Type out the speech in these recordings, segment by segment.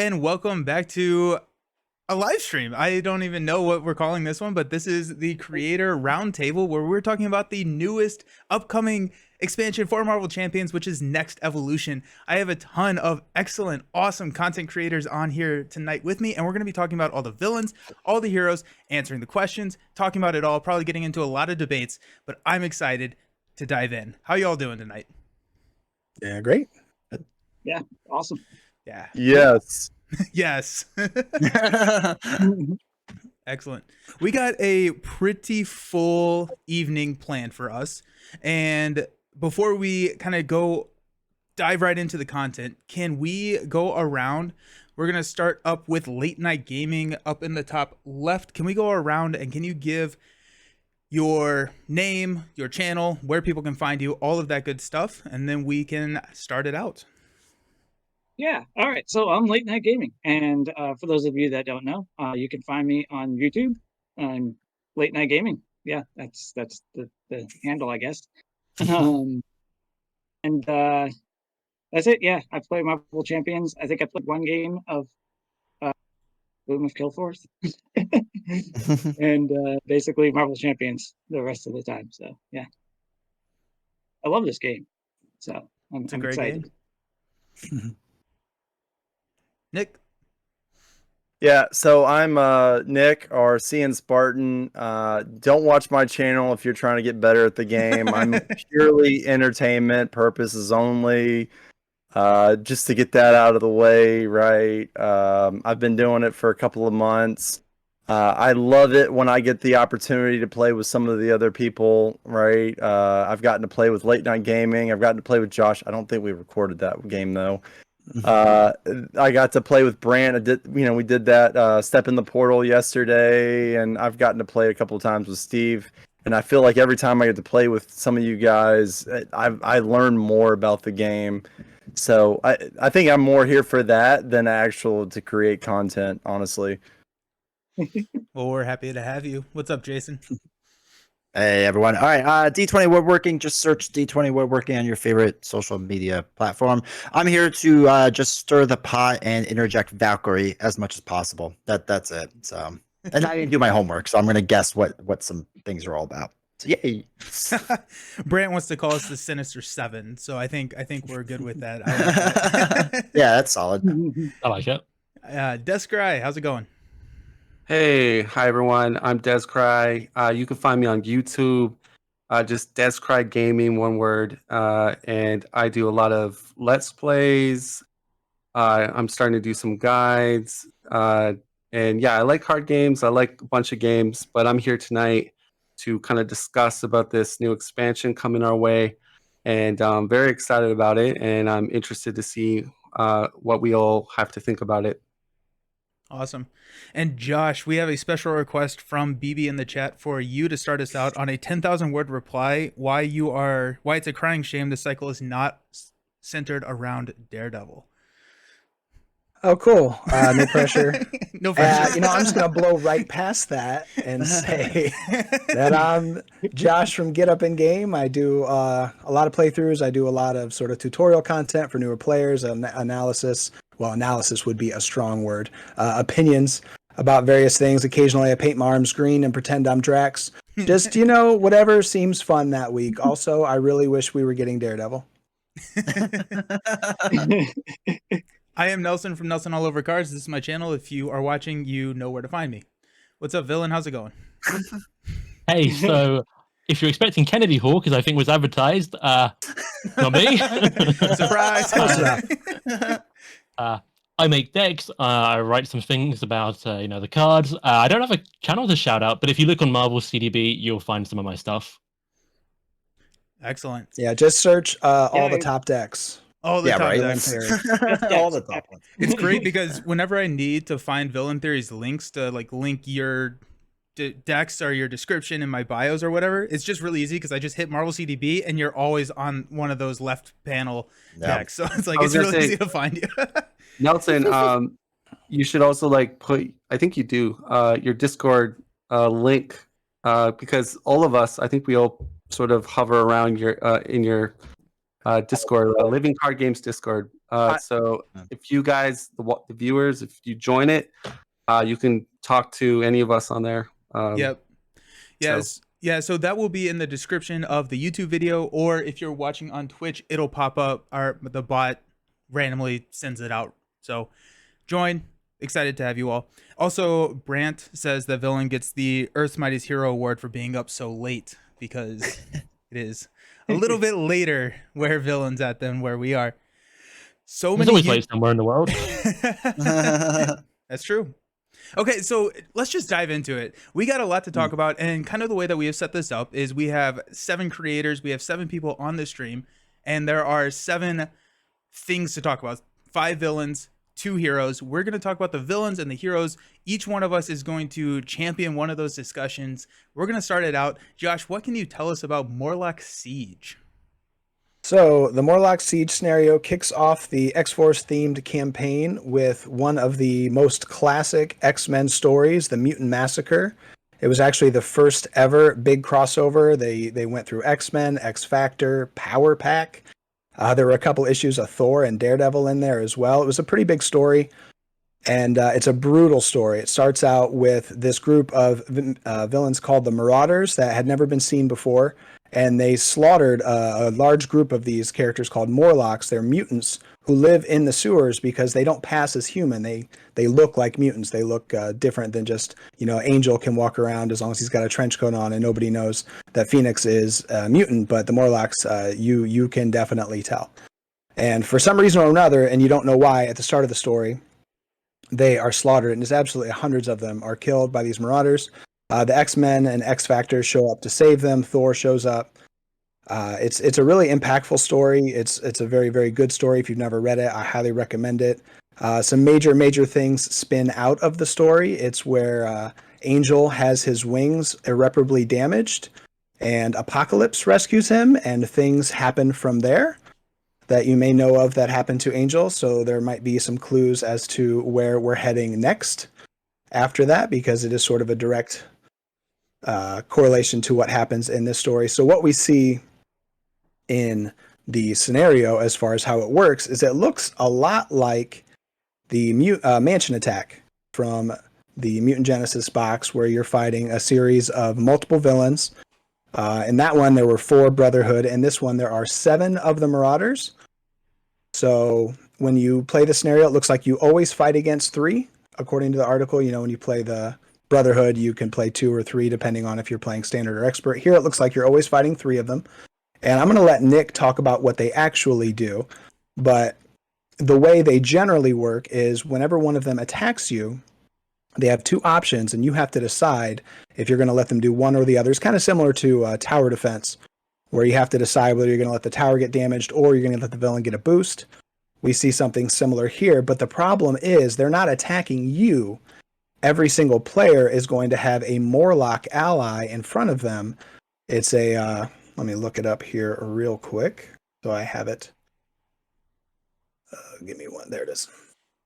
and welcome back to a live stream. I don't even know what we're calling this one, but this is the Creator Roundtable, where we're talking about the newest upcoming expansion for Marvel Champions, which is NeXt Evolution. I have a ton of excellent, awesome content creators on here tonight with me, and we're going to be talking about all the villains, all the heroes, answering the questions, talking about it all, probably getting into a lot of debates, but I'm excited to dive in. How y'all doing tonight? Yeah, great. Yeah, awesome. Yeah. Yes. Yes. Excellent. We got a pretty full evening planned for us. And before we kind of dive right into the content, can we go around? We're going to start up with Late Night Gaming up in the top left. Can we go around and can you give your name, your channel, where people can find you, all of that good stuff, and then we can start it out. Yeah, all right. So I'm Late Night Gaming, and for those of you that don't know, you can find me on YouTube. I'm Late Night Gaming. Yeah, that's the handle, I guess. And that's it. Yeah, I play Marvel Champions. I think I played one game of Boom of Kill Force, and basically Marvel Champions the rest of the time. So yeah, I love this game. So I'm great excited. Game. Nick? Yeah, so I'm Nick, or cnspartan. Don't watch my channel if you're trying to get better at the game. I'm purely entertainment purposes only. Just to get that out of the way, right? I've been doing it for a couple of months. I love it when I get the opportunity to play with some of the other people, right? I've gotten to play with Late Night Gaming. I've gotten to play with Josh. I don't think we recorded that game though. I got to play with Brant. We did that Step in the Portal yesterday, and I've gotten to play a couple of times with Steve. And I feel like every time I get to play with some of you guys, I learn more about the game. So I think I'm more here for that than to create content, honestly. Well, we're happy to have you. What's up, Jason? Hey everyone. All right, D20 Woodworking. Just search D20 Woodworking on your favorite social media platform. I'm here to just stir the pot and interject Valkyrie as much as possible. That's it. So, and I didn't do my homework, so I'm gonna guess what some things are all about. So yay. Brant wants to call us the Sinister 7, so I think we're good with that. I like that. Yeah, that's solid. I like it. DescryGaming, how's it going? Hey, hi everyone. I'm DescryGaming. You can find me on YouTube, just DescryGaming, one word. And I do a lot of Let's Plays. I'm starting to do some guides. And yeah, I like hard games. I like a bunch of games, but I'm here tonight to kind of discuss about this new expansion coming our way. And I'm very excited about it. And I'm interested to see what we all have to think about it. Awesome. And Josh, we have a special request from BB in the chat for you to start us out on a 10,000 word reply why it's a crying shame the cycle is not centered around Daredevil. Oh, cool. No pressure. No pressure. I'm just going to blow right past that and say that I'm Josh from Get Up in Game. I do a lot of playthroughs. I do a lot of sort of tutorial content for newer players, analysis. Well, analysis would be a strong word. Opinions about various things. Occasionally I paint my arms green and pretend I'm Drax. Just, whatever seems fun that week. Also, I really wish we were getting Daredevil. I am Nelson from Nelson All Over Cards. This is my channel. If you are watching, you know where to find me. What's up, Villain? How's it going? Hey, so if you're expecting Kennedy Hawk, as I think was advertised, not me. Surprise! I make decks. I write some things about the cards. I don't have a channel to shout out, but if you look on Marvel CDB, you'll find some of my stuff. Excellent. Yeah, just search all the top decks. All the top right. decks. All the top ones. It's great because whenever I need to find VillainTheory's links to link your decks or your description in my bios or whatever, it's just really easy because I just hit Marvel CDB and you're always on one of those left panel decks. So it's it's really easy to find you. Nelson, you should also put, I think you do, your Discord link because all of us, I think we all sort of hover around in your Discord, Living Card Games Discord. So if you guys, the viewers, if you join it, you can talk to any of us on there. Yep. Yes. Yeah, so that will be in the description of the YouTube video, or if you're watching on Twitch, it'll pop up. The bot randomly sends it out. So join. Excited to have you all. Also, Brant says that Villain gets the Earth's Mightiest Hero Award for being up so late, because it is a little bit later where Villain's at than where we are. So There's many always late somewhere in the world. That's true. Okay, so let's just dive into it. We got a lot to talk about, and kind of the way that we have set this up is we have 7 creators, we have 7 people on the stream, and there are 7 things to talk about. 5 villains, 2 heroes. We're going to talk about the villains and the heroes. Each one of us is going to champion one of those discussions. We're going to start it out. Josh, what can you tell us about Morlock Siege? So the Morlock Siege scenario kicks off the X-Force themed campaign with one of the most classic X-Men stories, the Mutant Massacre. It was actually the first ever big crossover. They went through X-Men, X-Factor, Power Pack. There were a couple issues of Thor and Daredevil in there as well. It was a pretty big story, and it's a brutal story. It starts out with this group of villains called the Marauders that had never been seen before. And they slaughtered a large group of these characters called Morlocks. They're mutants who live in the sewers because they don't pass as human. They look like mutants. They look different than just, Angel can walk around as long as he's got a trench coat on and nobody knows that Phoenix is a mutant. But the Morlocks, you can definitely tell. And for some reason or another, and you don't know why, at the start of the story, they are slaughtered. And there's absolutely hundreds of them are killed by these Marauders. The X-Men and X-Factor show up to save them. Thor shows up. It's a really impactful story. It's a very, very good story. If you've never read it, I highly recommend it. Some major things spin out of the story. It's where Angel has his wings irreparably damaged, and Apocalypse rescues him, and things happen from there that you may know of that happened to Angel. So there might be some clues as to where we're heading next after that, because it is sort of a direct correlation to what happens in this story. So what we see in the scenario as far as how it works is it looks a lot like the mansion attack from the Mutant Genesis box, where you're fighting a series of multiple villains. In that one, there were 4 Brotherhood. In this one, there are 7 of the Marauders. So when you play the scenario, it looks like you always fight against 3. According to the article, when you play the Brotherhood, you can play 2 or 3 depending on if you're playing standard or expert. Here it looks like you're always fighting 3 of them. And I'm going to let Nick talk about what they actually do. But the way they generally work is whenever one of them attacks you, they have 2 options, and you have to decide if you're going to let them do one or the other. It's kind of similar to tower defense, where you have to decide whether you're going to let the tower get damaged or you're going to let the villain get a boost. We see something similar here, but the problem is they're not attacking you. Every single player is going to have a Morlock ally in front of them. It's a, let me look it up here real quick so I have it. Give me one. There it is.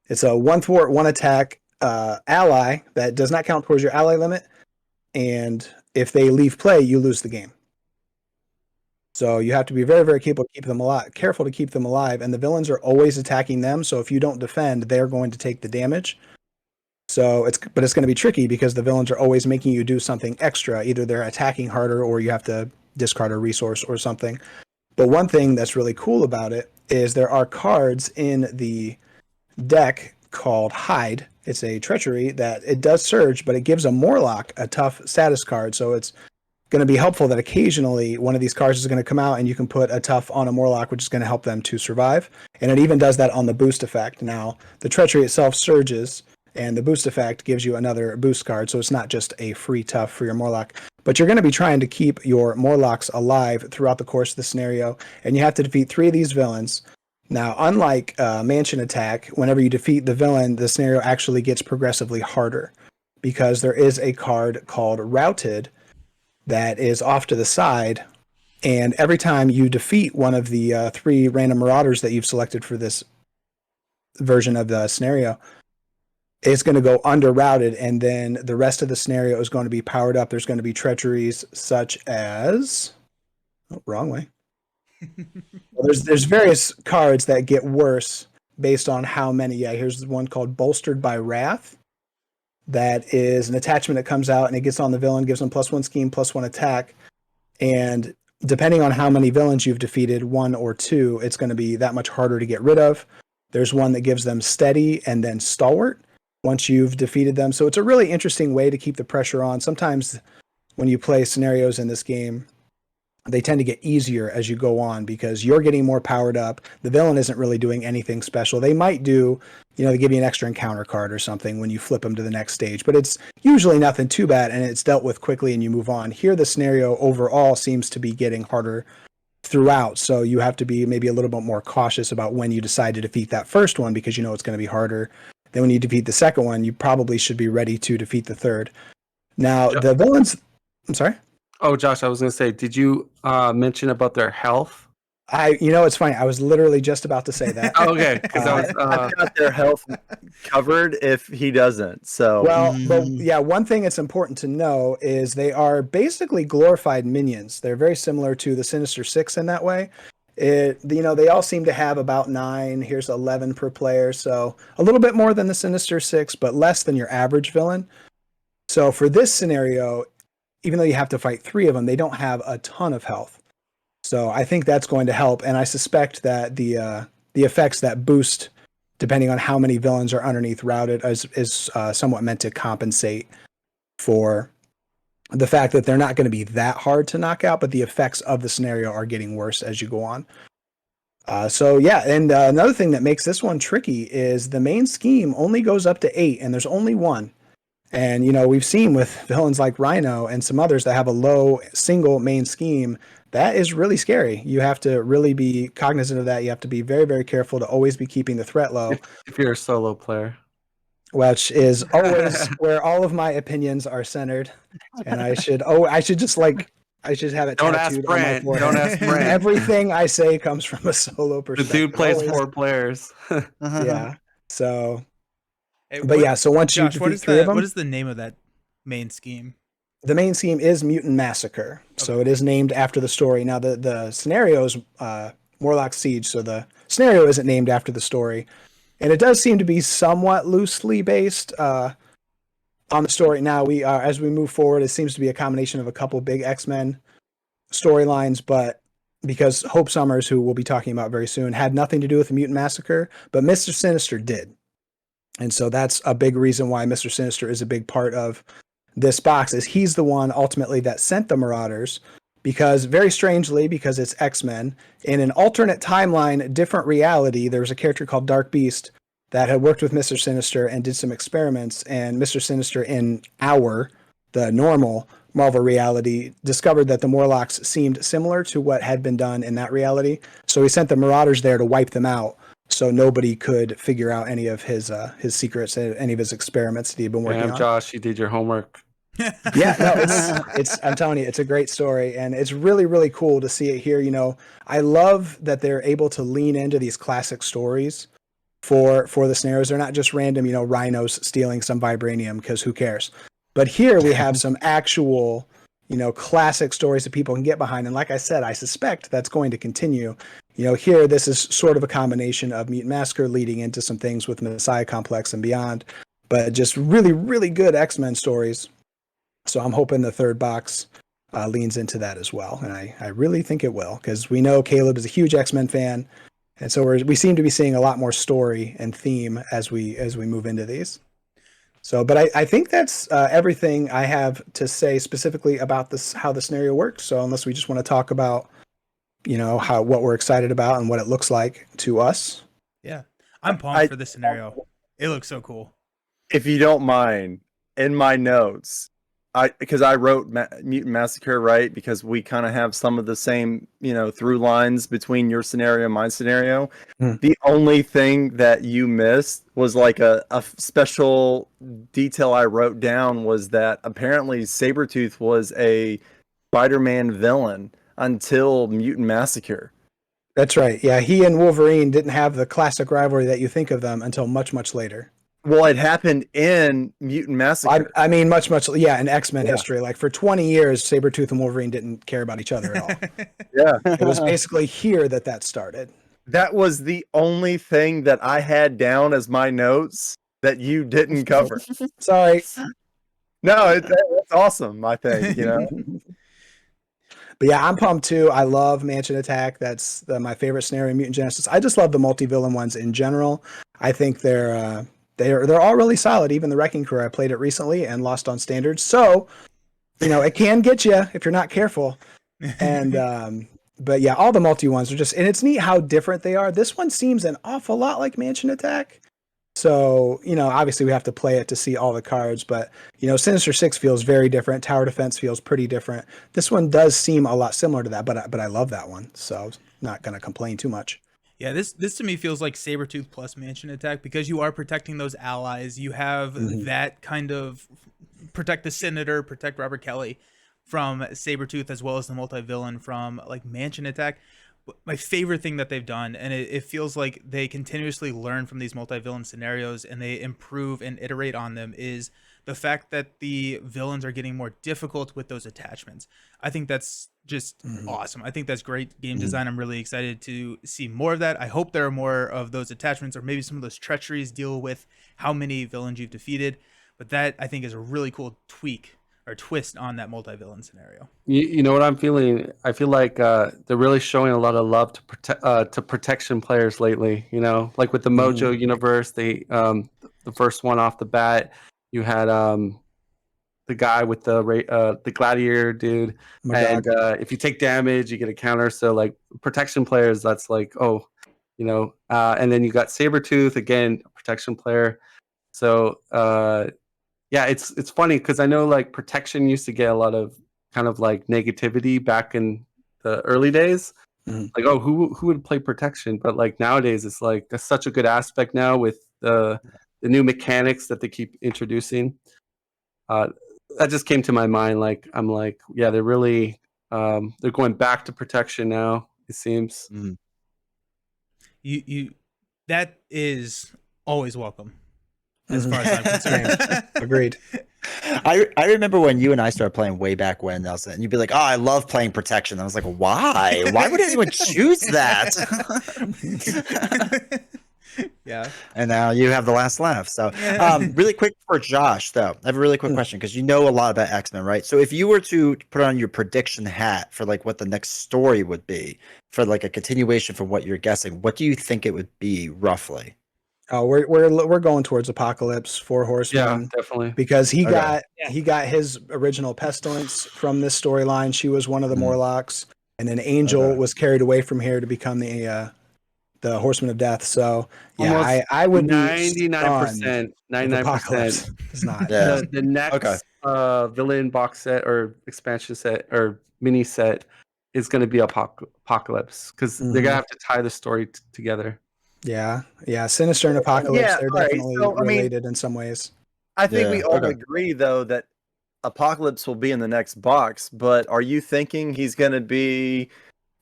It's a 1 thwart, 1 attack ally that does not count towards your ally limit. And if they leave play, you lose the game. So you have to be very, very careful to keep them alive. And the villains are always attacking them. So if you don't defend, they're going to take the damage. So it's going to be tricky because the villains are always making you do something extra. Either they're attacking harder or you have to discard a resource or something. But one thing that's really cool about it is there are cards in the deck called Hide. It's a treachery that it does surge, but it gives a Morlock a tough status card. So it's going to be helpful that occasionally one of these cards is going to come out and you can put a tough on a Morlock, which is going to help them to survive. And it even does that on the boost effect. Now, the treachery itself surges, and the boost effect gives you another boost card, so it's not just a free tough for your Morlock. But you're going to be trying to keep your Morlocks alive throughout the course of the scenario, and you have to defeat 3 of these villains. Now, unlike Mansion Attack, whenever you defeat the villain, the scenario actually gets progressively harder, because there is a card called Routed that is off to the side, and every time you defeat one of the 3 random Marauders that you've selected for this version of the scenario, it's going to go under Routed, and then the rest of the scenario is going to be powered up. There's going to be treacheries such as... Oh, wrong way. Well, there's various cards that get worse based on how many. Yeah, here's one called Bolstered by Wrath. That is an attachment that comes out and it gets on the villain, gives them +1 scheme, +1 attack. And depending on how many villains you've defeated, 1 or 2, it's going to be that much harder to get rid of. There's one that gives them Steady and then Stalwart once you've defeated them. So it's a really interesting way to keep the pressure on. Sometimes when you play scenarios in this game, they tend to get easier as you go on because you're getting more powered up. The villain isn't really doing anything special. They might do, they give you an extra encounter card or something when you flip them to the next stage, but it's usually nothing too bad and it's dealt with quickly and you move on. Here, the scenario overall seems to be getting harder throughout. So you have to be maybe a little bit more cautious about when you decide to defeat that first one because it's going to be harder. Then when you defeat the second one, you probably should be ready to defeat the third. Now, the villains... I'm sorry? Oh, Josh, I was going to say, did you mention about their health? It's funny. I was literally just about to say that. Oh, okay, because I've got their health covered if he doesn't. So but yeah, one thing that's important to know is they are basically glorified minions. They're very similar to the Sinister Six in that way. They all seem to have about 9. Here's 11 per player, so a little bit more than the Sinister Six, but less than your average villain. So for this scenario, even though you have to fight 3 of them, they don't have a ton of health. So I think that's going to help, and I suspect that the effects that boost, depending on how many villains are underneath routed, is somewhat meant to compensate for the fact that they're not going to be that hard to knock out, but the effects of the scenario are getting worse as you go on. And another thing that makes this one tricky is the main scheme only goes up to 8, and there's only one. And, we've seen with villains like Rhino and some others that have a low single main scheme, that is really scary. You have to really be cognizant of that. You have to be very, very careful to always be keeping the threat low. If you're a solo player. Which is always where all of my opinions are centered. And I should have it Don't tattooed ask on my Brent. forehead. Don't ask Brent. Everything I say comes from a solo The perspective. dude plays Always. 4 players. Yeah. So... Hey, so once Josh, you what defeat is 3 of them... What is the name of that main scheme? The main scheme is Mutant Massacre, so it is named after the story. Now, the scenario is Morlock Siege, so the scenario isn't named after the story. And it does seem to be somewhat loosely based on the story. Now, as we move forward, it seems to be a combination of a couple big X-Men storylines, but because Hope Summers, who we'll be talking about very soon, had nothing to do with the Mutant Massacre, but Mr. Sinister did. And so that's a big reason why Mr. Sinister is a big part of this box, is he's the one ultimately that sent the Marauders, because very strangely, because it's X-Men, in an alternate timeline, different reality, there was a character called Dark Beast that had worked with Mr. Sinister and did some experiments, and Mr. Sinister in the normal Marvel reality, discovered that the Morlocks seemed similar to what had been done in that reality. So he sent the Marauders there to wipe them out, so nobody could figure out any of his secrets, any of his experiments that he'd been working on. Josh, you did your homework. Yeah, no, it's I'm telling you, it's a great story, and it's really, really cool to see it here. I love that they're able to lean into these classic stories for the scenarios. They're not just random, rhinos stealing some vibranium, because who cares? But here we have some actual, classic stories that people can get behind. And like I said, I suspect that's going to continue. Here, this is sort of a combination of Mutant Massacre leading into some things with Messiah Complex and beyond, but just really, really good X-Men stories. So I'm hoping the third box leans into that as well. And I really think it will, because we know Caleb is a huge X-Men fan. And so we seem to be seeing a lot more story and theme as we move into these. So, but I think that's everything I have to say specifically about this, how the scenario works. So unless we just want to talk about, what we're excited about and what it looks like to us. Yeah, I'm pumped for this scenario. It looks so cool. If you don't mind, in my notes, because I wrote Mutant Massacre, right? Because we kind of have some of the same, through lines between your scenario and my scenario. The only thing that you missed was like a special detail I wrote down, was that apparently Sabretooth was a Spider-Man villain until Mutant Massacre. That's right. Yeah, he and Wolverine didn't have the classic rivalry that you think of them until much, much later. Well, it happened in Mutant Massacre. I mean, much, in X-Men history. Like for 20 years, Sabretooth and Wolverine didn't care about each other at all. Yeah. It was basically here that started. That was the only thing that I had down as my notes that you didn't cover. Sorry. No, that's awesome. I think But yeah, I'm pumped too. I love Mansion Attack. That's my favorite scenario in Mutant Genesis. I just love the multi-villain ones in general. I think they're all really solid. Even the Wrecking Crew, I played it recently and lost on standards. So, it can get you if you're not careful. And but yeah, all the multi ones are just, and it's neat how different they are. This one seems an awful lot like Mansion Attack. So, obviously we have to play it to see all the cards, but Sinister 6 feels very different. Tower Defense feels pretty different. This one does seem a lot similar to that, but I love that one. So I'm not going to complain too much. Yeah, this to me feels like Sabretooth plus Mansion Attack because you are protecting those allies. You have that kind of protect the Senator, protect Robert Kelly from Sabretooth, as well as the multi-villain from like Mansion Attack. My favorite thing that they've done, and it feels like they continuously learn from these multi-villain scenarios and they improve and iterate on them, is the fact that the villains are getting more difficult with those attachments. I think that's just awesome. I think that's great game design. I'm really excited to see more of that. I hope there are more of those attachments, or maybe some of those treacheries deal with how many villains you've defeated. But that, I think, is a really cool tweak or twist on that multi-villain scenario. You know what I'm feeling? I feel like they're really showing a lot of love to protection players lately. Like with the Mojo universe, they the first one off the bat, you had the guy with the gladiator dude, and if you take damage, you get a counter. So like protection players, that's like and then you got Sabretooth again, protection player. So yeah, it's funny because I know like protection used to get a lot of kind of like negativity back in the early days. Like, oh, who would play protection? But like nowadays, it's like that's such a good aspect now with the new mechanics that they keep introducing. That just came to my mind. Like, I'm like, yeah, they're really they're going back to protection now. It seems. You that is always welcome. As far as I'm concerned. Agreed. I remember when you and I started playing way back when, Nelson, and you'd be like, "Oh, I love playing protection." I was like, "Why? Why would anyone choose that?" Yeah. And now you have the last laugh. So, really quick for Josh, though, I have a really quick question because you know a lot about X-Men, right? So, if you were to put on your prediction hat for like what the next story would be for like a continuation from what you're guessing, what do you think it would be roughly? Oh, we're going towards Apocalypse, Four Horsemen. Yeah, definitely. Because he got his original Pestilence from this storyline. She was one of the Morlocks, and then Angel was carried away from here to become the Horseman of Death. So yeah, I would 99%. 99%. It's not. Yeah. The next villain box set or expansion set or mini set is going to be Apocalypse because they're gonna have to tie the story together. Yeah, Sinister and Apocalypse, they're definitely So, related in some ways. I think we all agree though that Apocalypse will be in the next box. But are you thinking he's going to be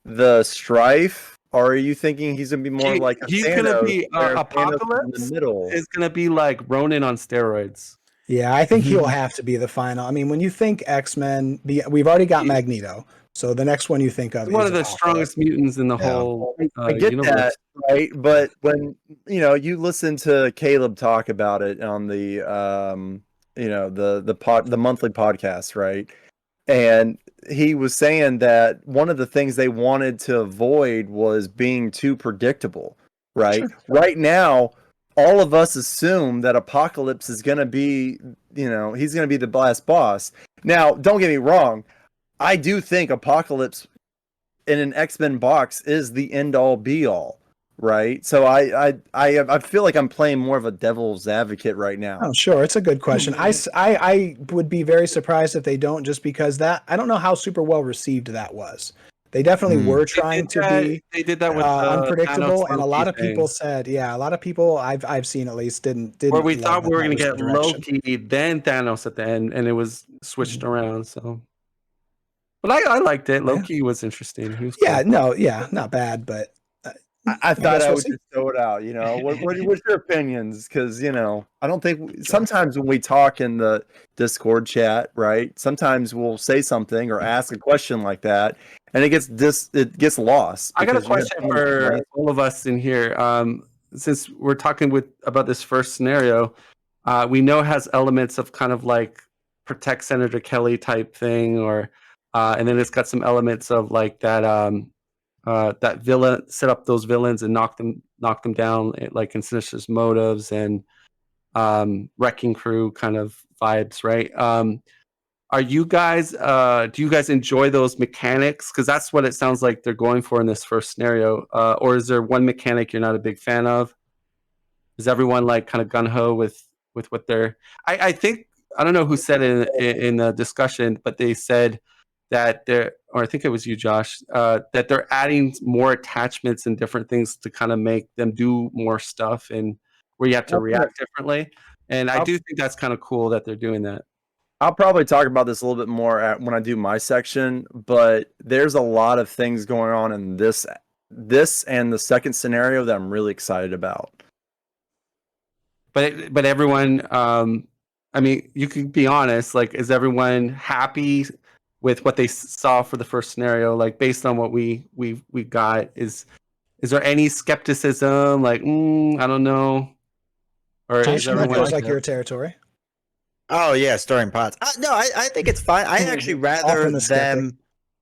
the Stryfe, or are you thinking he's going to be more like a he's Thanos, going to be where Thanos Apocalypse in the middle? is going to be like Ronin on steroids. Yeah, I think he'll have to be the final. I mean, when you think X-Men, we've already got Magneto. So the next one you think of One is of the strongest mutants in the whole I get universe. that, right? But when you listen to Caleb talk about it on the the monthly podcast, right? And he was saying that one of the things they wanted to avoid was being too predictable, right? Sure. Right now, all of us assume that Apocalypse is going to be, he's going to be the last boss. Now, don't get me wrong. I do think Apocalypse in an X-Men box is the end-all be-all, right? So I feel like I'm playing more of a devil's advocate right now. Oh, sure. It's a good question. I would be very surprised if they don't, just because I don't know how super well received that was. They definitely were trying to be. They did that with unpredictable, and a lot of thing. people said, a lot of people I've seen at least didn't. Where we thought we were going to get Loki, then Thanos at the end, and it was switched around. So, but I liked it. Loki was interesting. He was cool. Not bad, but I thought I would just throw it out. What's your opinions? Because I don't think sometimes when we talk in the Discord chat, right? Sometimes we'll say something or ask a question like that, and it gets lost. I got a because you have question so many for constraints. all of us in here. Since we're talking about this first scenario, we know it has elements of kind of like protect Senator Kelly type thing, or and then it's got some elements of like that that villain set up those villains and knock them down, like in Sinister's motives and Wrecking Crew kind of vibes, right? Are you guys do you guys enjoy those mechanics? Because that's what it sounds like they're going for in this first scenario. Or is there one mechanic you're not a big fan of? Is everyone like kind of gun-ho with what they're I think I don't know who said it in the discussion, but they said that they're, or I think it was you, Josh, that they're adding more attachments and different things to kind of make them do more stuff and where you have to react differently. And I do think that's kind of cool that they're doing that. I'll probably talk about this a little bit more when I do my section, but there's a lot of things going on in this and the second scenario that I'm really excited about. But everyone, I mean, you can be honest. Like, is everyone happy with what they saw for the first scenario? Like, based on what we got, is there any skepticism? Like, I don't know, or is Jason, that everyone feels like your territory. Oh yeah, stirring pots. No, I think it's fine. I actually rather Often the skeptic. them.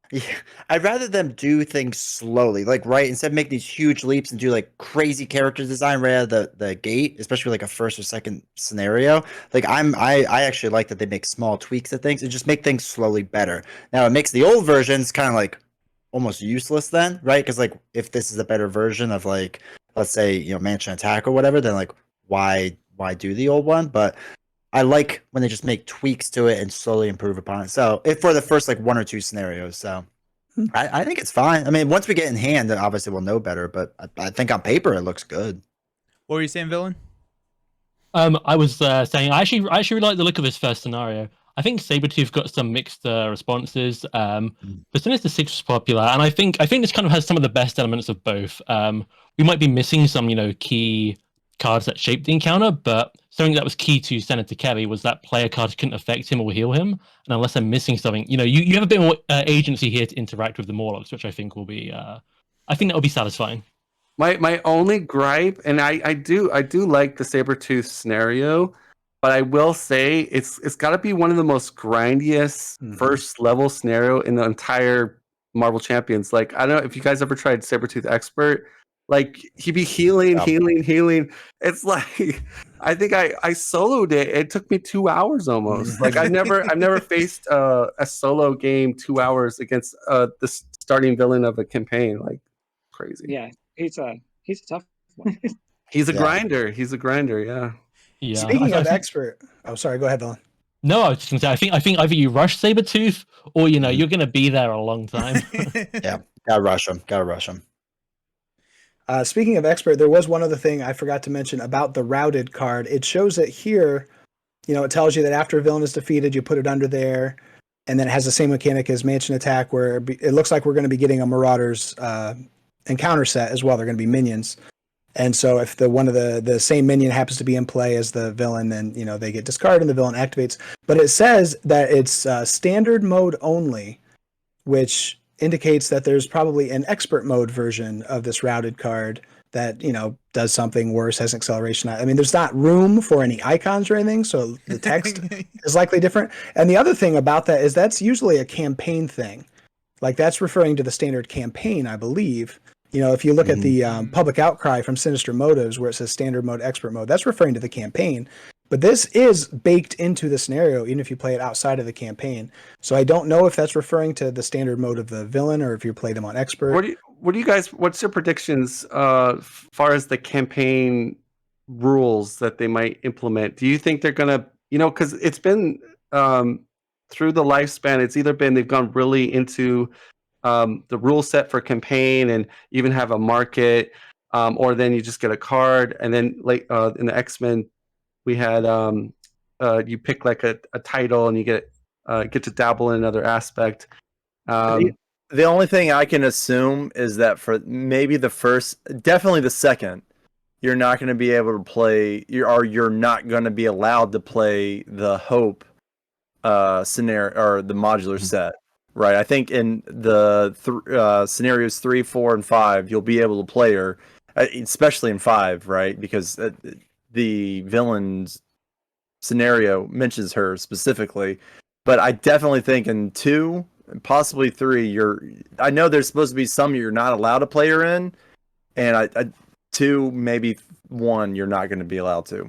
Yeah, I'd rather them do things slowly, like right instead of make these huge leaps and do like crazy character design right out of the gate, especially like a first or second scenario. Like I actually like that they make small tweaks at things and just make things slowly better. Now it makes the old versions kind of like almost useless then, right? Because like if this is a better version of like let's say Mansion Attack or whatever, then like why do the old one? But I like when they just make tweaks to it and slowly improve upon it. So if for the first like one or two scenarios, so I think it's fine. I mean, once we get in hand, then obviously we'll know better. But I think on paper it looks good. What were you saying, Villain? I was saying I actually really like the look of this first scenario. I think Sabretooth got some mixed responses. But Sinister 6 was popular, and I think this kind of has some of the best elements of both. We might be missing some key cards that shaped the encounter, but something that was key to Senator Kelly was that player cards couldn't affect him or heal him. And unless I'm missing something, you have a bit more agency here to interact with the Morlocks, which I think will be, I think that will be satisfying. My only gripe, and I do like the Sabretooth scenario, but I will say it's got to be one of the most grindiest first level scenario in the entire Marvel Champions. Like, I don't know if you guys ever tried Sabretooth Expert. Like, he'd be healing. It's like I think I soloed it. It took me 2 hours almost. Like I've never faced a solo game 2 hours against the starting villain of a campaign. Like, crazy. Yeah, he's a tough one. He's a grinder. He's a grinder. Yeah. Yeah. Speaking of expert, oh sorry, go ahead, Dylan. No, I was just gonna say I think either you rush Sabretooth or you're gonna be there a long time. Yeah, gotta rush him. Speaking of expert, there was one other thing I forgot to mention about the routed card. It shows it here. It tells you that after a villain is defeated, you put it under there, and then it has the same mechanic as Mansion Attack, where it looks like we're going to be getting a Marauders encounter set as well. They're going to be minions, and so if one of the same minion happens to be in play as the villain, then they get discarded and the villain activates. But it says that it's standard mode only, which indicates that there's probably an expert mode version of this routed card that does something worse, has acceleration. I mean, there's not room for any icons or anything, so the text is likely different. And the other thing about that is that's usually a campaign thing. Like, that's referring to the standard campaign, I believe. If you look at the public outcry from Sinister Motives, where it says standard mode, expert mode, that's referring to the campaign. But this is baked into the scenario, even if you play it outside of the campaign. So I don't know if that's referring to the standard mode of the villain or if you play them on expert. What do you guys? What's your predictions far as the campaign rules that they might implement? Do you think they're gonna, because it's been through the lifespan, it's either been they've gone really into the rule set for campaign and even have a market, or then you just get a card, and then like in the X-Men. We had you pick like a title and you get to dabble in another aspect. The only thing I can assume is that for maybe the first, definitely the second, you're not going to be able to play, you're not going to be allowed to play the Hope scenario or the modular set. right? I think in the scenarios 3, 4, and 5, you'll be able to play her, especially in 5, right? Because the villain's scenario mentions her specifically. But I definitely think in 2, possibly 3, I know there's supposed to be some you're not allowed to play her in, and I 2, maybe 1, you're not going to be allowed to.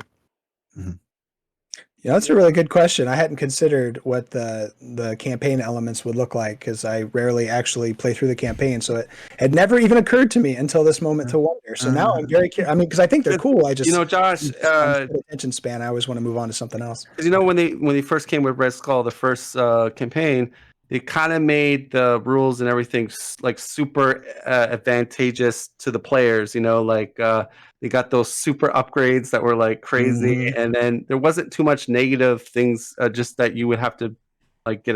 Yeah, that's a really good question. I hadn't considered what the campaign elements would look like because I rarely actually play through the campaign. So it had never even occurred to me until this moment to wonder. So now I'm very curious. I mean, because I think they're cool. I just, Josh, attention span. I always want to move on to something else. because when they first came with Red Skull, the first campaign, they kind of made the rules and everything like super advantageous to the players. They got those super upgrades that were like crazy, and then there wasn't too much negative things. Just that you would have to like get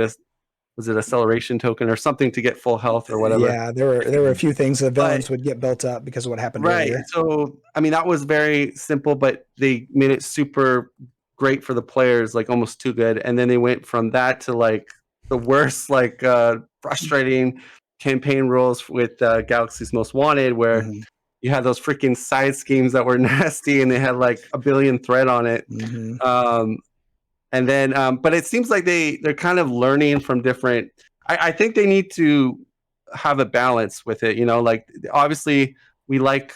was it acceleration token or something to get full health or whatever. Yeah, there were a few things the villains would get built up because of what happened earlier. So I mean that was very simple, but they made it super great for the players, like almost too good. And then they went from that to like the worst, like frustrating campaign rules with Galaxy's Most Wanted, where you had those freaking side schemes that were nasty and they had like a billion thread on it. And then, but it seems like they're kind of learning from different. I think they need to have a balance with it. Like obviously we like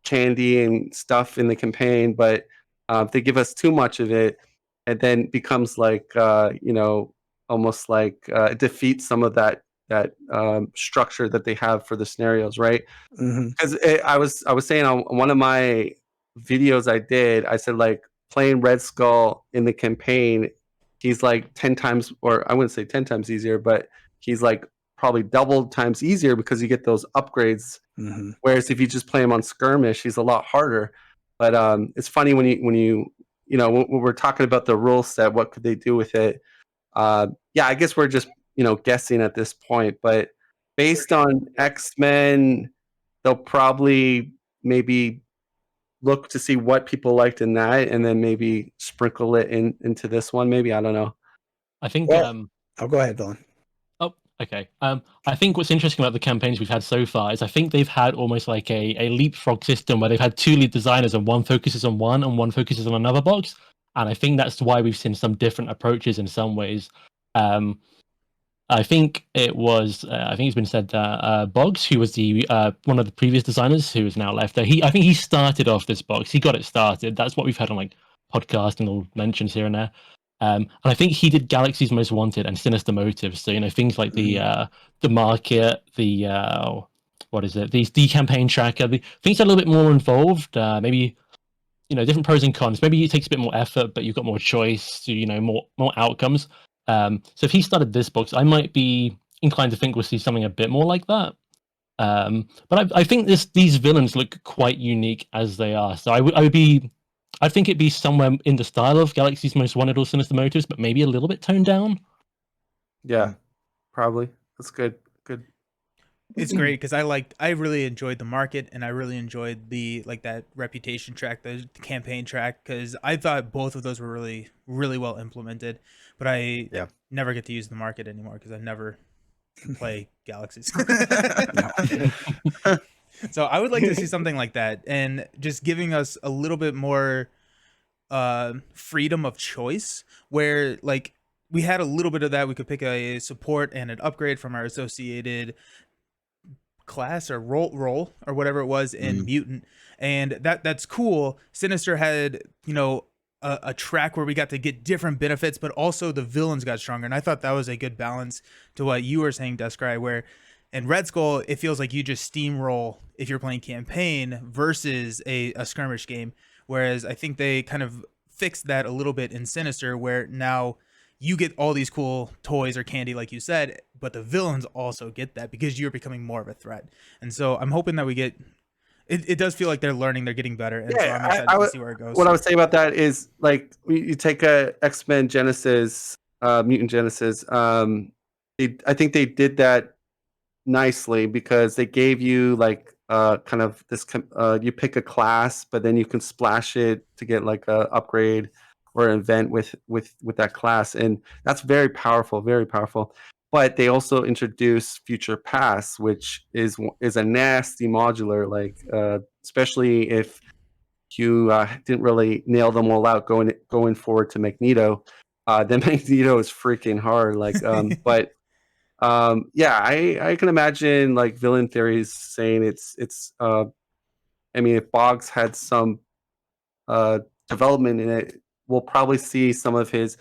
candy and stuff in the campaign, but if they give us too much of it, it then becomes like almost like it defeats some of that structure that they have for the scenarios, right? Because I was saying on one of my videos I said like playing Red Skull in the campaign, he's like 10 times, or I wouldn't say 10 times easier, but he's like probably double times easier because you get those upgrades. Whereas if you just play him on skirmish, he's a lot harder. But it's funny when we're talking about the rule set, what could they do with it? I guess we're just guessing at this point, but based on X-Men, they'll probably maybe look to see what people liked in that and then maybe sprinkle it into this one. Maybe, I don't know. I think go ahead, Dylan. Okay. I think what's interesting about the campaigns we've had so far is I think they've had almost like a leapfrog system where they've had 2 lead designers and one focuses on one and one focuses on another box. And I think that's why we've seen some different approaches in some ways. I think it's been said that Boggs, who was the one of the previous designers who is now left there, I think he started off this box. He got it started. That's what we've had on like podcast and all mentions here and there. And I think he did Galaxy's Most Wanted and Sinister Motives. So things like the market, the the campaign tracker, things are a little bit more involved. Maybe different pros and cons. Maybe it takes a bit more effort, but you've got more choice. So more outcomes. So if he started this box, I might be inclined to think we'll see something a bit more like that. But I think these villains look quite unique as they are. So I think it'd be somewhere in the style of Galaxy's Most Wanted or Sinister Motives, but maybe a little bit toned down. Yeah, probably. That's good. Good. It's great because I really enjoyed the market and I really enjoyed that reputation track, the campaign track, because I thought both of those were really, really well implemented. But I never get to use the market anymore because I never play Galaxies. So I would like to see something like that and just giving us a little bit more freedom of choice where like we had a little bit of that. We could pick a support and an upgrade from our associated class or role or whatever it was in Mutant, and that's cool. Sinister had a track where we got to get different benefits, but also the villains got stronger, and I thought that was a good balance to what you were saying, DescryGaming, where in Red Skull it feels like you just steamroll if you're playing campaign versus a skirmish game, whereas I think they kind of fixed that a little bit in Sinister, where now you get all these cool toys or candy, like you said, but the villains also get that because you're becoming more of a threat. And so I'm hoping that we get it does feel like they're learning, they're getting better. And so I'm excited to see where it goes. What I would say about that is like you take a X-Men Genesis, Mutant Genesis. I think they did that nicely because they gave you like kind of this you pick a class, but then you can splash it to get like a upgrade or an event with that class, and that's very powerful, very powerful. but they also introduced future past, which is a nasty modular, like especially if you didn't really nail them all out going forward to Magneto. Then Magneto is freaking hard. Like, but yeah, I can imagine like Villain Theories saying it's. I mean, if Boggs had some development in it, we'll probably see some of his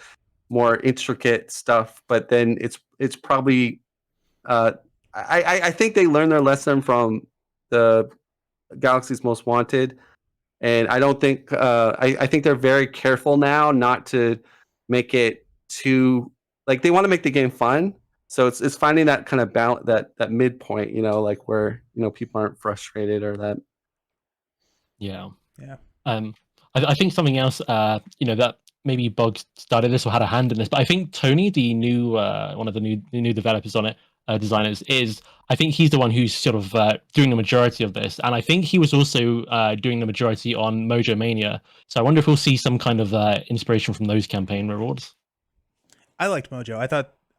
more intricate stuff. But then it's probably. I think they learned their lesson from the Galaxy's Most Wanted. And I don't think I think they're very careful now not to make it too like they want to make the game fun. So it's finding that kind of balance, that midpoint, like where people aren't frustrated or that. Yeah. Yeah. I think something else, that maybe Boggs started this or had a hand in this, but I think Tony, the new one of the new developers on it, designers, I think he's the one who's sort of doing the majority of this, and I think he was also doing the majority on Mojo Mania. So I wonder if we'll see some kind of inspiration from those campaign rewards. I liked Mojo. I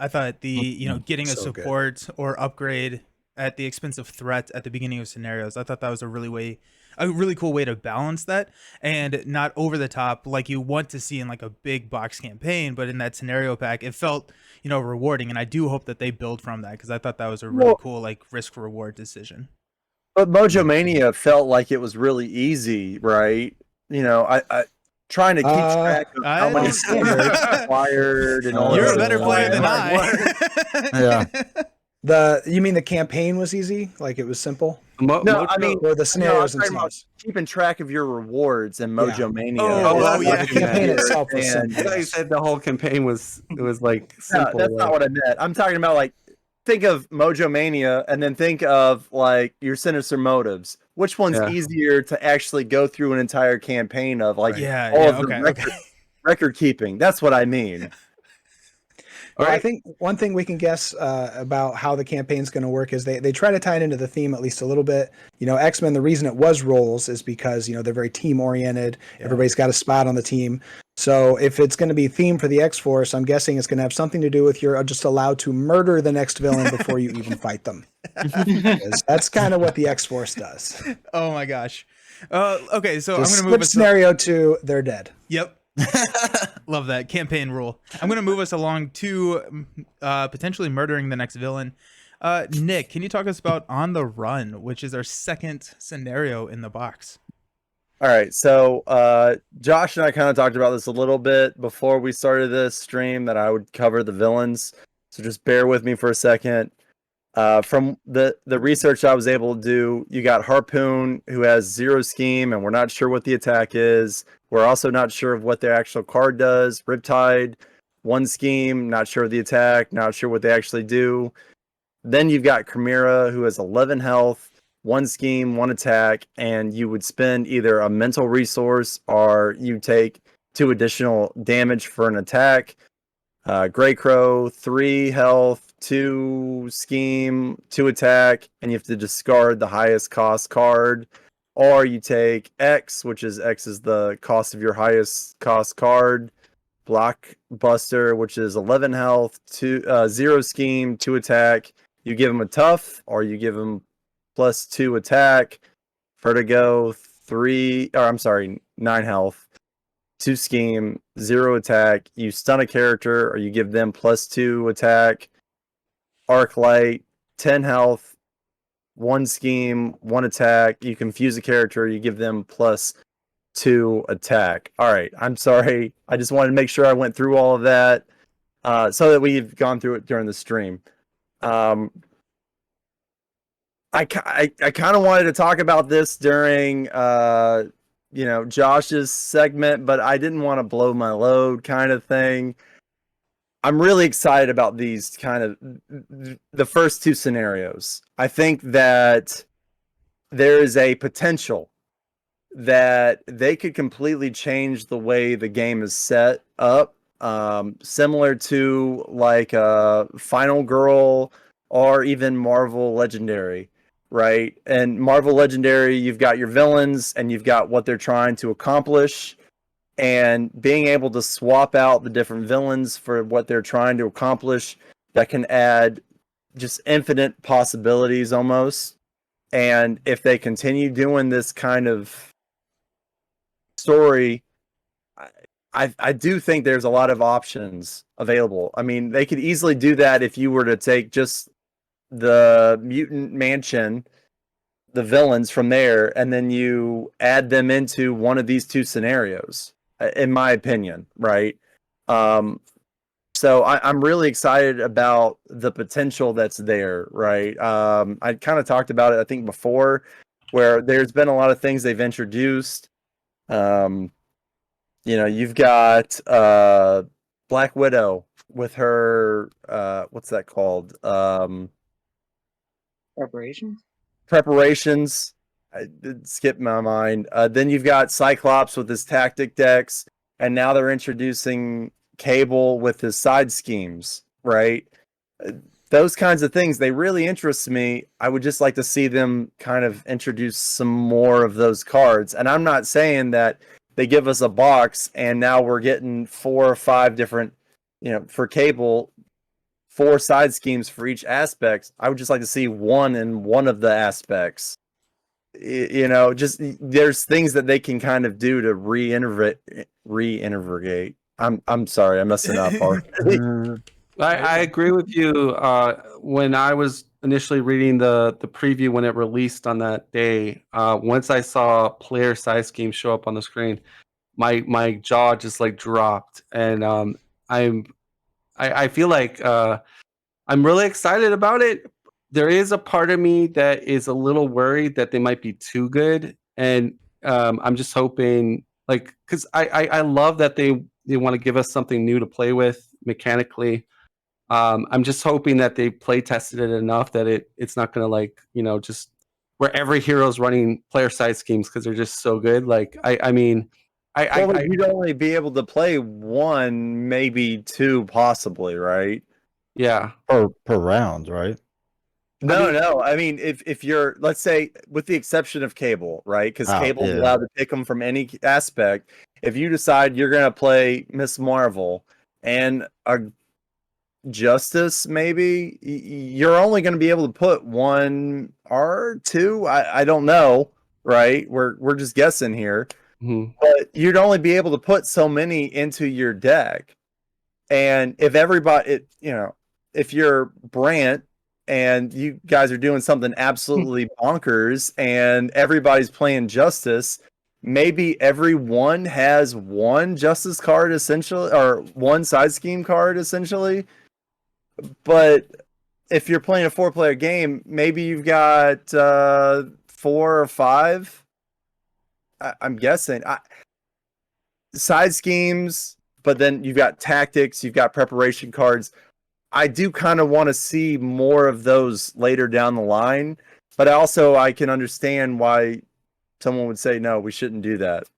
thought the getting a So good. support or upgrade at the expense of threat at the beginning of scenarios. I thought that was a really cool way to balance that, and not over the top like you want to see in like a big box campaign, but in that scenario pack it felt rewarding, and I do hope that they build from that, because I thought that was a really cool like risk reward decision. But Mojo Mania felt like it was really easy, right? I trying to keep track of how many standards required and all. You're a that better stuff. player than Hard work. Yeah. You mean the campaign was easy? Like it was simple? No, I mean, Or the scenarios I'm talking about themselves? keeping track of your rewards in Mojo Mania. Oh, yeah. The campaign itself was And- simple. I thought you said the whole campaign was like No, simple. that's like, not what I meant. I'm talking about like think of Mojo Mania and then think of like your Sinister Motives. Which one's Yeah. easier to actually go through an entire campaign of? Like Yeah, of the okay. record keeping. That's what I mean. Well, Right. I think one thing we can guess about how the campaign's going to work is they try to tie it into the theme at least a little bit. X-Men, the reason it was roles is because, they're very team oriented. Yeah. Everybody's got a spot on the team. So if it's going to be themed for the X-Force, I'm guessing it's going to have something to do with you're just allowed to murder the next villain before you even fight them. Because that's kind of what the X-Force does. Oh my gosh. Okay, so Just I'm gonna flip move us. scenario 2, they're dead. Yep. Love that campaign rule. I'm going to move us along to potentially murdering the next villain. Nick, can you talk us about On the Run, which is our second scenario in the box? All right, so Josh and I kind of talked about this a little bit before we started this stream, that I would cover the villains. So just bear with me for a second. From the research I was able to do, you got Harpoon, who has 0 scheme, and we're not sure what the attack is. We're also not sure of what their actual card does. Riptide, 1 scheme, not sure of the attack, not sure what they actually do. Then you've got Chimera, who has 11 health, 1 scheme, 1 attack, and you would spend either a mental resource or you take 2 additional damage for an attack. Grey Crow, 3 health, 2 scheme, 2 attack, and you have to discard the highest cost card. Or you take X, which is the cost of your highest cost card. Blockbuster, which is 11 health, 0 scheme, 2 attack. You give him a tough, or you give him +2 attack. Vertigo, 9 health, 2 scheme, 0 attack. You stun a character, or you give them +2 attack. Arc Light, 10 health, 1 scheme, 1 attack. You confuse a character, you give them +2 attack. All right, I'm sorry. I just wanted to make sure I went through all of that so that we've gone through it during the stream. I kind of wanted to talk about this during Josh's segment, but I didn't want to blow my load kind of thing. I'm really excited about these kind of the first 2 scenarios. I think that there is a potential that they could completely change the way the game is set up, similar to like Final Girl or even Marvel Legendary, right? And Marvel Legendary, you've got your villains and you've got what they're trying to accomplish. And being able to swap out the different villains for what they're trying to accomplish that can add just infinite possibilities almost. And if they continue doing this kind of story, I do think there's a lot of options available. I mean, they could easily do that if you were to take just the mutant mansion, the villains from there, and then you add them into one of these two scenarios, in my opinion, right? So I'm really excited about the potential that's there, right? I kind of talked about it, I think, before, where there's been a lot of things they've introduced. You've got Black Widow with her what's that called? Preparations. I did skip my mind. Then you've got Cyclops with his tactic decks, and now they're introducing Cable with his side schemes, right? Those kinds of things, they really interest me. I would just like to see them kind of introduce some more of those cards. And I'm not saying that they give us a box and now we're getting 4 or 5 different, for Cable, 4 side schemes for each aspect. I would just like to see one in one of the aspects. Just there's things that they can kind of do to reintegrate. I'm sorry, I'm messing up. I agree with you. When I was initially reading the preview when it released on that day, once I saw player size schemes show up on the screen, my jaw just like dropped, and I feel like I'm really excited about it. There is a part of me that is a little worried that they might be too good, and I'm just hoping, like, because I love that they want to give us something new to play with mechanically. I'm just hoping that they play tested it enough that it's not gonna, like, just where every hero's running player side schemes because they're just so good. Like you'd only be able to play 1, maybe 2, possibly, right? Yeah. Per round, right? No. I mean, if you're, let's say, with the exception of Cable, right? Because Cable's allowed to pick them from any aspect. If you decide you're gonna play Miss Marvel and a Justice, maybe you're only going to be able to put 1 or 2. I don't know, right? We're just guessing here, but you'd only be able to put so many into your deck. And if everybody, if you're Brant and you guys are doing something absolutely bonkers, and everybody's playing Justice, maybe everyone has 1 Justice card essentially, or 1 side scheme card essentially. But if you're playing a 4-player game, maybe you've got 4 or 5. I'm guessing side schemes, but then you've got tactics, you've got preparation cards. I do kind of want to see more of those later down the line, but I can understand why someone would say no, we shouldn't do that.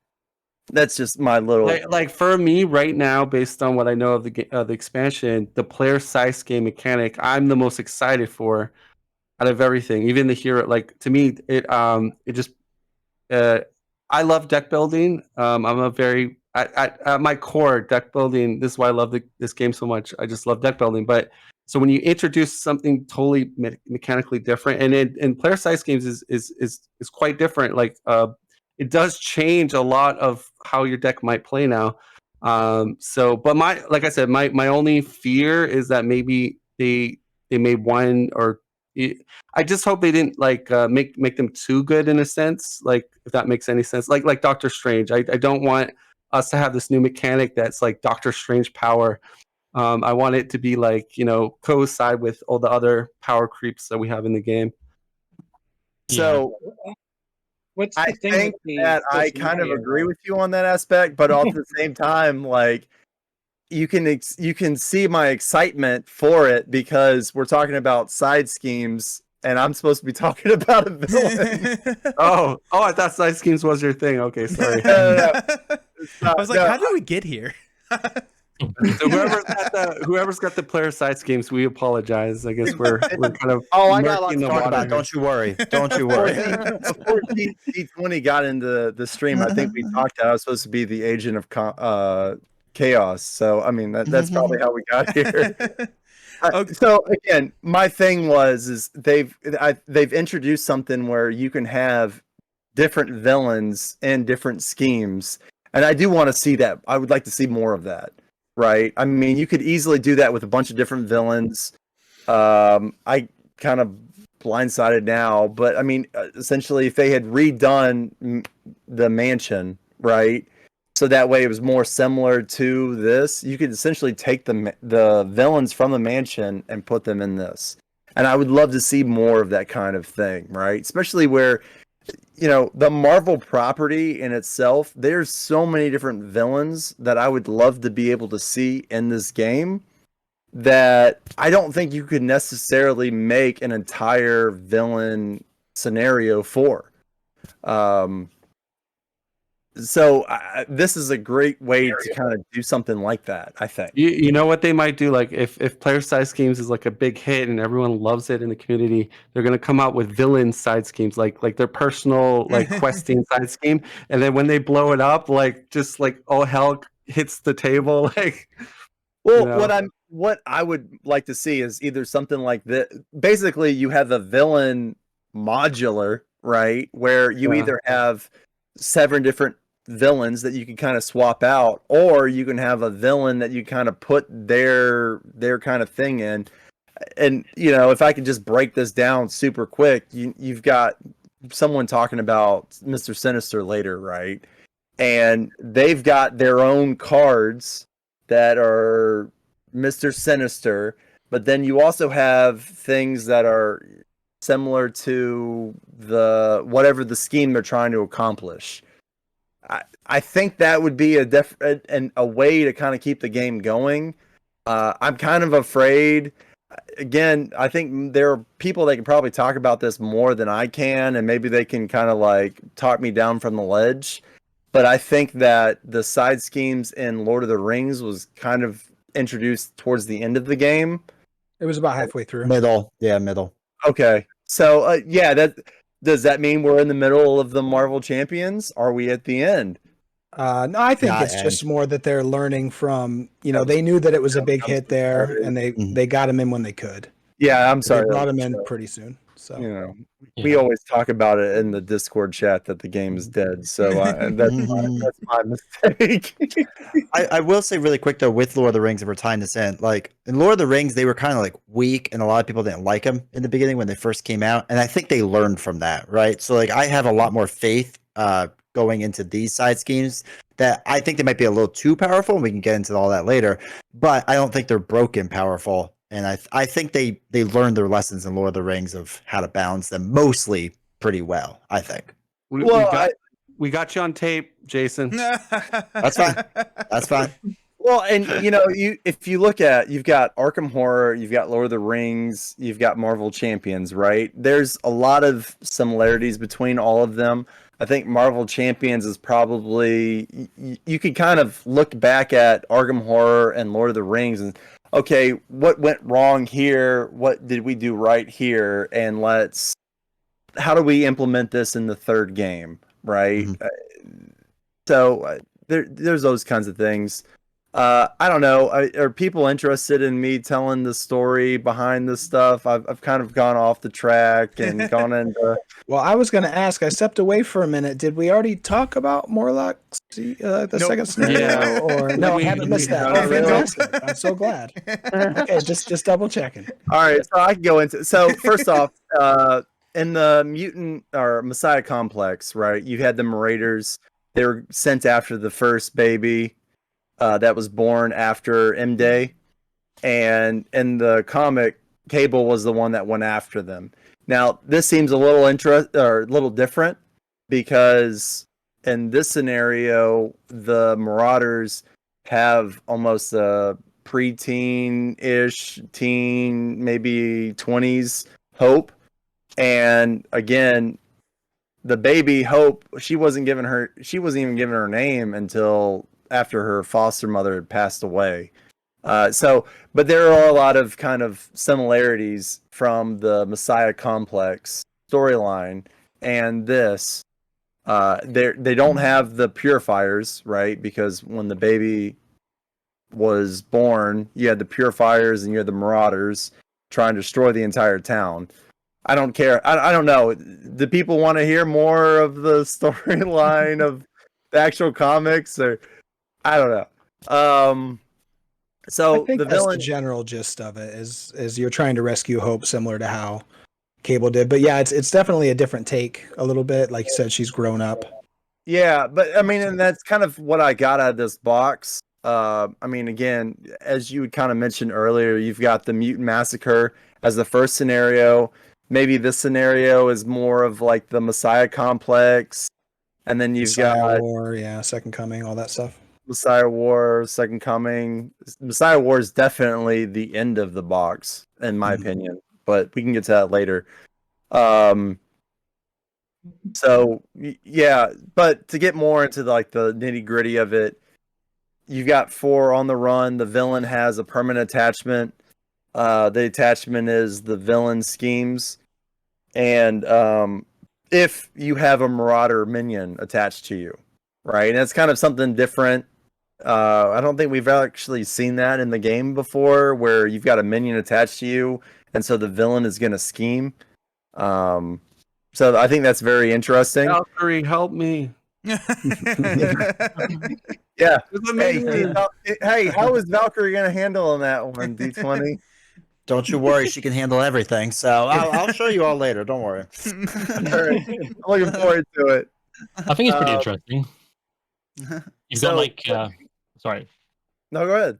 That's just my little like for me right now, based on what I know of the expansion, the player size game mechanic I'm the most excited for out of everything. Even the hero, like, to me, it just I love deck building. I'm a very at my core deck building. This is why I love this game so much. I just love deck building. But so when you introduce something totally mechanically different, and player size games is quite different. Like it does change a lot of how your deck might play now. But like I said, my only fear is that maybe they made 1 or I just hope they didn't like make them too good in a sense. Like, if that makes any sense. Like Doctor Strange. I don't want us to have this new mechanic that's like Doctor Strange power. I want it to be like, coincide with all the other power creeps that we have in the game. So what's the I thing think with that I kind of agree with you on that aspect, but at the same time, like, you can see my excitement for it because we're talking about side schemes, and I'm supposed to be talking about a villain. oh, I thought side schemes was your thing. Okay, sorry. No. I was like, how did we get here? So whoever's got the player side schemes, we apologize. I guess we're kind of I got a lot to talk about. Don't you worry. Don't you worry. Before D20 got into the stream, I think we talked that I was supposed to be the agent of chaos. So I mean that's probably how we got here. So again, my thing is they've introduced something where you can have different villains and different schemes, and I do want to see that. I would like to see more of that, right? I mean, you could easily do that with a bunch of different villains. I kind of blindsided now, but I mean, essentially, if they had redone the mansion, right? So that way it was more similar to this. You could essentially take the villains from the mansion and put them in this. And I would love to see more of that kind of thing, right? Especially where, the Marvel property in itself, there's so many different villains that I would love to be able to see in this game that I don't think you could necessarily make an entire villain scenario for. So this is a great way to kind of do something like that, I think. You know what they might do? Like if player side schemes is like a big hit and everyone loves it in the community, they're gonna come out with villain side schemes, like their personal like questing side scheme, and then when they blow it up, like just like all hell hits the table, like. Well, what I would like to see is either something like this. Basically, you have a villain modular, right, where you either have 7 different villains that you can kind of swap out, or you can have a villain that you kind of put their kind of thing in. And if I could just break this down super quick, you've got someone talking about Mr. Sinister later, right? And they've got their own cards that are Mr. Sinister, but then you also have things that are similar to whatever the scheme they're trying to accomplish. I think that would be a way to kind of keep the game going. I'm kind of afraid. Again, I think there are people that can probably talk about this more than I can, and maybe they can kind of like talk me down from the ledge. But I think that the side schemes in Lord of the Rings was kind of introduced towards the end of the game. It was about halfway through. Middle. Okay. So, does that mean we're in the middle of the Marvel Champions? Are we at the end? No, I think Not it's end. just more that they're learning from, they knew that it was a big hit there, and they got him in when they could. Yeah, I'm sorry. They brought him in pretty soon. So we always talk about it in the Discord chat that the game is dead. So that's my mistake. I will say really quick though, with Lord of the Rings, if we're tying this in, like in Lord of the Rings, they were kind of like weak, and a lot of people didn't like them in the beginning when they first came out, and I think they learned from that, right? So like I have a lot more faith going into these side schemes that I think they might be a little too powerful, and we can get into all that later, but I don't think they're broken powerful. And I think they learned their lessons in Lord of the Rings of how to balance them mostly pretty well, I think. We got you on tape, Jason. That's fine. That's fine. Well, and if you look at, you've got Arkham Horror, you've got Lord of the Rings, you've got Marvel Champions, right? There's a lot of similarities between all of them. I think Marvel Champions is probably, you could kind of look back at Arkham Horror and Lord of the Rings and, okay, what went wrong here? What did we do right here? And how do we implement this in the third game, right? Mm-hmm. So there's those kinds of things. I don't know. Are people interested in me telling the story behind this stuff? I've kind of gone off the track and gone into. Well, I was going to ask. I stepped away for a minute. Did we already talk about Morlock, the second scenario? Yeah. Or no, I haven't missed that. Oh, fantastic! I'm so glad. Okay, just double checking. All right, so I can go into. So first off, in the mutant or Messiah complex, right? You had the Marauders. They were sent after the first baby. That was born after M-Day, and in the comic, Cable was the one that went after them. Now, this seems a little different because in this scenario, the Marauders have almost a preteen-ish, teen, maybe 20s Hope, and again, the baby Hope, she wasn't even given her name until after her foster mother had passed away. But there are a lot of kind of similarities from the Messiah complex storyline and this. They don't have the purifiers, right? Because when the baby was born, you had the Purifiers and you had the Marauders trying to destroy the entire town. I don't care. I don't know. Do people want to hear more of the storyline of the actual comics, or I don't know. So I think the that's villain, the general gist of it is you're trying to rescue Hope, similar to how Cable did. But yeah, it's definitely a different take a little bit. Like you said, she's grown up. yeah, but I mean, and that's kind of what I got out of this box. I mean, again, as you kind of mentioned earlier, you've got the Mutant Massacre as the first scenario. Maybe this scenario is more of like the Messiah complex, and then you've Messiah got War, yeah, Second Coming, all that stuff. Messiah War, Second Coming. Messiah War is definitely the end of the box, in my opinion, but we can get to that later. So yeah, but to get more into like the nitty gritty of it, you've got 4 on the run. The villain has a permanent attachment. The attachment is the villain schemes, and if you have a Marauder minion attached to you, right, and it's kind of something different. I don't think we've actually seen that in the game before, where you've got a minion attached to you, and so the villain is going to scheme. So I think that's very interesting. Valkyrie, help me. Yeah. It's Hey, amazing. hey, how is Valkyrie going to handle on that one, D20? Don't you worry, she can handle everything. So I'll show you all later. Don't worry. All right. I'm looking forward to it. I think it's pretty interesting. You've so- got like, sorry. No, go ahead.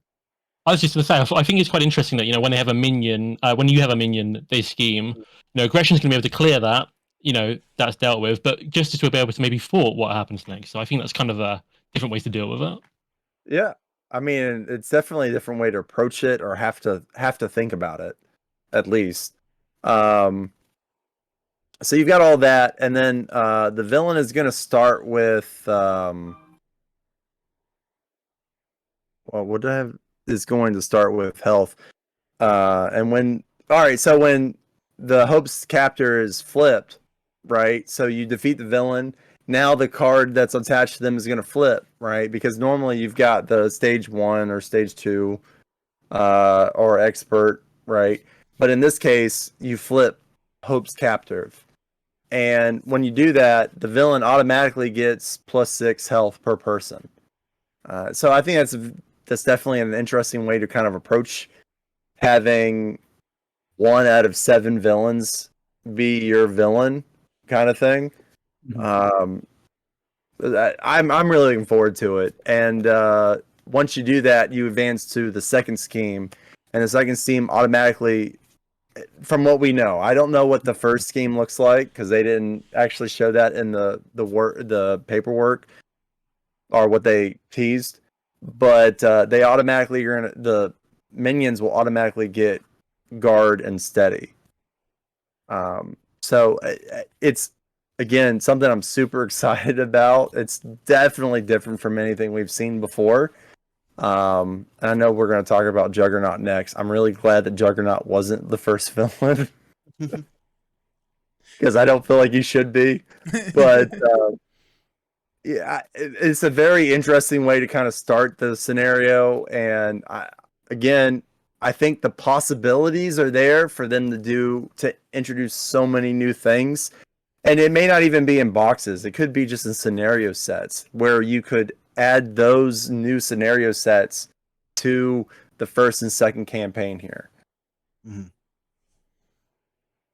I was just going to say, I think it's quite interesting that, when they have a minion, when you have a minion, they scheme. Aggression's going to be able to clear that. That's dealt with, but Justice will be able to maybe thwart what happens next. So I think that's kind of a different ways to deal with it. Yeah. I mean, it's definitely a different way to approach it, or have to think about it, at least. So you've got all that, and then the villain is going to start with what do I have? Is going to start with health, and when the Hope's captor is flipped, right? So you defeat the villain. Now the card that's attached to them is going to flip, right? Because normally you've got the stage 1 or stage 2 or expert, right? But in this case, you flip Hope's captive. And when you do that, the villain automatically gets +6 health per person. So I think that's definitely an interesting way to kind of approach having 1 out of 7 villains be your villain kind of thing. I'm really looking forward to it. And once you do that, you advance to the second scheme, and the second scheme automatically, from what we know, I don't know what the first scheme looks like because they didn't actually show that in the paperwork or what they teased, but they automatically the minions will automatically get guard and steady. So it's, again, something I'm super excited about. It's definitely different from anything we've seen before. I know we're going to talk about Juggernaut next. I'm really glad that Juggernaut wasn't the first villain because I don't feel like he should be. But yeah, it's a very interesting way to kind of start the scenario. And I think the possibilities are there for them to introduce so many new things. And it may not even be in boxes. It could be just in scenario sets where you could add those new scenario sets to the first and second campaign here. Mhm.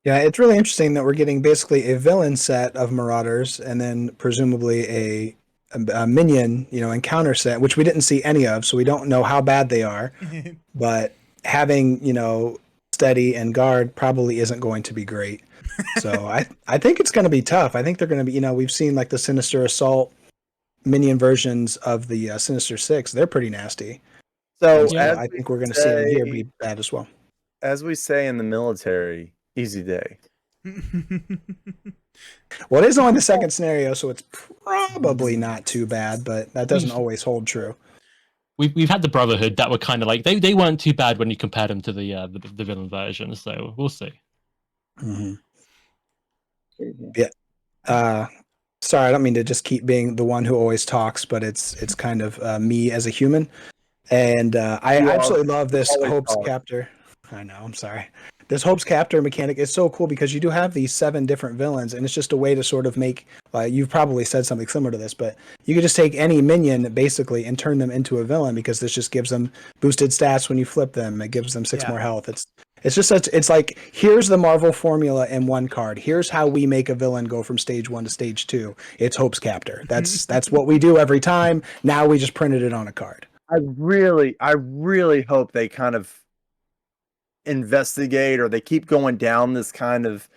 Yeah, it's really interesting that we're getting basically a villain set of Marauders and then presumably a minion, encounter set, which we didn't see any of, so we don't know how bad they are. But having, steady and guard probably isn't going to be great. So I think it's going to be tough. I think they're going to be, we've seen like the Sinister Assault minion versions of the Sinister 6. They're pretty nasty. So Yeah. I think we're going to see them here be bad as well. As we say in the military, easy day. Well, it is only the second scenario, so it's probably not too bad, but that doesn't always hold true. We've had the Brotherhood that were kind of like they weren't too bad when you compared them to the villain version. So we'll see. Mm-hmm. Yeah. Sorry, I don't mean to just keep being the one who always talks, but it's kind of me as a human. And I You absolutely love this always Hope's are. Captor. I know, I'm sorry. This Hope's Captor mechanic is so cool because you do have these 7 different villains, and it's just a way to sort of make. You've probably said something similar to this, but you could just take any minion basically and turn them into a villain because this just gives them boosted stats when you flip them. It gives them 6 Yeah. more health. It's just such. It's like, here's the Marvel formula in one card. Here's how we make a villain go from stage 1 to stage 2. It's Hope's Captor. That's what we do every time. Now we just printed it on a card. I really hope they kind of investigate, or they keep going down this kind of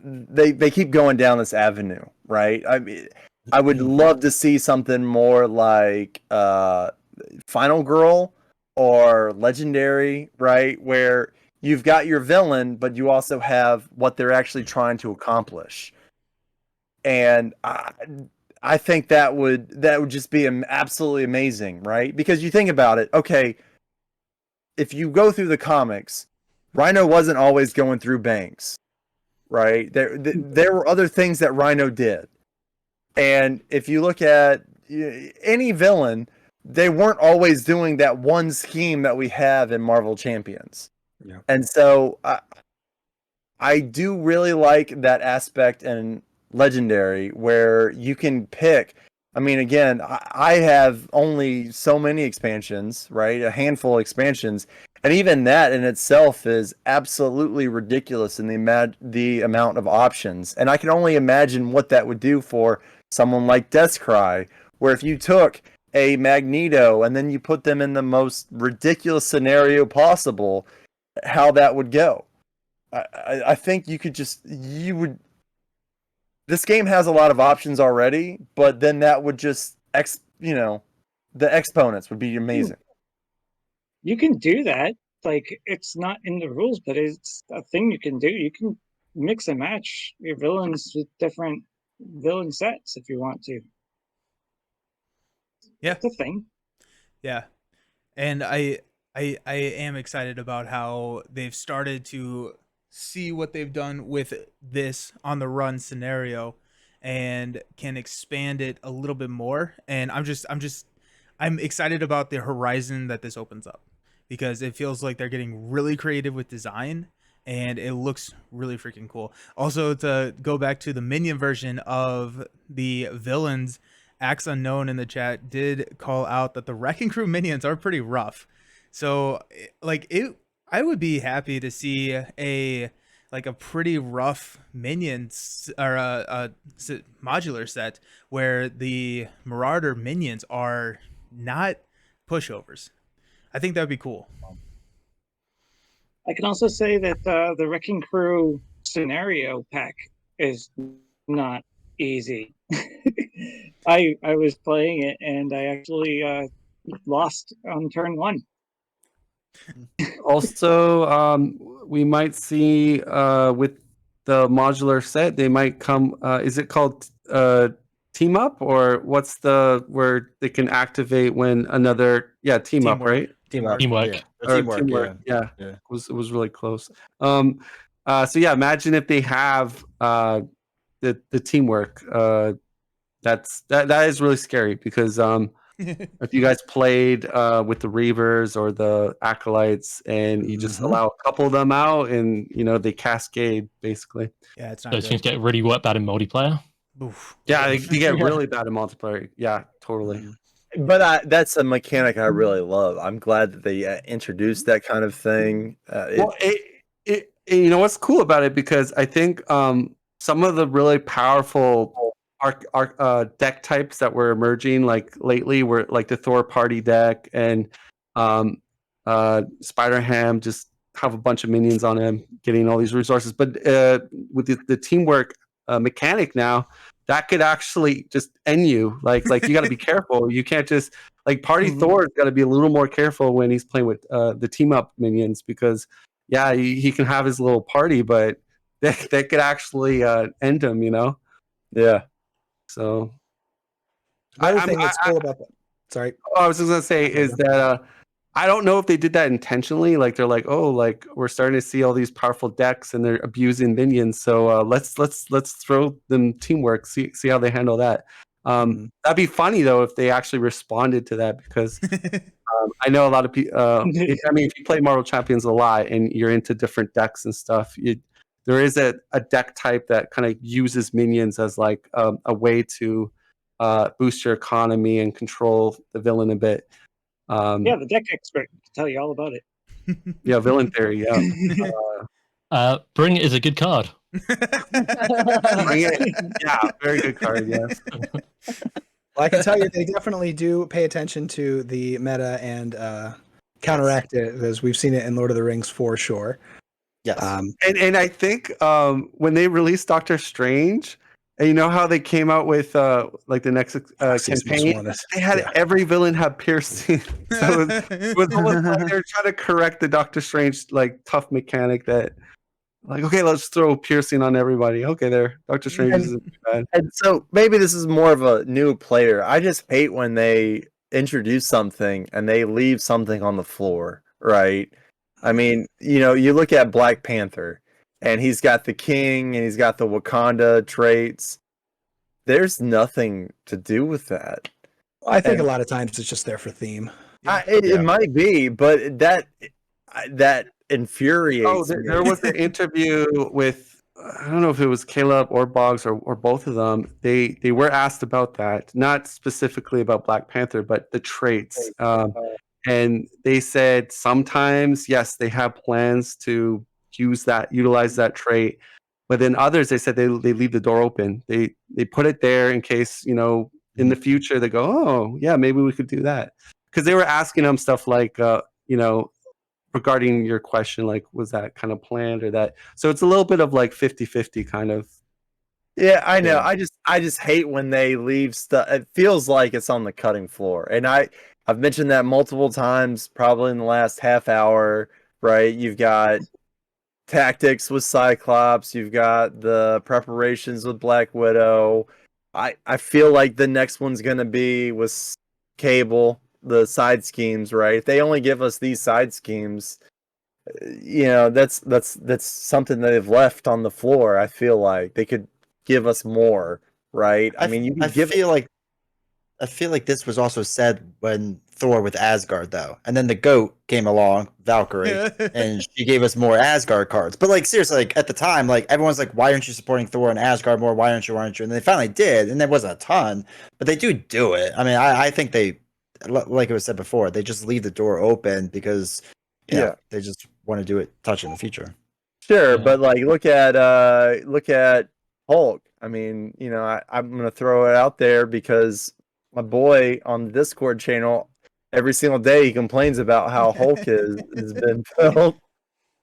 they keep going down this avenue, right? I mean, I would love to see something more like Final Girl or Legendary, right? Where you've got your villain, but you also have what they're actually trying to accomplish. And I think that would just be absolutely amazing, right? Because you think about it, okay, if you go through the comics, Rhino wasn't always going through banks, right? There were other things that Rhino did. And if you look at any villain, they weren't always doing that one scheme that we have in Marvel Champions. Yeah. And so I do really like that aspect in Legendary where you can pick. I mean, again, I have only so many expansions, right? A handful of expansions. And even that in itself is absolutely ridiculous in the amount of options. And I can only imagine what that would do for someone like DescryGaming, where if you took a Magneto and then you put them in the most ridiculous scenario possible, how that would go. I think this game has a lot of options already, but then that would just the exponents would be amazing. You can do that. Like, it's not in the rules, but it's a thing you can do. You can mix and match your villains with different villain sets if you want to. Yeah. It's a thing. Yeah. And I am excited about how they've started to see what they've done with this on the run scenario and can expand it a little bit more. And I'm excited about the horizon that this opens up, because it feels like they're getting really creative with design and it looks really freaking cool. Also, to go back to the minion version of the villains, Axe Unknown in the chat did call out that the Wrecking Crew minions are pretty rough. So I would be happy to see a pretty rough minions or a modular set where the Marauder minions are not pushovers. I think that would be cool. I can also say that the Wrecking Crew scenario pack is not easy. I was playing it and I actually lost on turn 1. Also, we might see with the modular set, they might come. Is it called team up, or what's the where they can activate when another team up, right? Teamwork. Teamwork. Yeah. Or Teamwork. Yeah. Yeah. It was really close. So yeah, imagine if they have the teamwork. That is really scary, because if you guys played with the Reavers or the Acolytes and you just allow a couple of them out and they cascade basically. Yeah, it's not Those good. things get really bad in multiplayer. Oof. Yeah, they get really bad in multiplayer. Yeah, totally. But that's a mechanic I really love. I'm glad that they introduced that kind of thing. Well, you know what's cool about it, because I think some of the really powerful deck types that were emerging like lately were like the Thor party deck, and Spider-Ham just have a bunch of minions on him getting all these resources. But with the teamwork mechanic now, that could actually just end you. Like you got to be careful. You can't just Party Thor's got to be a little more careful when he's playing with the team up minions, because he can have his little party, but that could actually end him. Yeah. So Another thing that's cool about that. Sorry. I was just gonna say is that I don't know if they did that intentionally. Like they're like, oh, like we're starting to see all these powerful decks and they're abusing minions. So let's throw them teamwork. See how they handle that. That'd be funny though if they actually responded to that, because I know a lot of people. I mean, if you play Marvel Champions a lot and you're into different decks and stuff, there is a deck type that kind of uses minions as like a way to boost your economy and control the villain a bit. Yeah, the deck expert can tell you all about it. Yeah, VillainTheory. Yeah, Bring It is a good card. Yeah, very good card. Yes. Well, I can tell you they definitely do pay attention to the meta and counteract it, as we've seen it in Lord of the Rings for sure. Yes. And I think when they released Doctor Strange, and you know how they came out with like the next campaign, they had every villain have piercing. So it was almost like they're trying to correct the Doctor Strange like tough mechanic that, like, okay, let's throw piercing on everybody. Okay, there, Doctor Strange isn't too bad. And so maybe this is more of a new player. I just hate when they introduce something and they leave something on the floor, right? I mean, you know, you look at Black Panther and he's got the king and he's got the Wakanda traits. There's nothing to do with that. I think a lot of times it's just there for theme. It might be, but that infuriates Oh, me. there was an interview with, I don't know if it was Caleb or Boggs or both of them. They were asked about that, not specifically about Black Panther, but the traits. And they said sometimes, yes, they have plans to utilize that trait, but then others, they said they leave the door open. They put it there in case, you know, in the future they go, oh yeah, maybe we could do that, because they were asking them stuff like, you know, regarding your question, like, was that kind of planned or that? So it's a little bit of like 50-50 kind of. Yeah, I know. I just hate when they leave stuff. It feels like it's on the cutting floor, and I've mentioned that multiple times, probably in the last half hour. Right? You've got tactics with Cyclops. You've got the preparations with Black Widow. I feel like the next one's gonna be with Cable. The side schemes, right? If they only give us these side schemes, you know, that's something that they've left on the floor. I feel like they could give us more, right? I mean, I feel like this was also said when Thor with Asgard, though, and then the GOAT came along, Valkyrie, and she gave us more Asgard cards. But like seriously, like at the time, like everyone's like, "Why aren't you supporting Thor and Asgard more? Why aren't you? And they finally did, and there wasn't a ton, but they do it. I mean, I think they, like it was said before, they just leave the door open because they just want to do it touch in the future. Sure, but like look at Hulk. I mean, you know, I'm gonna throw it out there because my boy on the Discord channel, every single day he complains about how Hulk has been built,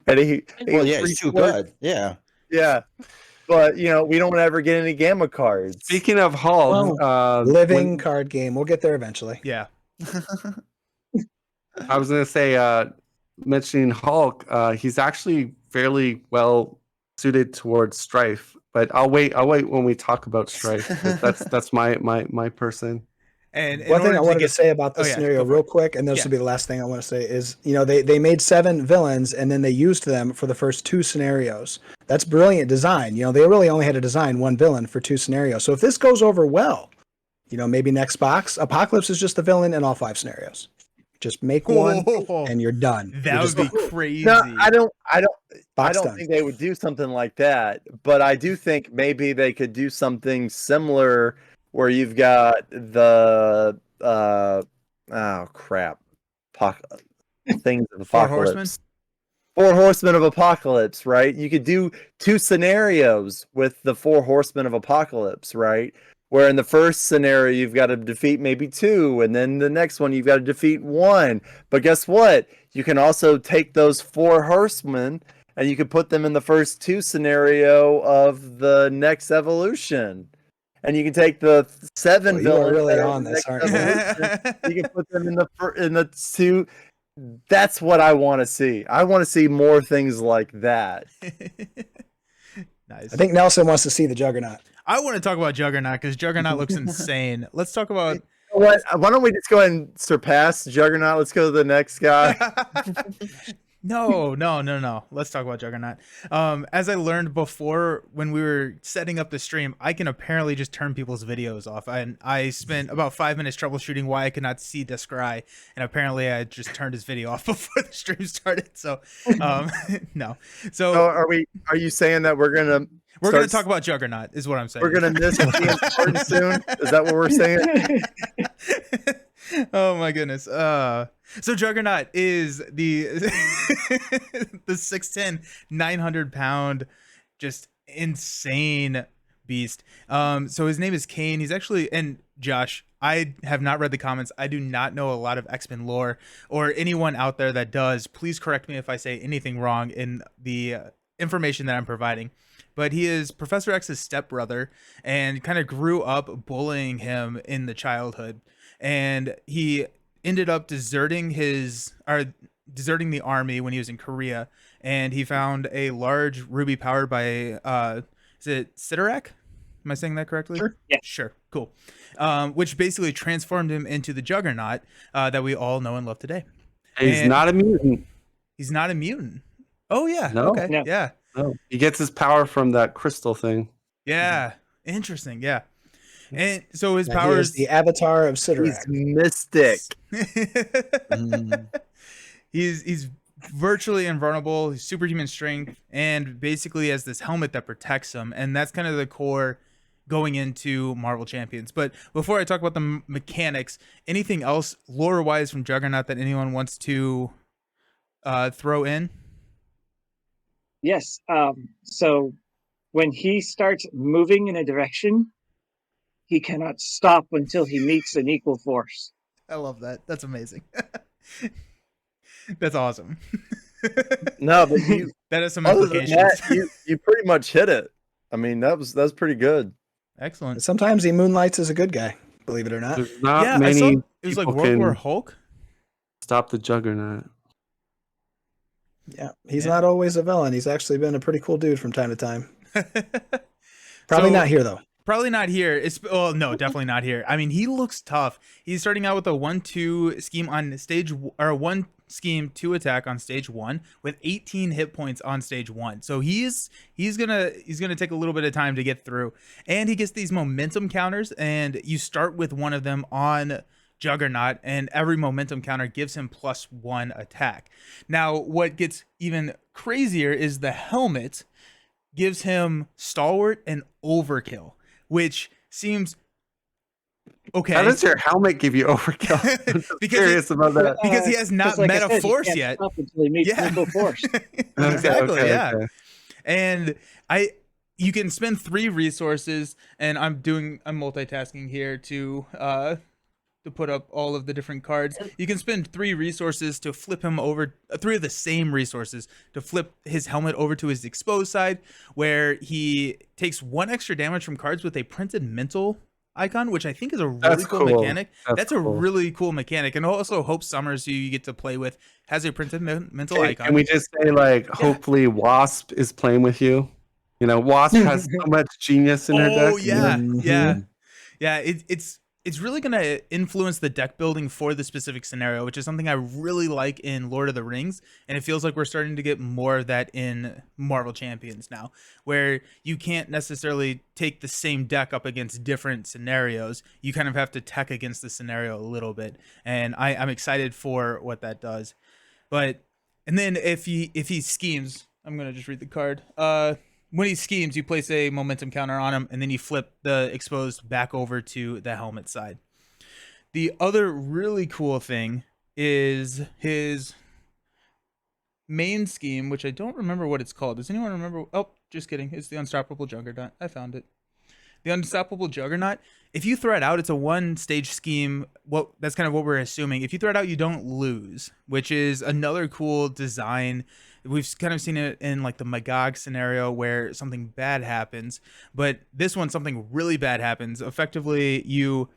and he's too good. Yeah. But you know, we don't ever get any Gamma cards. Speaking of Hulk, Living card game. We'll get there eventually. Yeah. I was gonna say, mentioning Hulk, he's actually fairly well suited towards Stryfe, but I'll wait when we talk about Stryfe. That's my person. And one thing I wanted to say about this scenario real quick, and this will be the last thing I want to say, is, you know, they made 7 villains and then they used them for the first 2 scenarios. That's brilliant design. You know, they really only had to design 1 villain for 2 scenarios. So if this goes over well, you know, maybe next box, Apocalypse is just the villain in all 5 scenarios. Just make one and you're done. That would be crazy. No, I don't think they would do something like that, but I do think maybe they could do something similar where you've got the things of Apocalypse. 4 Horsemen of Apocalypse, right? You could do 2 scenarios with the 4 Horsemen of Apocalypse, right? Where in the first scenario, you've got to defeat maybe 2, and then the next one, you've got to defeat 1. But guess what? You can also take those 4 horsemen, and you can put them in the first 2 scenario of the next evolution. And you can take the 7 villains. You're really on this, aren't you? You can put them in the 2. That's what I want to see. I want to see more things like that. Nice. I think Nelson wants to see the Juggernaut. I want to talk about Juggernaut because Juggernaut looks insane. Let's talk about. You know what? Why don't we just go ahead and surpass Juggernaut? Let's go to the next guy. No. Let's talk about Juggernaut. As I learned before when we were setting up the stream, I can apparently just turn people's videos off. And I spent about 5 minutes troubleshooting why I could not see Descry, and apparently I just turned his video off before the stream started. So, no. So So are you saying that we're gonna talk about Juggernaut, is what I'm saying. we're gonna miss cnspartan soon? Is that what we're saying? Oh my goodness. So Juggernaut is the the 6'10", 900-pound, just insane beast. So his name is Kane. He's actually, and Josh, I have not read the comments. I do not know a lot of X-Men lore, or anyone out there that does. Please correct me if I say anything wrong in the information that I'm providing. But he is Professor X's stepbrother and kind of grew up bullying him in the childhood. And he ended up deserting the army when he was in Korea, and he found a large ruby powered by is it Sidorak? Am I saying that correctly? Sure. Yeah. Sure. Cool. Which basically transformed him into the Juggernaut that we all know and love today. He's And not a mutant. He's not a mutant. Oh yeah. No. Okay. No. Yeah. No. He gets his power from that crystal thing. Yeah. Interesting. Yeah. And so his He is powers. the avatar of He's Sidorak. mystic. He's virtually invulnerable. He's superhuman strength, and basically has this helmet that protects him, and that's kind of the core going into Marvel Champions. But before I talk about the mechanics, anything else lore wise from Juggernaut that anyone wants to throw in? Yes. So when he starts moving in a direction, he cannot stop until he meets an equal force. I love that. That's amazing. That's awesome. No, but you, That has some other than implications. that, you pretty much hit it. I mean, that was pretty good. Excellent. Sometimes he moonlights as a good guy, believe it or not. There's not Yeah, I many saw it was like people World War can Hulk. stop the Juggernaut. Yeah, he's Yeah. not always a villain. He's actually been a pretty cool dude from time to time. Probably So- not here though. Probably not here. No, definitely not here. I mean, he looks tough. He's starting out with a 1-2 scheme on stage, or 1 scheme 2 attack on stage 1 with 18 hit points on stage 1. So he's gonna take a little bit of time to get through. And he gets these momentum counters, and you start with one of them on Juggernaut, and every momentum counter gives him +1 attack. Now, what gets even crazier is the helmet gives him stalwart and overkill, which seems okay. How does your helmet give you overkill? I'm just Because curious about that. because he has not met a force he can't yet. stop until he meets an equal force. Exactly. Okay, Yeah. okay. And you can spend 3 resources, and I'm multitasking here to put up all of the different cards. You can spend 3 resources to flip him over, 3 of the same resources to flip his helmet over to his exposed side, where he takes 1 extra damage from cards with a printed mental icon, which I think is a really That's cool cool. mechanic. That's a cool. really cool mechanic. And also Hope Summers, who you get to play with, has a printed mental Can, icon. can we just say, like, hopefully Wasp is playing with you? You know, Wasp has so much genius in her deck. Oh yeah, Mhm. yeah. It's really gonna influence the deck building for the specific scenario, which is something I really like in Lord of the Rings, and it feels like we're starting to get more of that in Marvel Champions now, where you can't necessarily take the same deck up against different scenarios. You kind of have to tech against the scenario a little bit, and I'm excited for what that does. But and then if he schemes, I'm gonna just read the card. When he schemes, you place a momentum counter on him, and then you flip the exposed back over to the helmet side. The other really cool thing is his main scheme, which I don't remember what it's called. Does anyone remember? Oh, just kidding. It's the Unstoppable Juggernaut. I found it. The Unstoppable Juggernaut. If you throw it out, it's a 1-stage scheme. Well, that's kind of what we're assuming. If you throw it out, you don't lose, which is another cool design. We've kind of seen it in like the Magog scenario where something bad happens, but this one, something really bad happens. Effectively, you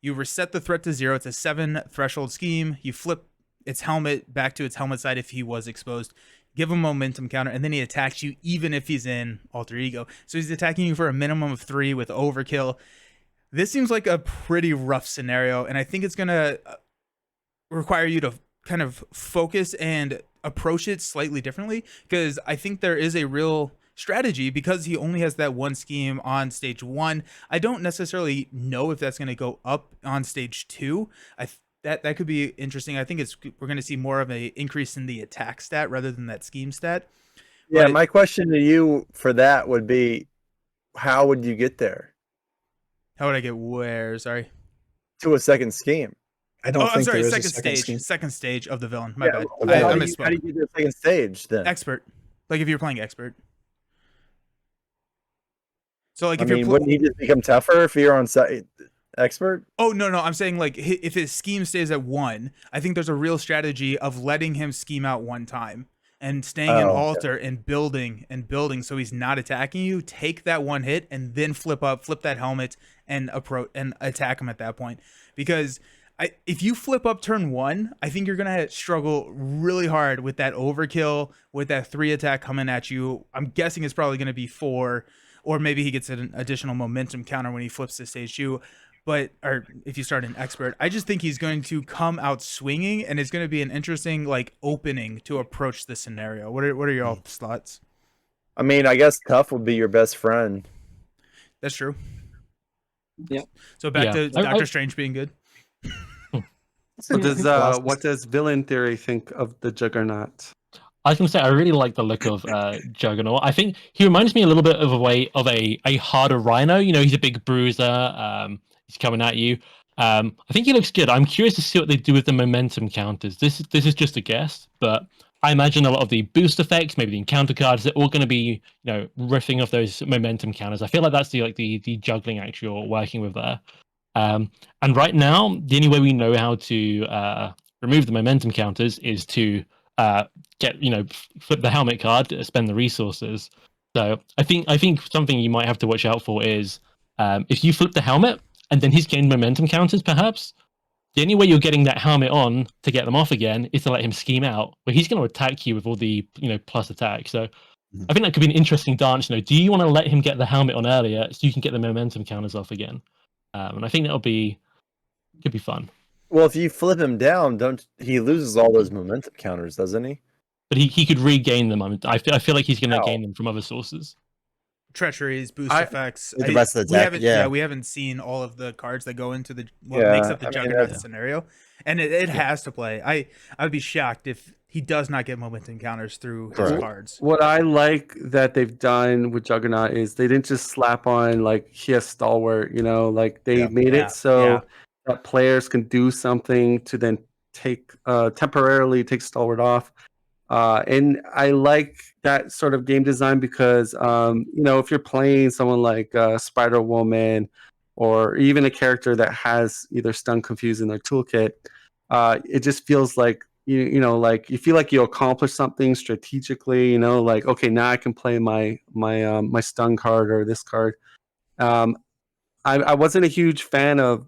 reset the threat to 0. It's a 7 threshold scheme. You flip its helmet back to its helmet side if he was exposed. Give him a momentum counter, and then he attacks you even if he's in alter ego. So he's attacking you for a minimum of 3 with overkill. This seems like a pretty rough scenario, and I think it's gonna require you to kind of focus and approach it slightly differently, because I think there is a real strategy because he only has that one scheme on stage 1. I don't necessarily know if that's going to go up on stage 2. That could be interesting. I think we're going to see more of an increase in the attack stat rather than that scheme stat. Yeah, But my question to you for that would be, how would you get there how would I get where? Sorry. to a second scheme? I don't Oh, I'm think sorry. there is Second a second stage. scheme. Second stage of the villain. My Yeah, bad. well, I how do misspoke. you get to the second stage then? Expert. Like if you're playing expert. So like I if mean, you're wouldn't he just become tougher if you're on expert? Oh no, I'm saying like if his scheme stays at 1, I think there's a real strategy of letting him scheme out one time and staying in Oh, okay. altar and building so he's not attacking you. Take that one hit and then flip that helmet and approach and attack him at that point. Because if you flip up turn 1, I think you're gonna struggle really hard with that overkill, with that 3 attack coming at you. I'm guessing it's probably gonna be 4, or maybe he gets an additional momentum counter when he flips to stage 2. Or if you start an expert, I just think he's going to come out swinging, and it's going to be an interesting like opening to approach the scenario. What are your thoughts? I mean, I guess tough would be your best friend. That's true. Yep. So back to I- Doctor Strange being good. What does VillainTheory think of the Juggernaut? I was going to say I really like the look of Juggernaut. I think he reminds me a little bit of a harder Rhino. You know, he's a big bruiser. He's coming at you. I think he looks good. I'm curious to see what they do with the momentum counters. This is just a guess, but I imagine a lot of the boost effects, maybe the encounter cards, they're all going to be, riffing off those momentum counters. I feel like that's the juggling act you're working with there. And right now, the only way we know how to remove the momentum counters is to flip the helmet card, spend the resources. So I think something you might have to watch out for is if you flip the helmet and then he's gained momentum counters, perhaps the only way you're getting that helmet on to get them off again is to let him scheme out, where he's going to attack you with all the plus attack. So I think that could be an interesting dance. Do you want to let him get the helmet on earlier so you can get the momentum counters off again? And I think could be fun. Well, if you flip him down, he loses all those momentum counters, doesn't he? But he could regain them. I feel like he's going to How? gain them from other sources. Treacheries, boost effects. With the rest of the deck, we haven't seen all of the cards that go into what Yeah, makes up the I mean, Juggernaut scenario, and it has to play. I would be shocked if he does not get momentum counters through his Correct. cards. What I like that they've done with Juggernaut is they didn't just slap on like he has stalwart, like they made it so that players can do something to then temporarily take stalwart off. And I like that sort of game design because, if you're playing someone like Spider Woman or even a character that has either stun, confuse in their toolkit, it just feels like like you feel like you accomplish something strategically. Like okay, now I can play my stun card or this card. I wasn't a huge fan of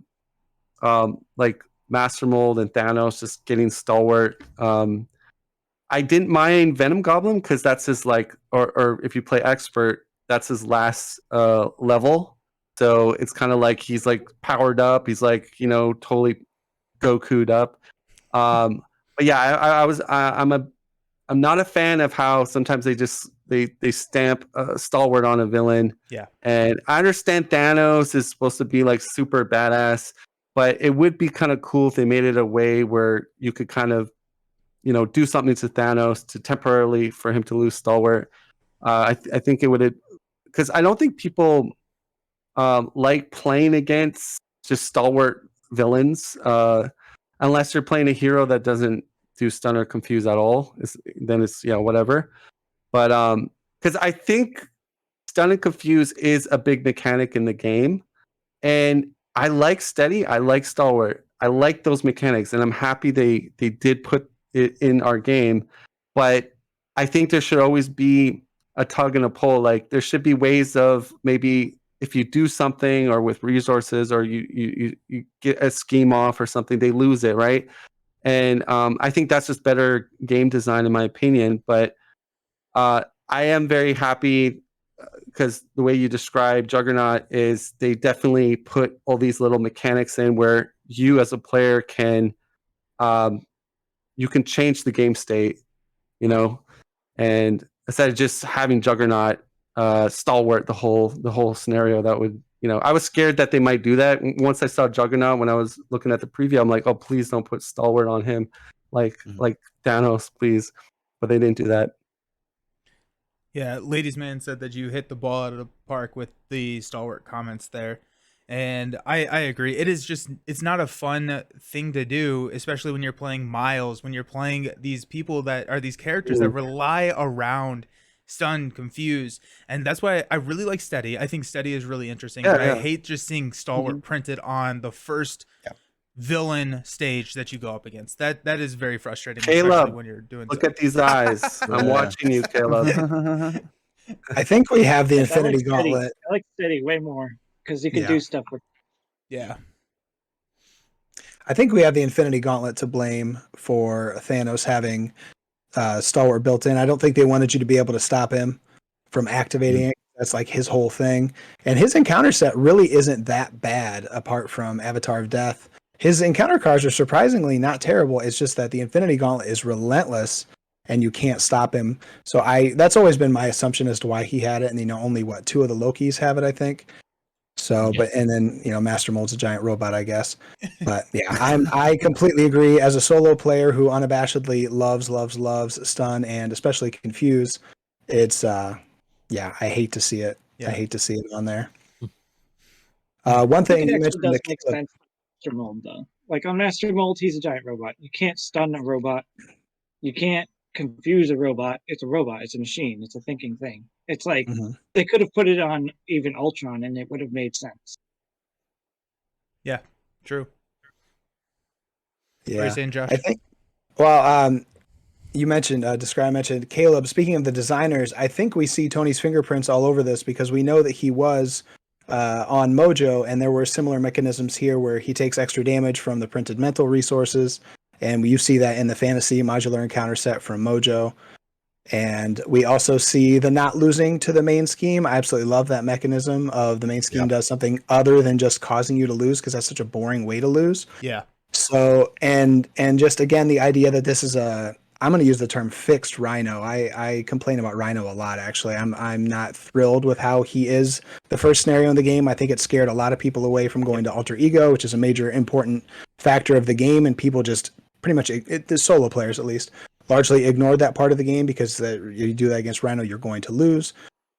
like Master Mold and Thanos just getting stalwart. I didn't mind Venom Goblin because that's his or if you play expert, that's his last level. So it's kind of like he's like powered up. He's like totally Goku'd up. But yeah, I'm not a fan of how sometimes they stamp stalwart on a villain. Yeah, and I understand Thanos is supposed to be like super badass, but it would be kind of cool if they made it a way where you could kind of do something to Thanos to temporarily for him to lose stalwart. I think it would, because I don't think people like playing against just stalwart villains unless you're playing a hero that doesn't do stun or confuse at all. Then it's whatever. But because I think stun and confuse is a big mechanic in the game, and I like steady. I like stalwart. I like those mechanics, and I'm happy they did put it in our game, but I think there should always be a tug and a pull. Like there should be ways of maybe if you do something or with resources or you get a scheme off or something, they lose it, right? And I think that's just better game design in my opinion. But I am very happy because the way you describe Juggernaut is they definitely put all these little mechanics in where you as a player can you can change the game state you know, and instead of just having Juggernaut stalwart the whole scenario, that would, you know, I was scared that they might do that. Once I saw Juggernaut when I was looking at the preview, I'm like, oh, please don't put stalwart on him, like Thanos, please. But they didn't do that. Yeah, Ladies Man said that you hit the ball out of the park with the stalwart comments there. And I agree. It is just, it's not a fun thing to do, especially when you're playing Miles, when you're playing these people that are these characters that rely around stun, confuse. And that's why I really like Steady. I think Steady is really interesting, but I hate just seeing stalwart printed on the first villain stage that you go up against. That is very frustrating, Caleb, especially when you're doing look at these eyes. I'm watching you, Caleb. I think we have the Infinity I like Gauntlet. I like Steady way more because you can do stuff with. Yeah. I think we have the Infinity Gauntlet to blame for Thanos having Stalwart built in. I don't think they wanted you to be able to stop him from activating it. That's like his whole thing. And his encounter set really isn't that bad apart from Avatar of Death. His encounter cards are surprisingly not terrible. It's just that the Infinity Gauntlet is relentless and you can't stop him. So that's always been my assumption as to why he had it. And, you know, only two of the Lokis have it, I think. So, but, and then, you know, Master Mold's a giant robot, I guess. But yeah, I completely agree. As a solo player who unabashedly loves stun and especially confuse, it's, yeah, I hate to see it. Yeah. I hate to see it on there. One thing you mentioned does make sense. Master Mold though, like on Master Mold, he's a giant robot. You can't stun a robot. You can't confuse a robot. It's a robot. It's a machine. It's a thinking thing. It's like they could have put it on even Ultron, and it would have made sense. Yeah, true. Yeah, what are you saying, Josh? I think. Well, you mentioned DescryGaming mentioned Caleb. Speaking of the designers, I think we see Tony's fingerprints all over this because we know that he was on Mojo, and there were similar mechanisms here where he takes extra damage from the printed mental resources, and you see that in the fantasy modular encounter set from Mojo. And we also see the not losing to the main scheme. I absolutely love that mechanism of the main scheme does something other than just causing you to lose, because that's such a boring way to lose. Yeah. So, and just again, the idea that this is I'm going to use the term fixed Rhino. I complain about Rhino a lot, actually. I'm not thrilled with how he is the first scenario in the game. I think it scared a lot of people away from going to Alter Ego, which is a major important factor of the game, and people just pretty much, the solo players at least, largely ignored that part of the game because you do that against Rhino, you're going to lose.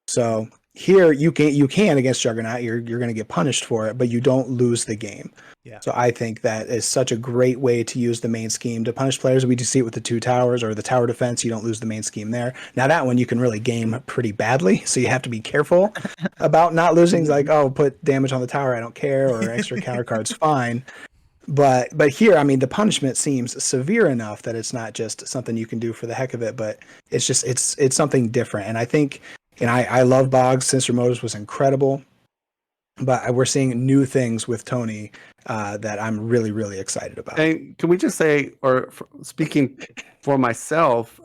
So here you can against Juggernaut, you're going to get punished for it, but you don't lose the game. Yeah. So I think that is such a great way to use the main scheme to punish players. We do see it with the 2 towers or the tower defense. You don't lose the main scheme there. Now that one you can really game pretty badly, so you have to be careful about not losing. Like, oh, put damage on the tower, I don't care, or extra counter cards, fine. But here, I mean, the punishment seems severe enough that it's not just something you can do for the heck of it, but it's just it's something different. And I think, and I love Boggs. Sinister Motives was incredible, but we're seeing new things with Tony that I'm really, really excited about. And can we just say, speaking for myself,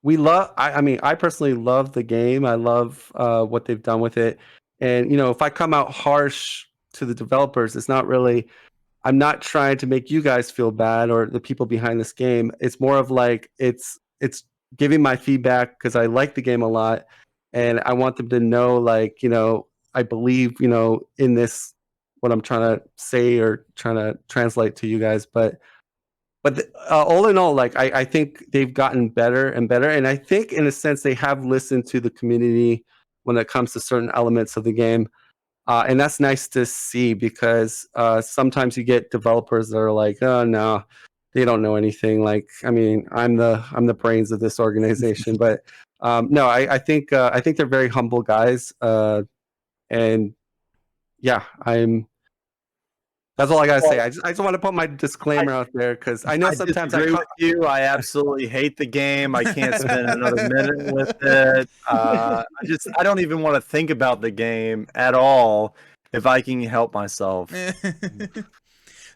we love. I mean, I personally love the game. I love what they've done with it. And you know, if I come out harsh to the developers, it's not really. I'm not trying to make you guys feel bad or the people behind this game. It's more of like it's giving my feedback because I like the game a lot, and I want them to know, like, you know, I believe, you know, in this, what I'm trying to say or trying to translate to you guys. But all in all, like I think they've gotten better and better, and I think in a sense they have listened to the community when it comes to certain elements of the game. And that's nice to see because sometimes you get developers that are like, oh no, they don't know anything. Like, I mean, I'm the brains of this organization, but no, I think they're very humble guys, and yeah, that's all I gotta say. I just want to put my disclaimer out there because I know sometimes I agree with you. I absolutely hate the game. I can't spend another minute with it. I don't even want to think about the game at all if I can help myself.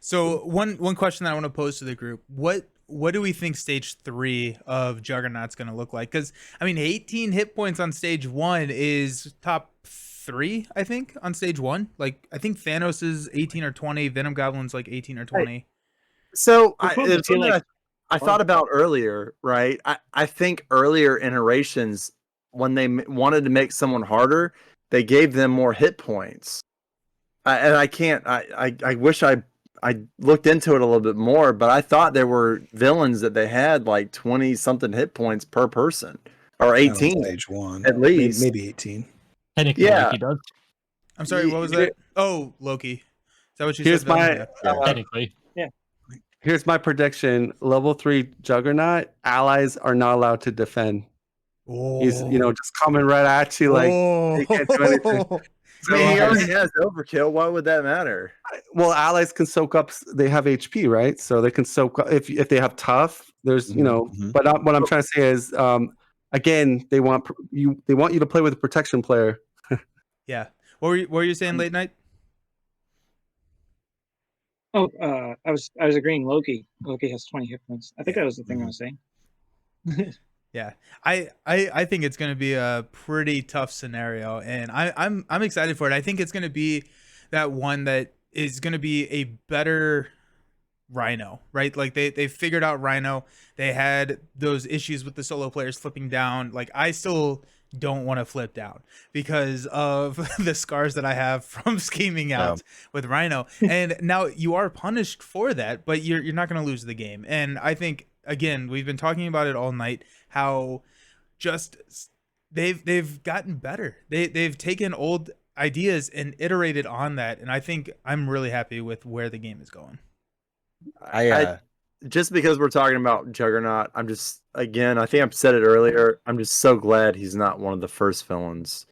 So one question that I want to pose to the group: what do we think stage 3 of Juggernaut's going to look like? Because I mean, 18 hit points on stage 1 is top 3, I think, on stage 1. Like, I think Thanos is 18 or 20. Venom Goblin's like 18 or 20. So I thought about earlier, right? I think earlier iterations, when they wanted to make someone harder, they gave them more hit points. And I can't. I wish I looked into it a little bit more, but I thought there were villains that they had like 20 something hit points per person, or Not on 18 stage one, at least. maybe 18. Technically, Yeah. Loki does. I'm sorry, what was that? Oh, Loki. Is that what you Here's said? Dylan? my Yeah. Technically. here's my prediction. Level 3 Juggernaut allies are not allowed to defend. He's just coming right at you like he can't do anything. I mean, he So, already has overkill. Why would that matter? well, allies can soak up. They have HP, right? So they can soak up if they have tough. There's Mhm. But what I'm trying to say is, again, they want you to play with a protection player. Yeah. What were you saying, Late Night? Oh, I was agreeing. Loki has 20 hit points. I think that was the thing I was saying. Yeah, I think it's going to be a pretty tough scenario, and I'm excited for it. I think it's going to be that one that is going to be a better Rhino, right? Like they figured out Rhino. They had those issues with the solo players flipping down. Like I still don't want to flip down because of the scars that I have from scheming out with Rhino. And now you are punished for that, but you're not going to lose the game. And I think again, we've been talking about it all night, how just they've gotten better. They've taken old ideas and iterated on that, and I think I'm really happy with where the game is going. Just because we're talking about Juggernaut, I'm just, again, I think I've said it earlier, I'm just so glad he's not one of the first villains.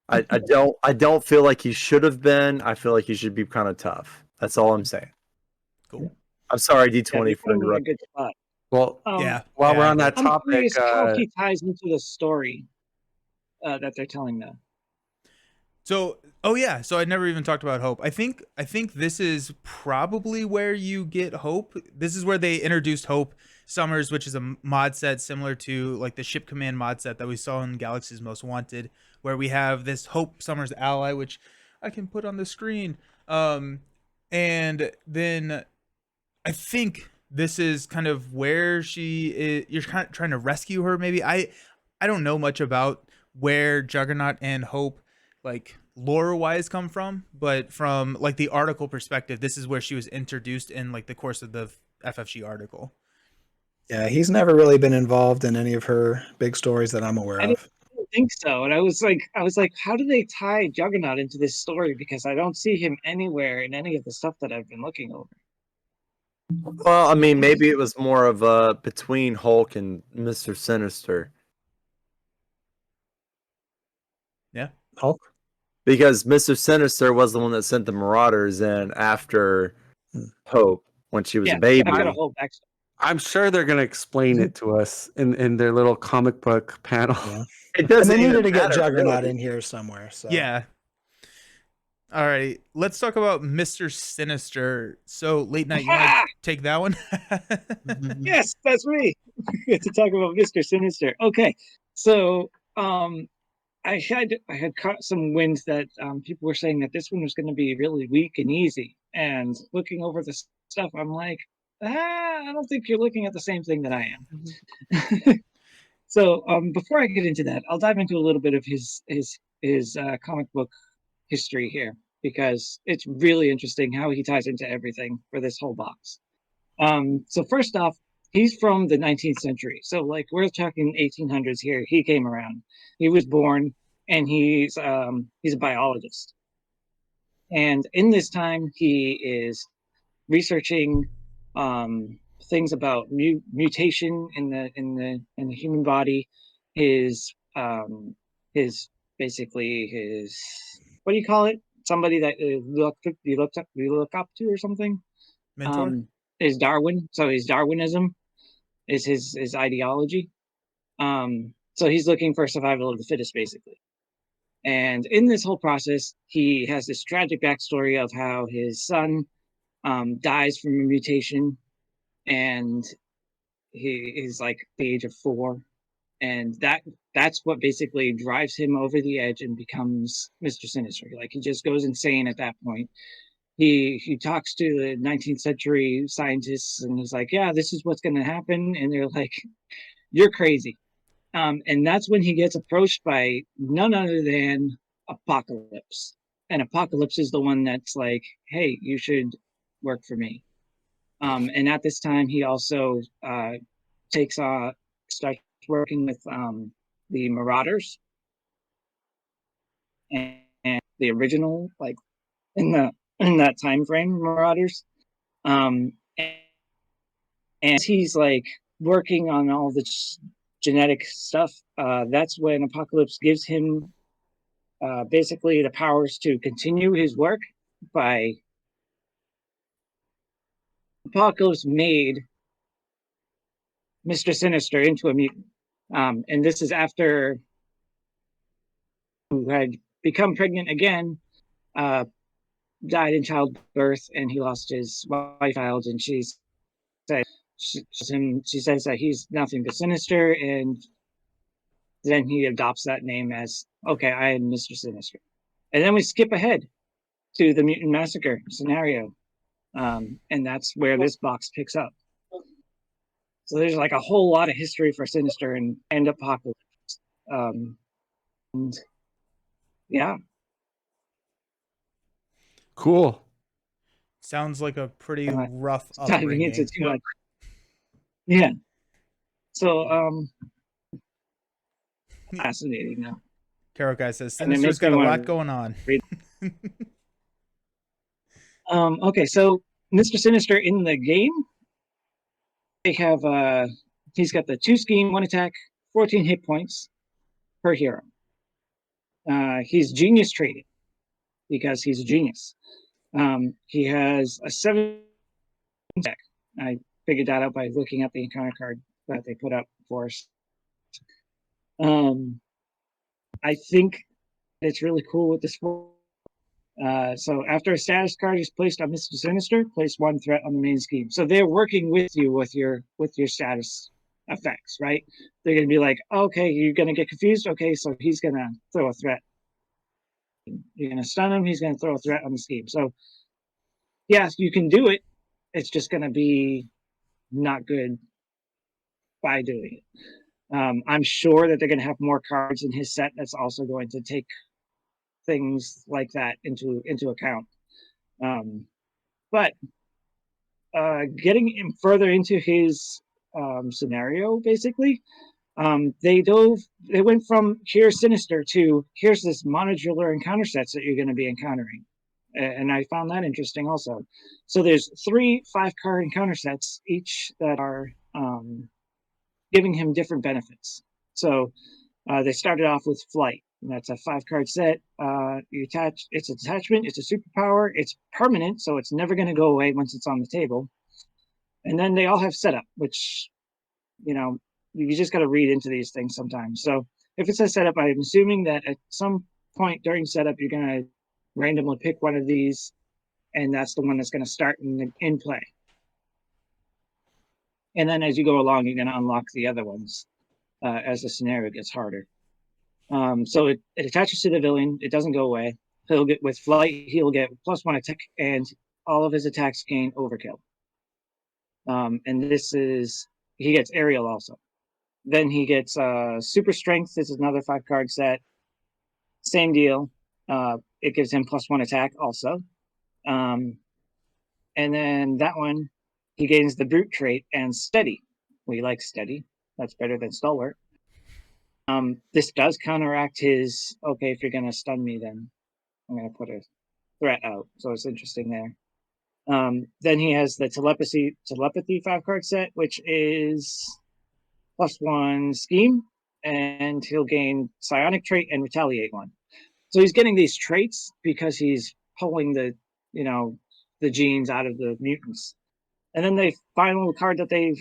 I don't feel like he should have been. I feel like he should be kind of tough. That's all I'm saying. Cool. I'm sorry, D20, Yeah, for a interrupting. good spot. Well, Yeah. while we're on that I'm topic, curious how he ties into the story that they're telling though. So, so I never even talked about Hope. I think this is probably where you get Hope. This is where they introduced Hope Summers, which is a mod set similar to like the Ship Command mod set that we saw in Galaxy's Most Wanted, where we have this Hope Summers ally, which I can put on the screen. And then I think this is kind of where she is. You're kind of trying to rescue her. Maybe I don't know much about where Juggernaut and Hope like lore wise come from, but from like the article perspective, this is where she was introduced in like the course of the FFG article. Yeah, he's never really been involved in any of her big stories that I'm aware of. I don't think so. And I was like, how do they tie Juggernaut into this story? Because I don't see him anywhere in any of the stuff that I've been looking over. Well, I mean, maybe it was more of a between Hulk and Mr. Sinister. Yeah. Hulk? Because Mr. Sinister was the one that sent the Marauders in after Hope when she was a baby. I got a whole backstory. I'm sure they're going to explain it to us in their little comic book panel. Yeah. It And doesn't they even needed to get matter, Juggernaut really. in here somewhere. So Yeah. All right, let's talk about Mr. Sinister. So, Late Night, you want to take that one? Yes, that's me. We get to talk about Mr. Sinister. Okay, so I had caught some wind that people were saying that this one was going to be really weak and easy. And looking over the stuff, I'm like, I don't think you're looking at the same thing that I am. So before I get into that, I'll dive into a little bit of his comic book history here, because it's really interesting how he ties into everything for this whole box. So first off, he's from the 19th century. So like we're talking 1800s here. He came around. He was born, and he's a biologist. And in this time, he is researching things about mutation in the human body. His basically his, what do you call it? Somebody that you look up to or something. Mentor? Is Darwin. So his Darwinism is his ideology. So he's looking for survival of the fittest, basically. And in this whole process, he has this tragic backstory of how his son dies from a mutation, and he is like the age of 4, and that's what basically drives him over the edge and becomes Mr. Sinister. Like he just goes insane at that point. he talks to the 19th century scientists and he's like, yeah, this is what's going to happen. And they're like, you're crazy. And that's when he gets approached by none other than Apocalypse. And Apocalypse is the one that's like, hey, you should work for me. And at this time, he also starts working with the Marauders and the original, like in that time frame, Marauders. And he's like working on all this genetic stuff. That's when Apocalypse gives him basically the powers to continue his work. By Apocalypse made Mr. Sinister into a mutant. And this is after who had become pregnant again, died in childbirth, and he lost his wife child, and she says that he's nothing but Sinister, and then he adopts that name as, okay, I am Mr. Sinister. And then we skip ahead to the Mutant Massacre scenario, and that's where this box picks up. So there's like a whole lot of history for Sinister and Apocalypse. And yeah. Cool. Sounds like a pretty Am I rough diving into upbringing. too much. Yeah. So fascinating now. Carol guy says And it Sinister's makes me got a wanna lot going on. read. Okay, so Mr. Sinister in the game, they have he's got the 2 scheme, 1 attack, 14 hit points per hero. He's genius traded because he's a genius. He has a 7 attack. I figured that out by looking at the encounter card that they put up for us. I think it's really cool with this. So after a status card is placed on Mr. Sinister, place 1 threat on the main scheme. So they're working with you with your status effects, right? They're going to be like, okay, you're going to get confused. Okay, so he's going to throw a threat. You're going to stun him. He's going to throw a threat on the scheme. So yes, you can do it. It's just going to be not good by doing it. I'm sure that they're going to have more cards in his set that's also going to take things like that into account. But getting further into his scenario, basically, they went from here's Sinister to here's this modular encounter sets that you're going to be encountering. And I found that interesting also. So there's 3 5-card encounter sets, each that are giving him different benefits. So they started off with Flight. And that's a 5-card set. You attach it's attachment, it's a superpower, it's permanent, so it's never going to go away once it's on the table. And then they all have setup, which, you know, you just got to read into these things sometimes. So if it says setup, I'm assuming that at some point during setup, you're going to randomly pick one of these, and that's the one that's going to start in play. And then as you go along, you're going to unlock the other ones as the scenario gets harder. So it attaches to the villain. It doesn't go away. He'll get with Flight. He'll get +1 attack, and all of his attacks gain overkill. And this is he gets aerial also. Then he gets super strength. This is another 5-card set. Same deal. It gives him +1 attack also. And then that one, he gains the brute trait and steady. We like steady. That's better than stalwart. This does counteract his, okay, if you're going to stun me, then I'm going to put a threat out. So it's interesting there. Then he has the telepathy 5-card set, which is +1 scheme, and he'll gain psionic trait and retaliate 1. So he's getting these traits because he's pulling the genes out of the mutants. And then the final card that they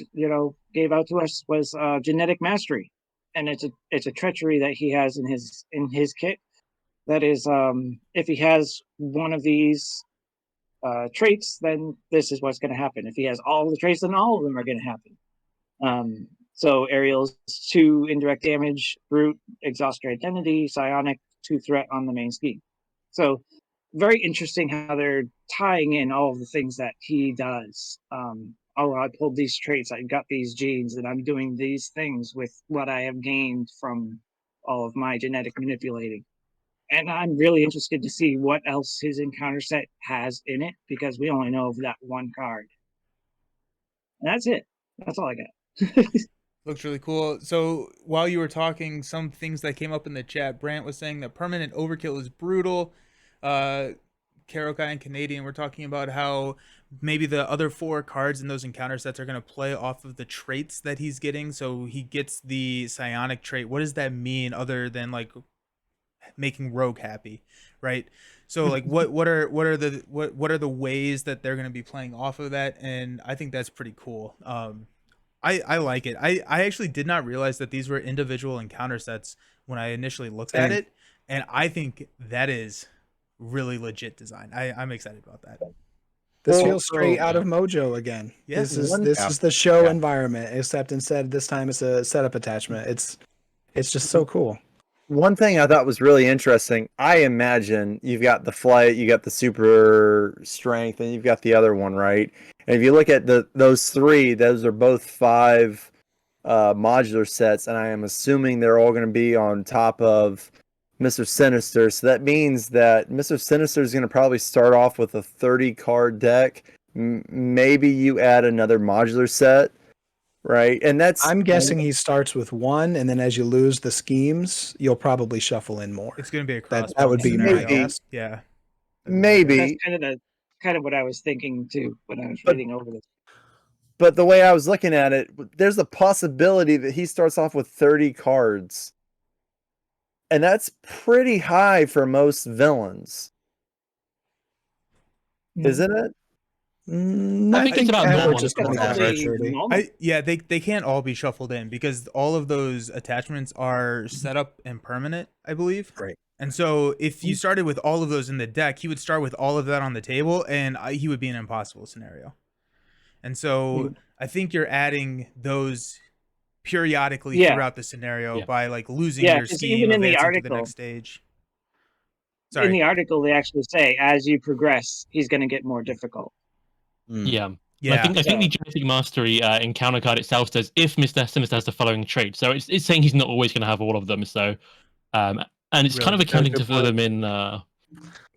gave out to us was genetic mastery, and it's a treachery that he has in his kit. That is, if he has one of these traits, then this is what's going to happen. If he has all the traits, then all of them are going to happen. So aerial's 2 indirect damage, brute, exhaust your identity, psionic 2 threat on the main scheme. So very interesting how they're tying in all of the things that he does. Oh, I pulled these traits, I got these genes, and I'm doing these things with what I have gained from all of my genetic manipulating. And I'm really interested to see what else his encounter set has in it, because we only know of that one card. And that's it. That's all I got. Looks really cool. So while you were talking, some things that came up in the chat, Brant was saying that permanent overkill is brutal. Karokai and Canadian were talking about how maybe the other 4 cards in those encounter sets are going to play off of the traits that he's getting. So he gets the psionic trait. What does that mean other than like making Rogue happy, right? So like what are the ways that they're going to be playing off of that? And I think that's pretty cool. I like it. I actually did not realize that these were individual encounter sets when I initially looked at it, and I think that is really legit design. I'm excited about that. This feels straight out of Mojo again. Yeah. This is the show environment, except instead this time it's a setup attachment. It's just so cool. One thing I thought was really interesting, I imagine you've got the flight, you got the super strength, and you've got the other one, right? And if you look at those 3, those are both 5 modular sets, and I am assuming they're all going to be on top of Mr. Sinister. So that means that Mr. Sinister is going to probably start off with a 30-card deck. Maybe you add another modular set. Right, and I'm guessing he starts with 1, and then as you lose the schemes, you'll probably shuffle in more. It's going to be a cross. That would be my guess. Yeah, maybe. That's kind of what I was thinking too when I was reading over this. But the way I was looking at it, there's a possibility that he starts off with 30 cards, and that's pretty high for most villains, isn't it? I think it's about normal. They can't all be shuffled in because all of those attachments are set up and permanent, I believe. Right. And so if you started with all of those in the deck, he would start with all of that on the table, and he would be an impossible scenario. And so I think you're adding those periodically throughout the scenario by like losing your scheme, even in the advancing article, to the next stage. Sorry. In the article, they actually say as you progress, he's going to get more difficult. Yeah. I think the genetic mastery encounter card itself says if Mr. Sinister has the following trait, so it's saying he's not always going to have all of them. So, and it's kind of accounting for them in. As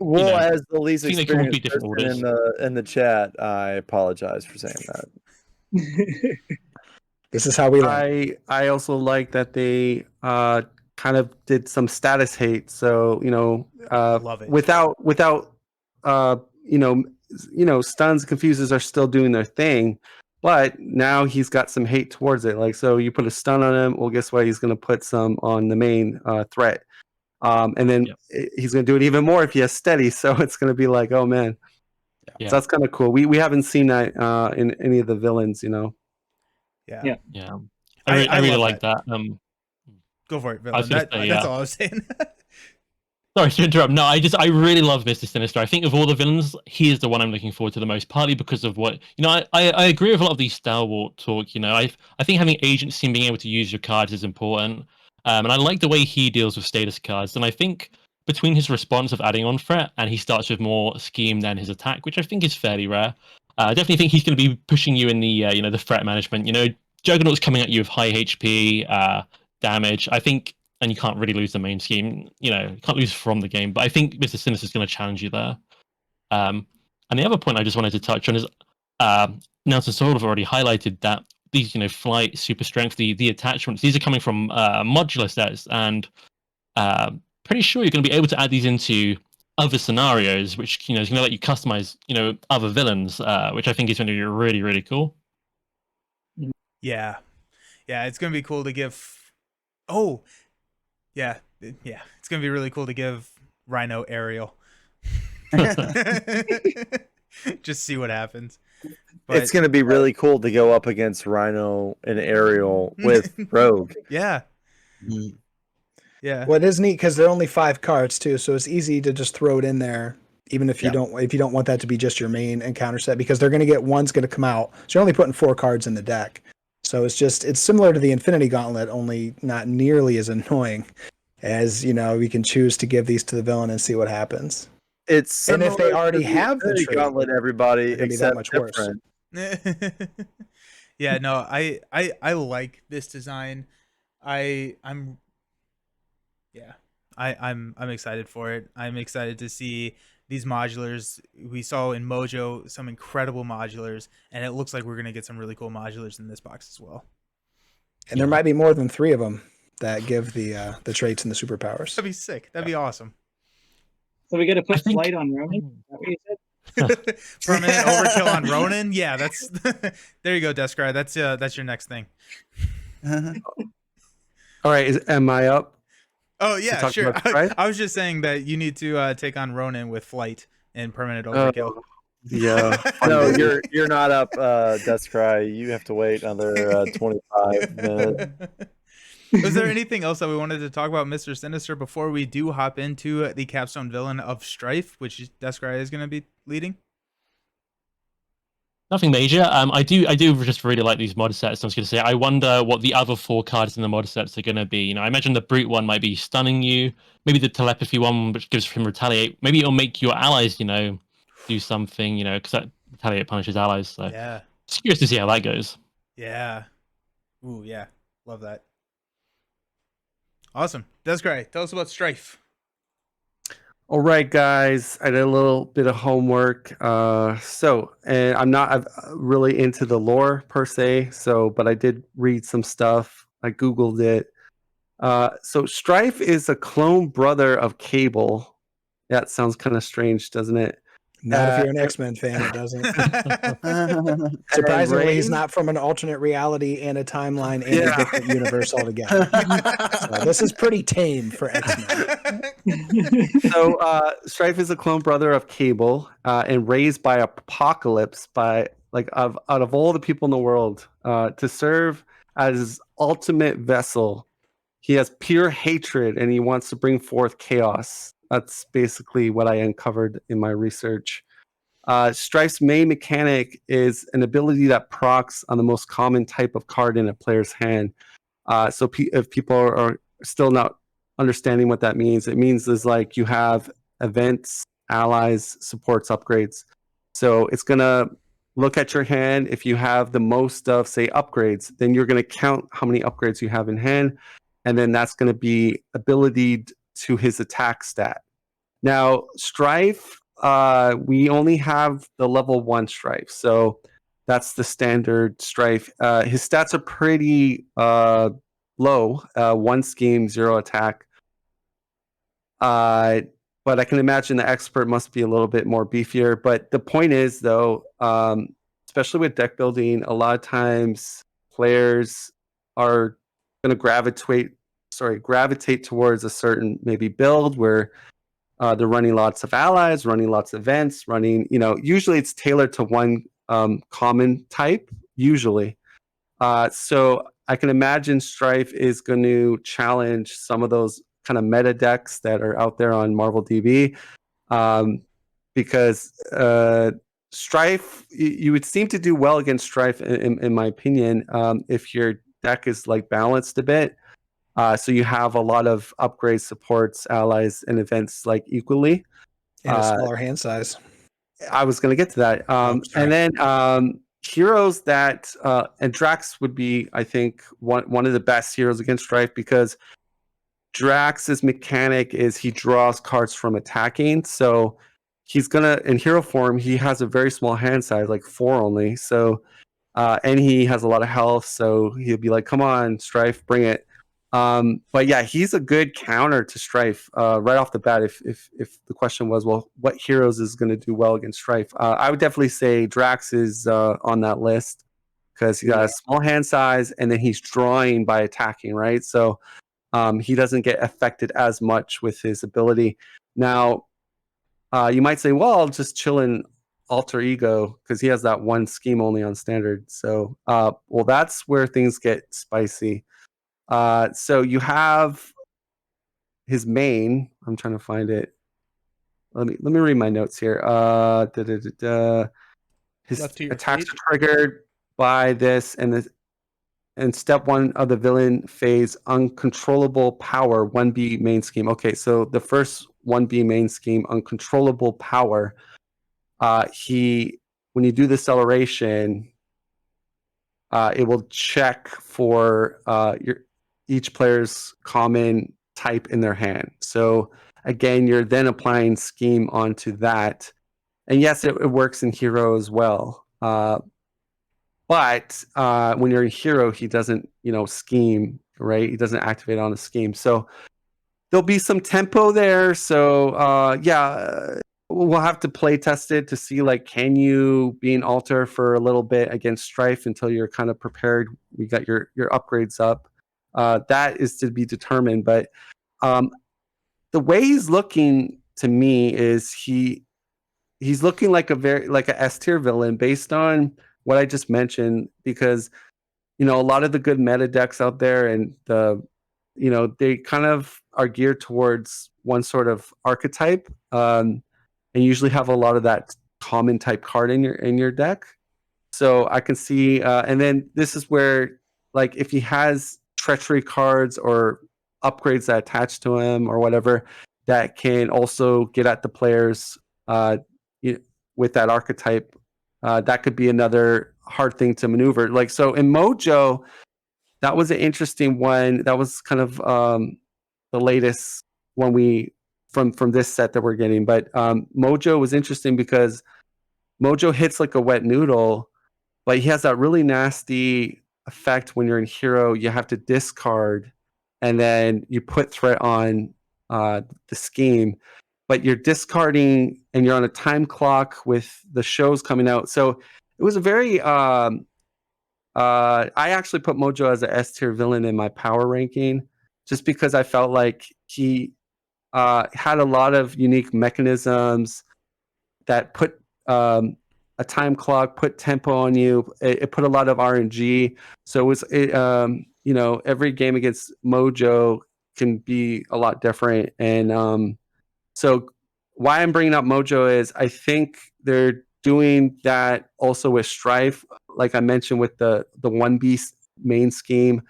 the least experienced person in the chat, I apologize for saying that. This is how we learn. I also like that they kind of did some status hate. So love it. without stuns and confuses are still doing their thing, but now he's got some hate towards it. Like, so you put a stun on him, well, guess what? He's going to put some on the main threat. And then he's going to do it even more if he has steady. So it's going to be like, oh man. Yeah. So that's kind of cool. We haven't seen that in any of the villains, Yeah. I really like that. Go for it, villain. That's all I was saying. Sorry to interrupt. No, I really love Mr. Sinister. I think of all the villains, he is the one I'm looking forward to the most, partly because of what, I agree with a lot of these Stalwart talk, I think having agency and being able to use your cards is important. And I like the way he deals with status cards. And I think between his response of adding on threat and he starts with more scheme than his attack, which I think is fairly rare. I definitely think he's going to be pushing you in the, the threat management. Juggernaut's coming at you with high HP damage. I think, and you can't really lose the main scheme. You can't lose from the game. But I think Mr. Sinister is going to challenge you there. And the other point I just wanted to touch on is Nelson sort of already highlighted that these, flight, super strength, the attachments, these are coming from modular sets, and pretty sure you're going to be able to add these into other scenarios, which is going to let you customize, other villains, which I think is going to be really, really cool. Yeah, it's going to be cool to give. Oh, yeah, it's going to be really cool to give Rhino Aerial. Just see what happens. But it's going to be really cool to go up against Rhino and Aerial with Rogue. Yeah. Well, it is neat because they're only 5 cards too, so it's easy to just throw it in there, even if you don't want that to be just your main encounter set, because they're going to get one's going to come out. So you're only putting 4 cards in the deck. So it's similar to the Infinity Gauntlet, only not nearly as annoying as we can choose to give these to the villain and see what happens. It's And if they similar already to have the Infinity trait, Gauntlet, everybody, they're gonna be that except much worse. different. Yeah, no, I like this design. I'm yeah. I'm excited for it. I'm excited to see these modulars. We saw in Mojo some incredible modulars, and it looks like we're gonna get some really cool modulars in this box as well. And there might be more than 3 of them that give the traits and the superpowers. That'd be sick. That'd be awesome. So we got to I put think- flight on Ronan. Is that what you said? Permanent overkill on Ronan. Yeah, that's there you go, Descry. That's your next thing. All right, am I up? Oh yeah, talk sure. about Stryfe? I was just saying that you need to take on Ronan with flight and permanent overkill. Yeah. No, you're not up, Descry. You have to wait another 25 minutes. Is there anything else that we wanted to talk about, Mr. Sinister, before we do hop into the capstone villain of Stryfe, which Descry is going to be leading? Nothing major. I do just really like these mod sets. I was going to say, I wonder what the other 4 cards in the mod sets are going to be. You know, I imagine the brute one might be stunning you. Maybe the telepathy one, which gives him retaliate. Maybe it'll make your allies, you know, do something. You know, because that retaliate punishes allies. So Yeah. just curious to see how that goes. Yeah. Ooh, yeah. Love that. Awesome. Descry, tell us about Stryfe. All right, guys. I did a little bit of homework. And I'm not really into the lore per se. But I did read some stuff. I googled it. So Stryfe is a clone brother of Cable. That sounds kind of strange, doesn't it? Not if you're an X-Men fan, it doesn't. And Surprisingly, he's Rain- not from an alternate reality and a timeline and Yeah. a different universe altogether. So this is pretty tame for X-Men. So Stryfe is a clone brother of Cable and raised by Apocalypse out of all the people in the world to serve as his ultimate vessel. He has pure hatred and he wants to bring forth chaos. That's basically what I uncovered in my research. Stryfe's main mechanic is an ability that procs on the most common type of card in a player's hand. If people are still not understanding what that means, it means is like you have events, allies, supports, upgrades. So it's going to look at your hand. If you have the most of, say, upgrades, then you're going to count how many upgrades you have in hand. And then that's going to be ability to his attack stat. Now, Stryfe, we only have the level 1 Stryfe. So that's the standard Stryfe. His stats are pretty low. 1 scheme, 0 attack. But I can imagine the expert must be a little bit more beefier. But the point is, though, especially with deck building, a lot of times players are going to gravitate towards a certain maybe build where they're running lots of allies, running lots of events, usually it's tailored to one common type, usually. So I can imagine Stryfe is going to challenge some of those kind of meta decks that are out there on Marvel DB, because Stryfe, you would seem to do well against Stryfe, in my opinion, if your deck is like balanced a bit. So you have a lot of upgrades, supports, allies, and events like equally. And a smaller hand size. I was going to get to that. And then heroes that and Drax would be, I think, one of the best heroes against Stryfe, because Drax's mechanic is he draws cards from attacking. So he's gonna, in hero form, he has a very small hand size, like 4 only. So and he has a lot of health, so he'll be like, "Come on, Stryfe, bring it." But yeah, he's a good counter to Stryfe right off the bat. If the question was, well, what heroes is going to do well against Stryfe? I would definitely say Drax is on that list, because he got a small hand size and then he's drawing by attacking, right? So he doesn't get affected as much with his ability. Now, you might say, well, I'll just chill in Alter Ego because he has that 1 scheme only on standard. So, well, that's where things get spicy. So you have his main. I'm trying to find it. Let me read my notes here. His attacks are triggered by this, and step 1 of the villain phase, uncontrollable power, 1B main scheme. Okay, so the first 1B main scheme, Uncontrollable Power, when you do the acceleration, it will check for each player's common type in their hand. So again, you're then applying scheme onto that. And yes, it works in hero as well. But when you're in hero, he doesn't, scheme, right? He doesn't activate on a scheme. So there'll be some tempo there. So we'll have to play test it to see, like, can you be an alter for a little bit against Stryfe until you're kind of prepared. We got your upgrades up. That is to be determined. But the way he's looking to me is he's looking like a S tier villain based on what I just mentioned, because a lot of the good meta decks out there and they kind of are geared towards one sort of archetype, and usually have a lot of that common type card in your deck. So I can see, and then this is where, like, if he has treachery cards or upgrades that attach to him or whatever that can also get at the players with that archetype, that could be another hard thing to maneuver. Like, so in Mojo, that was an interesting one. That was kind of the latest one from this set that we're getting. But Mojo was interesting because Mojo hits like a wet noodle, but he has that really nasty effect when you're in hero. You have to discard, and then you put threat on the scheme, but you're discarding and you're on a time clock with the shows coming out. So it was a very I actually put Mojo as a S tier villain in my power ranking, just because I felt like he had a lot of unique mechanisms that put a time clock, put tempo on you. It put a lot of RNG. So every game against Mojo can be a lot different. And so why I'm bringing up Mojo is I think they're doing that also with Stryfe. Like I mentioned with the 1B main scheme,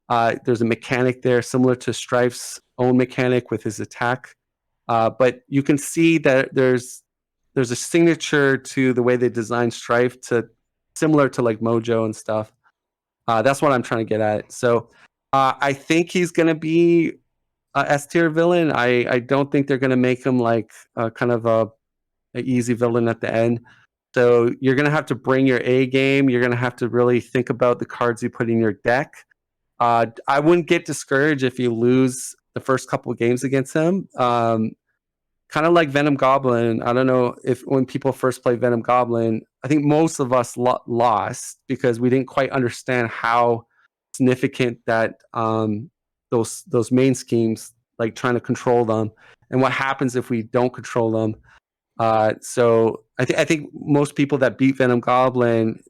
there's a mechanic there similar to Stryfe's own mechanic with his attack. But you can see that there's a signature to the way they designed Stryfe, similar to like Mojo and stuff. That's what I'm trying to get at. So I think he's going to be a S tier villain. I don't think they're going to make him like kind of an easy villain at the end. So you're going to have to bring your A game. You're going to have to really think about the cards you put in your deck. I wouldn't get discouraged if you lose the first couple of games against him. Kind of like Venom Goblin. I don't know if when people first played Venom Goblin, I think most of us lost because we didn't quite understand how significant that those main schemes, like trying to control them, and what happens if we don't control them. So I think most people that beat Venom Goblin,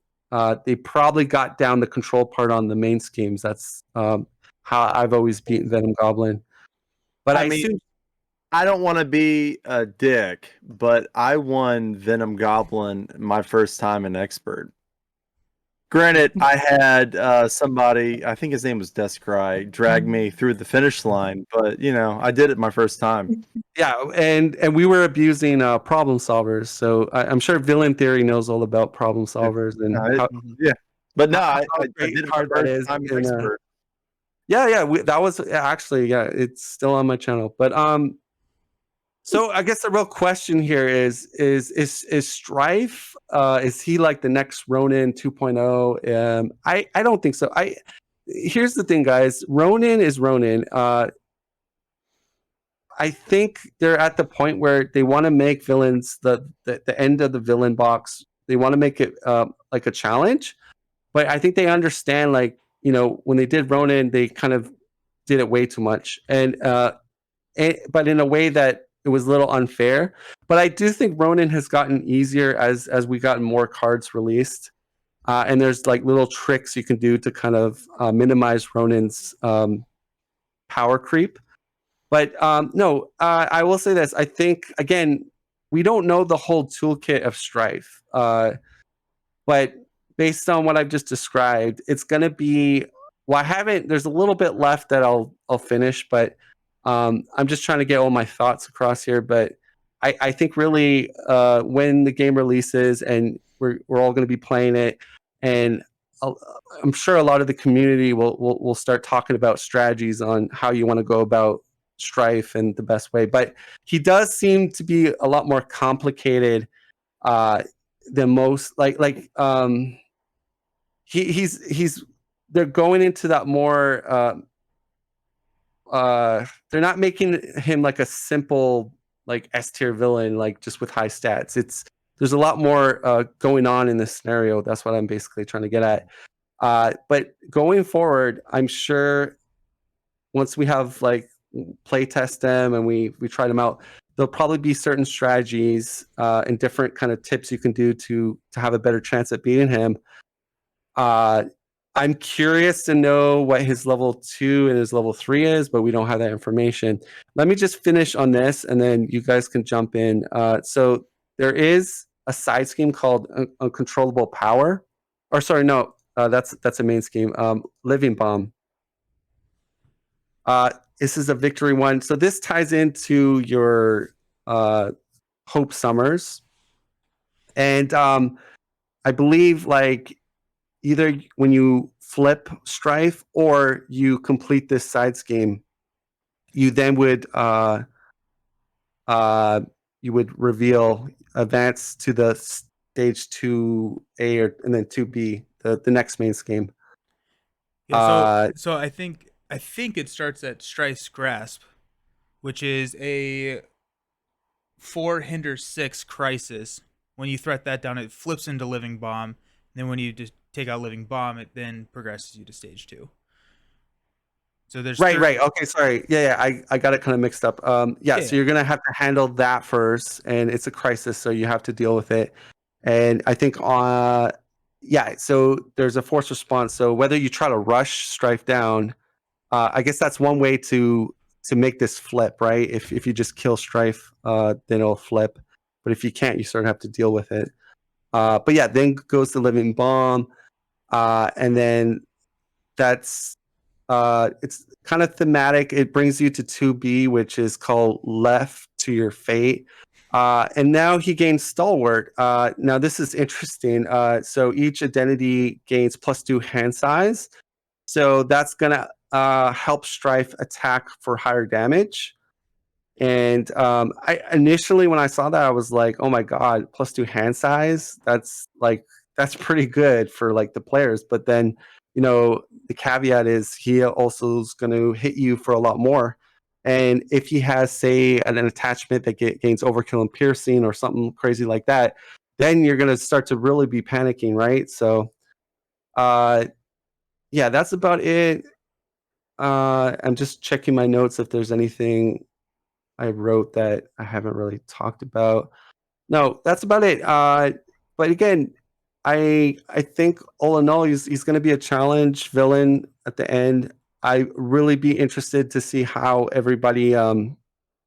they probably got down the control part on the main schemes. That's how I've always beaten Venom Goblin. But I don't want to be a dick, but I won Venom Goblin my first time in Expert. Granted, I had somebody, I think his name was DescryGaming, drag me through the finish line, but I did it my first time. Yeah, and we were abusing problem solvers, so I'm sure VillainTheory knows all about problem solvers and But no, I did it my hard that first is. time in Expert. That was actually it's still on my channel. But so I guess the real question here is Stryfe, is he like the next Ronin 2.0? I don't think so. Here's the thing, guys. Ronin is Ronin. I think they're at the point where they want to make villains the end of the villain box. They want to make it like a challenge, but I think they understand, like, when they did Ronin, they kind of did it way too much, but in a way that it was a little unfair. But I do think Ronin has gotten easier as we gotten more cards released, and there's like little tricks you can do to kind of minimize Ronin's power creep. But no, I will say this. I think, again, we don't know the whole toolkit of Stryfe, but based on what I've just described, it's going to be. Well, there's a little bit left that I'll finish, but I'm just trying to get all my thoughts across here, but I think really when the game releases and we're all going to be playing it, and I'm sure a lot of the community will start talking about strategies on how you want to go about Stryfe and the best way. But he does seem to be a lot more complicated than most. He's they're going into that more. They're not making him like a simple like S tier villain, like just with high stats. There's a lot more going on in this scenario. That's what I'm basically trying to get at. But going forward, I'm sure once we have like play test them and we try them out, there'll probably be certain strategies and different kind of tips you can do to have a better chance at beating him. I'm curious to know what his level 2 and his level 3 is, but we don't have that information. Let me just finish on this, and then you guys can jump in. So there is a side scheme called Uncontrollable Power. Or sorry, no, that's a main scheme. Living Bomb. This is a victory one. So this ties into your Hope Summers. And I believe like either when you flip Stryfe or you complete this side scheme, you then would advance to the stage 2A and then 2B, the next main scheme. Yeah, so I think it starts at Stryfe's Grasp, which is a 4 hinder 6 crisis. When you threat that down, it flips into Living Bomb. Then when you just take out Living Bomb, it then progresses you to stage 2. So there's right. Okay, sorry. Yeah, I got it kind of mixed up. Yeah. So you're gonna have to handle that first, and it's a crisis, so you have to deal with it. And I think so there's a force response. So whether you try to rush Stryfe down, I guess that's one way to make this flip, right? If you just kill Stryfe, then it'll flip. But if you can't, you sort of have to deal with it. But yeah, then goes the Living Bomb, and then that's it's kind of thematic. It brings you to 2B, which is called Left to Your Fate. And now he gains Stalwart. Now this is interesting. So each identity gains +2 hand size. So that's gonna help Stryfe attack for higher damage. And I initially when I saw that, I was like, oh my god, +2 hand size. That's pretty good for like the players. But then, the caveat is he also is going to hit you for a lot more. And if he has, say, an attachment that gains overkill and piercing or something crazy like that, then you're going to start to really be panicking, right? So, yeah, that's about it. I'm just checking my notes if there's anything I wrote that I haven't really talked about. No, that's about it. But again, I think all in all, he's going to be a challenge villain at the end. I really be interested to see how everybody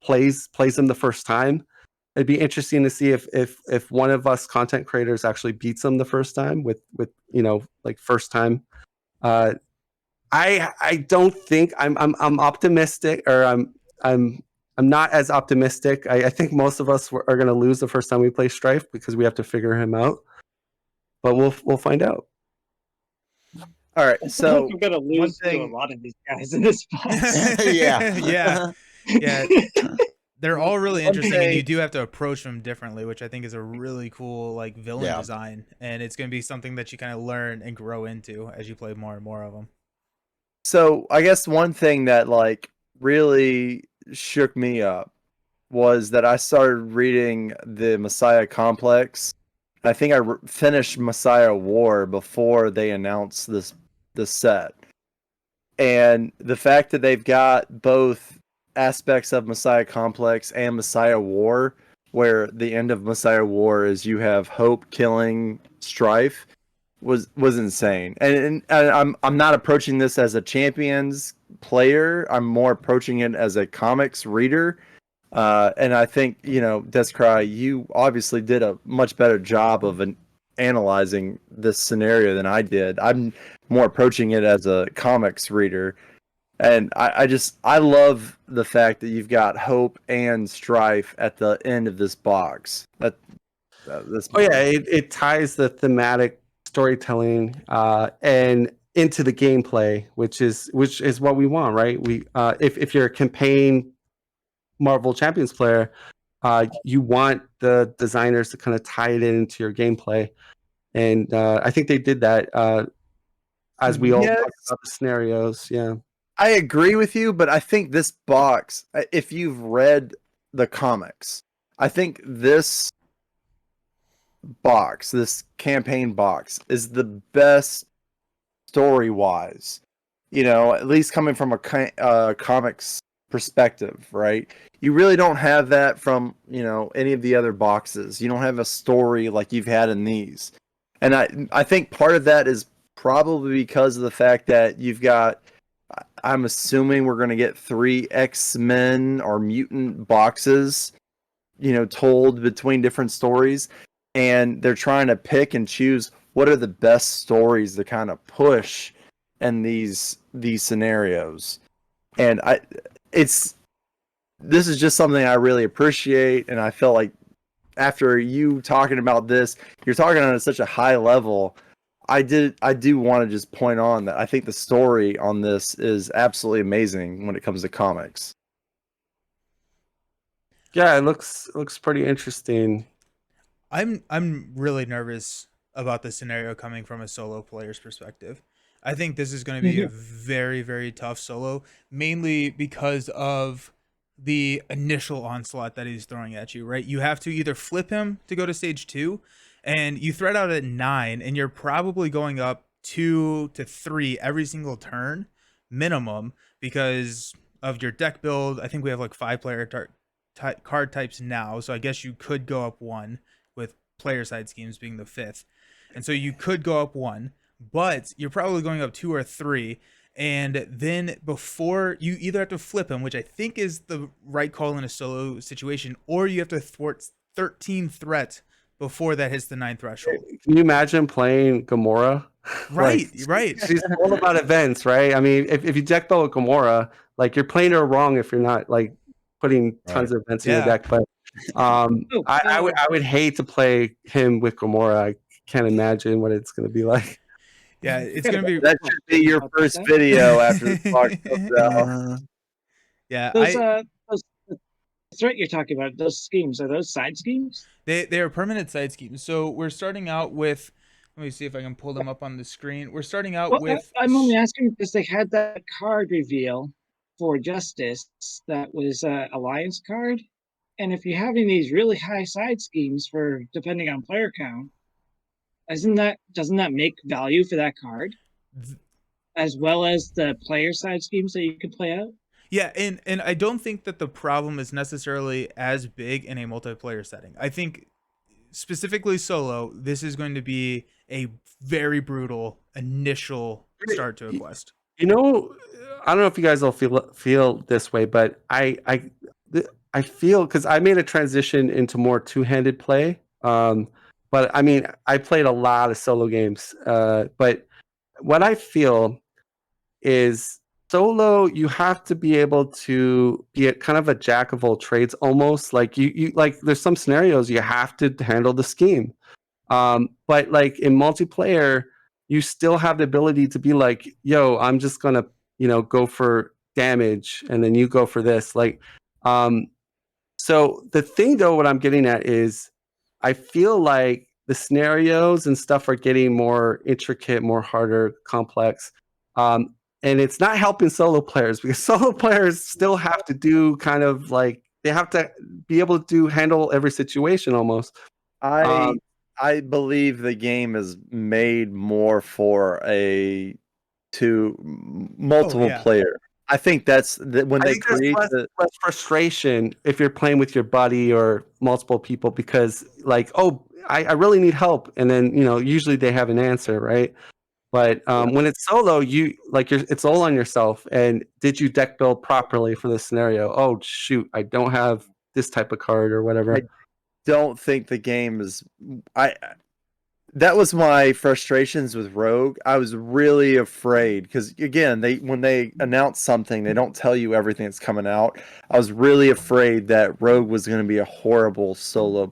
plays him the first time. It'd be interesting to see if one of us content creators actually beats him the first time with like first time. I don't think I'm optimistic, or I'm not as optimistic. I think most of us are going to lose the first time we play Stryfe because we have to figure him out. But we'll find out. All right, so we're gonna lose to a lot of these guys in this box. yeah. They're all really interesting, and you do have to approach them differently, which I think is a really cool like villain design, and it's going to be something that you kind of learn and grow into as you play more and more of them. So I guess one thing that like really shook me up was that I started reading the Messiah Complex. I think I finished Messiah War before they announced this set. And the fact that they've got both aspects of Messiah Complex and Messiah War, where the end of Messiah War is you have Hope killing Stryfe, was insane. And I'm not approaching this as a Champions player. I'm more approaching it as a comics reader. And I think, DescryGaming, you obviously did a much better job of analyzing this scenario than I did. I'm more approaching it as a comics reader. And I love the fact that you've got Hope and Stryfe at the end of this box. This Oh yeah, it ties the thematic storytelling and into the gameplay, which is what we want, right? We if you're a campaign Marvel Champions player, you want the designers to kind of tie it into your gameplay, and I think they did that as we all Yes. talked about the scenarios. Yeah, I agree with you, but I think this box, if you've read the comics, I think this box, this campaign box, is the best story-wise. You know, at least coming from a comics perspective, right? You really don't have that from, you know, any of the other boxes. You don't have a story like you've had in these. And I think part of that is probably because of the fact that you've got, I'm assuming we're going to get 3 X-Men or mutant boxes, you know, told between different stories. And they're trying to pick and choose what are the best stories to kind of push in these scenarios. And this is just something I really appreciate. And I felt like after you talking about this, you're talking on such a high level. I do want to just point on that I think the story on this is absolutely amazing when it comes to comics. yeah, it looks pretty interesting. I'm really nervous about the scenario coming from a solo player's perspective. I think this is going to be a very, very tough solo, mainly because of the initial onslaught that he's throwing at you, right? You have to either flip him to go to stage 2, and you thread out at 9, and you're probably going up 2 to 3 every single turn minimum because of your deck build. I think we have like 5 card types now, so I guess you could go up 1 with player side schemes being the 5th. And so you could go up 1, but you're probably going up 2 or 3. And then before you either have to flip him, which I think is the right call in a solo situation, or you have to thwart 13 threats before that hits the 9 threshold. Can you imagine playing Gamora? Right, Like, right. She's all about events, right? I mean, if you deck build with Gamora, like you're playing her wrong if you're not like putting tons of events in your deck. But I would hate to play him with Gamora. I can't imagine what it's going to be like. Yeah, it's going to be... That should be your first video after the box comes out. Yeah, those threat you're talking about, those schemes, are those side schemes? They are permanent side schemes. So we're starting out with, let me see if I can pull them up on the screen. We're starting out with... I'm only asking because they had that card reveal for Justice that was an Alliance card. And if you're having these really high side schemes for depending on player count, doesn't that make value for that card? As well as the player side schemes that you can play out? Yeah, and I don't think that the problem is necessarily as big in a multiplayer setting. I think specifically solo, this is going to be a very brutal initial start to a quest. You know, I don't know if you guys will feel this way, but I feel, because I made a transition into more two-handed play. But I mean, I played a lot of solo games. But what I feel is solo, you have to be able to be kind of a jack of all trades almost. Like you like there's some scenarios you have to handle the scheme. But like in multiplayer, you still have the ability to be like, yo, I'm just gonna, go for damage, and then you go for this. Like, so the thing though, what I'm getting at is I feel like the scenarios and stuff are getting more intricate, more harder, complex. And it's not helping solo players, because solo players still have to do kind of like, they have to be able to handle every situation almost. I believe the game is made more for multiple player. I think that's when they create less frustration if you're playing with your buddy or multiple people, because like, oh, I really need help, and then usually they have an answer, right? But when it's solo, it's all on yourself. And did you deck build properly for this scenario? Oh shoot, I don't have this type of card or whatever. I don't think the game is. that was my frustrations with Rogue. I was really afraid because again, when they announce something, they don't tell you everything that's coming out. I was really afraid that Rogue was going to be a horrible solo.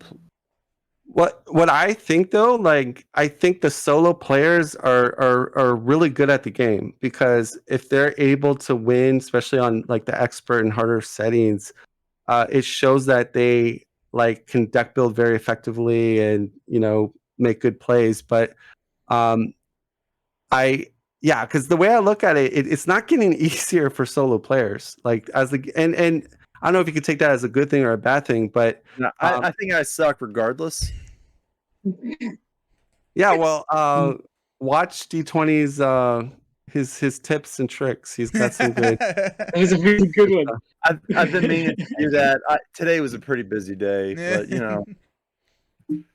What I think though, like I think the solo players are really good at the game, because if they're able to win, especially on like the expert and harder settings, it shows that they like can deck build very effectively and make good plays. But because the way I look at it, it's not getting easier for solo players. Like and I don't know if you could take that as a good thing or a bad thing, but No, I think I suck regardless. yeah, well, watch D20's his tips and tricks. He's got some good. That was a really good one. I've been meaning to do that. Today was a pretty busy day, but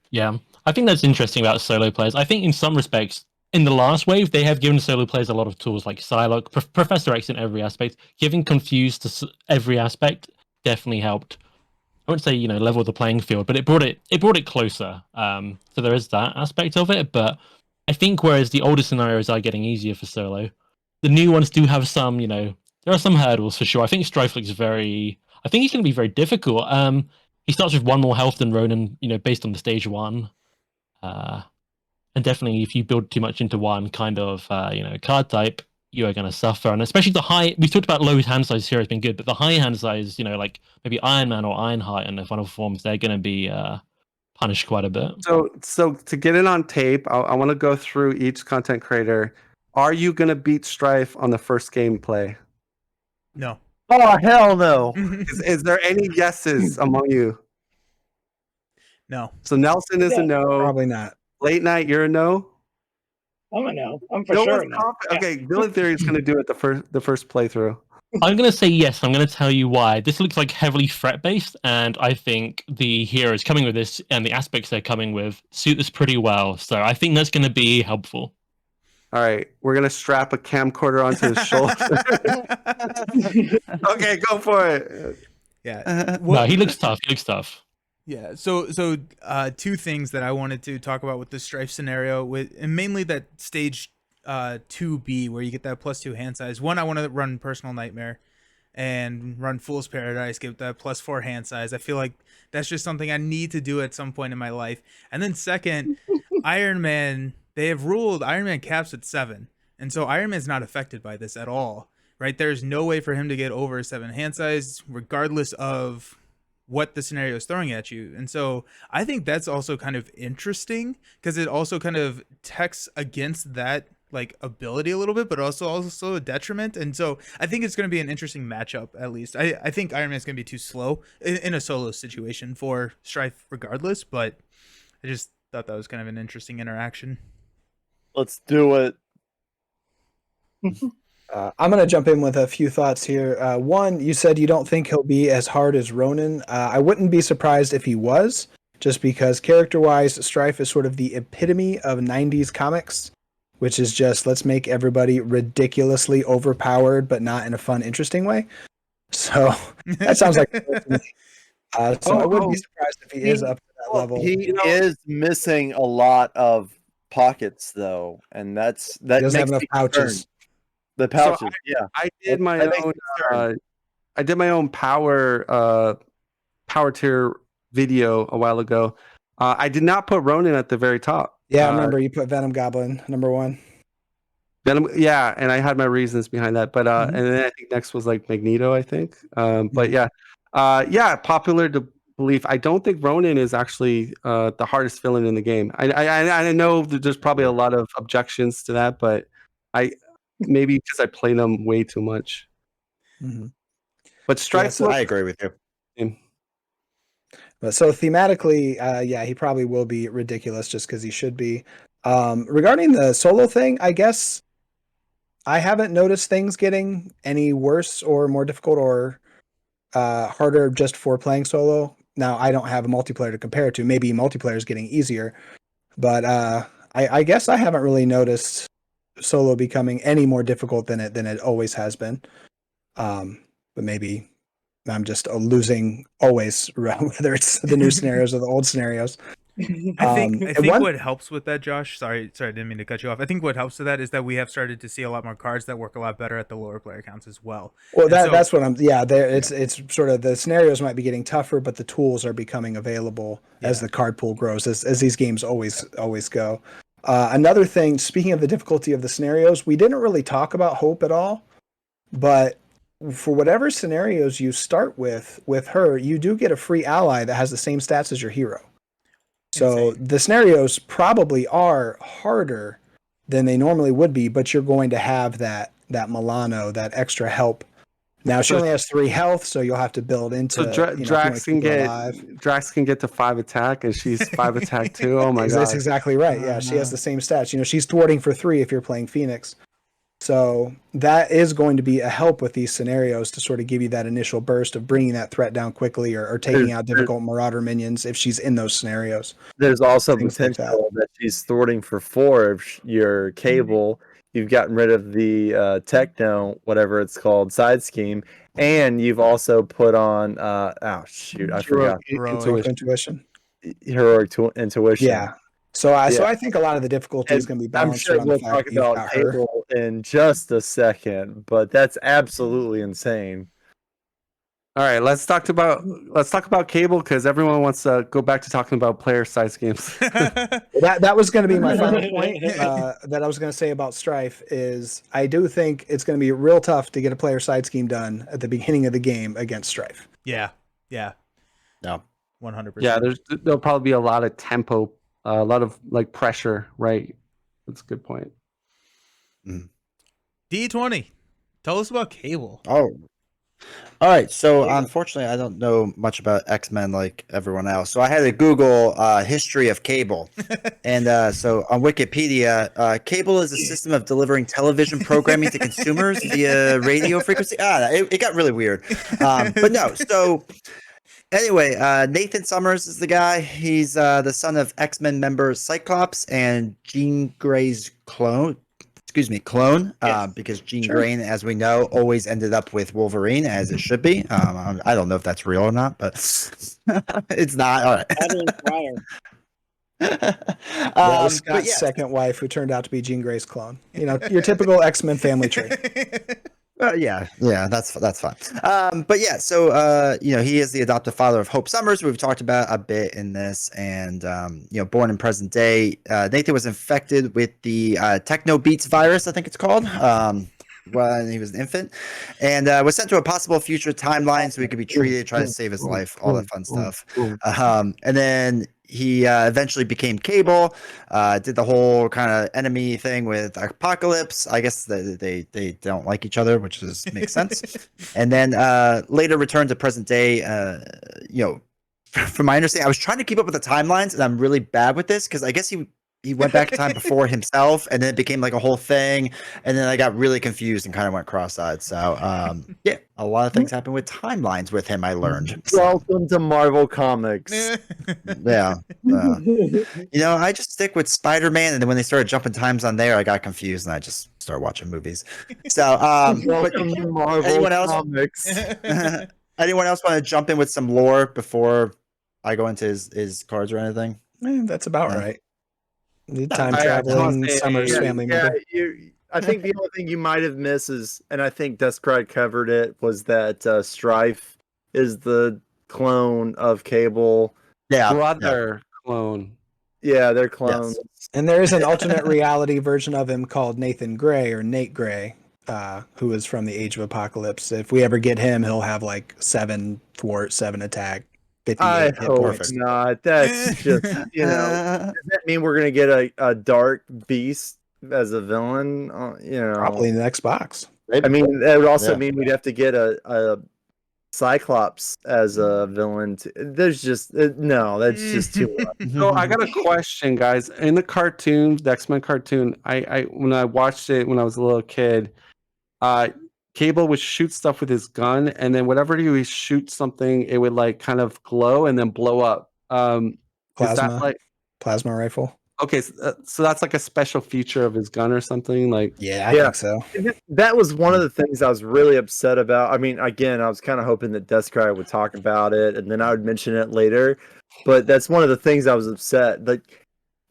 Yeah, I think that's interesting about solo players. I think in some respects, in the last wave, they have given solo players a lot of tools like Psylocke, Professor X in every aspect. Giving Confused to every aspect definitely helped. I wouldn't say level the playing field, but it brought it closer. So there is that aspect of it. But I think whereas the older scenarios are getting easier for solo, the new ones do have some. There are some hurdles for sure. I think Stryfe looks I think he's going to be very difficult. He starts with 1 more health than Ronan, based on the stage 1. And definitely, if you build too much into one kind of, card type, you are going to suffer. And especially the high, we've talked about low hand size here has been good, but the high hand size, like maybe Iron Man or Ironheart in the final forms, they're going to be punished quite a bit. So to get it on tape, I want to go through each content creator. Are you going to beat Stryfe on the first gameplay? No. Oh hell no! Is there any guesses among you? No. So Nelson is a no. Probably not. Late night, you're a no. I'm a no. I'm for No sure. one's No. confident. Okay, VillainTheory is going to do it the first playthrough. I'm going to say yes. I'm going to tell you why. This looks like heavily threat based, and I think the heroes coming with this and the aspects they're coming with suit this pretty well. So I think that's going to be helpful. All right, we're going to strap a camcorder onto his shoulder. Okay, go for it. Yeah. No, he looks tough. Yeah. So two things that I wanted to talk about with the Stryfe scenario, and mainly that stage 2B where you get that +2 hand size. One, I want to run Personal Nightmare and run Fool's Paradise, get that +4 hand size. I feel like that's just something I need to do at some point in my life. And then second, Iron Man, they have ruled Iron Man caps at 7. And so Iron Man's not affected by this at all, right? There's no way for him to get over 7 hand size, regardless of what the scenario is throwing at you. And so I think that's also kind of interesting because it also kind of texts against that like ability a little bit, but also a detriment. And so I think it's going to be an interesting matchup. At least I think Iron Man's going to be too slow in a solo situation for Stryfe regardless, but I just thought that was kind of an interesting interaction. Let's do it. I'm going to jump in with a few thoughts here. One, you said you don't think he'll be as hard as Ronan. I wouldn't be surprised if he was, just because character-wise, Stryfe is sort of the epitome of 90s comics, which is just, let's make everybody ridiculously overpowered, but not in a fun, interesting way. So that sounds like I wouldn't be surprised if he is up to that level. He is missing a lot of pockets, though, and that He doesn't have enough pouches. The pouches, I did my own. I did my own power tier video a while ago. I did not put Ronan at the very top. Yeah, I remember you put Venom Goblin #1. Venom, yeah, and I had my reasons behind that. But and then I think next was like Magneto, I think. But yeah, popular belief. I don't think Ronan is actually the hardest villain in the game. I know that there's probably a lot of objections to that, but maybe because I played him way too much. Mm-hmm. But Stryfe, I agree with you. But so thematically, he probably will be ridiculous just because he should be. Regarding the solo thing, I guess I haven't noticed things getting any worse or more difficult or harder just for playing solo. Now, I don't have a multiplayer to compare to. Maybe multiplayer is getting easier. But I guess I haven't really noticed solo becoming any more difficult than it always has been. But maybe I'm just losing always, whether it's the new scenarios or the old scenarios. I think and one- what helps with that, Josh. Sorry, I didn't mean to cut you off. I think what helps with that is that we have started to see a lot more cards that work a lot better at the lower player counts as well. Well, And so- that's what I'm. Yeah, there. It's sort of the scenarios might be getting tougher, but the tools are becoming available as Yeah. the card pool grows, as these games always go. Another thing, speaking of the difficulty of the scenarios, we didn't really talk about Hope at all, but for whatever scenarios you start with her, you do get a free ally that has the same stats as your hero. So Insane. the scenarios probably are harder than they normally would be, but you're going to have that Milano, that extra help. Now she only has 3 health, so you'll have to build into. So you know, if you wanna Drax can keep her get alive. Drax can get to 5 attack, and she's 5 attack too. Oh my god, That's exactly right. Yeah, she has the same stats. You know, she's thwarting for 3 if you're playing Phoenix. So that is going to be a help with these scenarios to sort of give you that initial burst of bringing that threat down quickly or taking out difficult Marauder minions if she's in those scenarios. There's also Things like potential that she's thwarting for 4 if your cable. You've gotten rid of the techno, whatever it's called, side scheme, and you've also put on I forgot Heroic Intuition. heroic intuition. Yeah. So I Yeah. think a lot of the difficulty is And going to be I'm balanced sure around we'll the fact talk that you've about got her. cable in just a second, but that's absolutely insane. All right, let's talk about cable because everyone wants to go back to talking about player size games. That was going to be my final point that I was going to say about Stryfe is I do think it's going to be real tough to get a player side scheme done at the beginning of the game against Stryfe. Yeah. No. 100%. Yeah, there'll probably be a lot of tempo, a lot of like pressure, right? That's a good point. D20. Tell us about cable. Oh. All right. So unfortunately, I don't know much about X-Men like everyone else. So I had to Google history of cable. And so on Wikipedia, cable is a system of delivering television programming to consumers via radio frequency. It got really weird. But no. So anyway, Nathan Summers is the guy. He's the son of X-Men member Cyclops and Jean Grey's clone. Yes. Because Jean Grey, as we know, always ended up with Wolverine, as it should be. I don't know if that's real or not, but it's not. All right. That was Scott's second wife, who turned out to be Jean Grey's clone. You know, your typical X-Men family tree. Yeah, that's fine. But yeah, so he is the adoptive father of Hope Summers, who we've talked about a bit in this, and born in present day. Nathan was infected with the Techno Beats virus, I think it's called, when he was an infant, and was sent to a possible future timeline so he could be treated, try to save his life, all that fun stuff. And then he eventually became Cable, did the whole kind of enemy thing with Apocalypse. I guess they don't like each other, which makes sense. And then later returned to present day. From my understanding, I was trying to keep up with the timelines, and I'm really bad with this because I guess he went back in time before himself, and then it became like a whole thing, and then I got really confused and kind of went cross-eyed. So a lot of things happen with timelines with him, I learned. Welcome to Marvel Comics. Yeah. I just stick with Spider-Man, and then when they started jumping times on there, I got confused, and I just started watching movies. So Welcome to Marvel anyone else? Comics. Anyone else want to jump in with some lore before I go into his cards or anything? That's about right. The time I traveling say- Summers family member. I think the only thing you might have missed is, and I think DescryGaming covered it, was that Stryfe is the clone of Cable. Yeah. Brother clone. Yeah, they're clones. Yes. And there is an alternate reality version of him called Nathan Gray or Nate Gray, who is from the Age of Apocalypse. If we ever get him, he'll have like 7 thwart, 7 attack, 58 I hit hope points. not. That's just, does that mean we're going to get a dark beast as a villain? Probably in the next box. I mean, that would also mean we'd have to get a Cyclops as a villain. There's just no. That's just too much. So I got a question, guys. In the cartoon, the X-Men cartoon, I when I watched it when I was a little kid, Cable would shoot stuff with his gun, and then whenever he would shoot something, it would like kind of glow and then blow up. Is that Plasma. like Plasma rifle. Okay, so that's like a special feature of his gun or something. Like, Yeah, I Yeah. think so. That was one of the things I was really upset about. I mean, again, I was kind of hoping that DescryGaming would talk about it, and then I would mention it later. But that's one of the things I was upset. Like,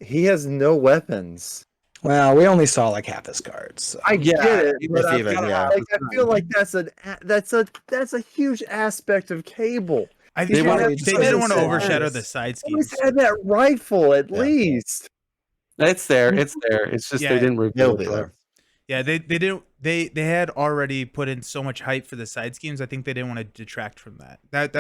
he has no weapons. Well, we only saw like half his cards. So. I get it, but If even, yeah. I feel like that's a huge aspect of Cable. I He's think probably they just didn't like want to this. overshadow the side Always schemes. had that rifle at Yeah. least. it's there. It's there. It's just Yeah, they didn't reveal It'll it. be to there. us. Yeah, they didn't they had already put in so much hype for the side schemes. I think they didn't want to detract from that. That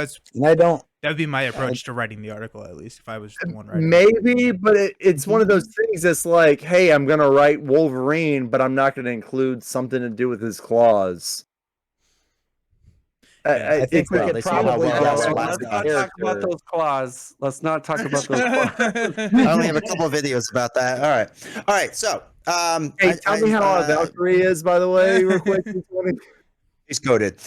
would be my approach to writing the article, at least if I was the one writing. Maybe, but it's one of those things that's like, hey, I'm gonna write Wolverine, but I'm not gonna include something to do with his claws. I think we it's- could they saw how probably well guess that what was Let's the not talk about those claws. Let's not talk about those claws. I only have a couple of videos about that. All right. So, Hey, tell me how Valkyrie is, by the way, real quick. he's coded.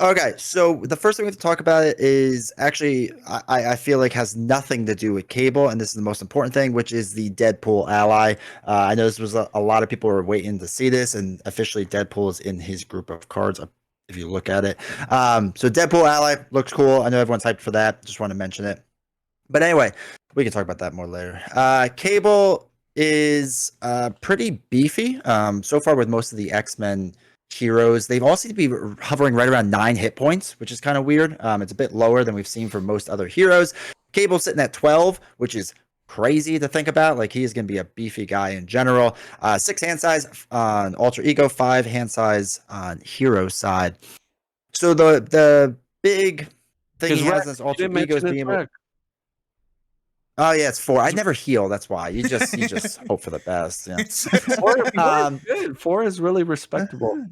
Okay, so the first thing we have to talk about it is actually I feel like has nothing to do with Cable, and this is the most important thing, which is the Deadpool ally. I know this was a lot of people were waiting to see this, and officially Deadpool is in his group of cards. If you look at it, so Deadpool ally looks cool. I know everyone's hyped for that. Just want to mention it. But anyway, we can talk about that more later. Cable is pretty beefy. So far with most of the X-Men heroes, they've all seem to be hovering right around 9 hit points, which is kind of weird. It's a bit lower than we've seen for most other heroes. Cable's sitting at 12, which is crazy to think about. Like, he is going to be a beefy guy in general. 6 hand size on Alter Ego, 5 hand size on Hero side. So the big thing he has is Alter Ego is being able. Oh yeah, it's 4. I never heal. That's why you just hope for the best. Yeah. 4 is good. 4 is really respectable.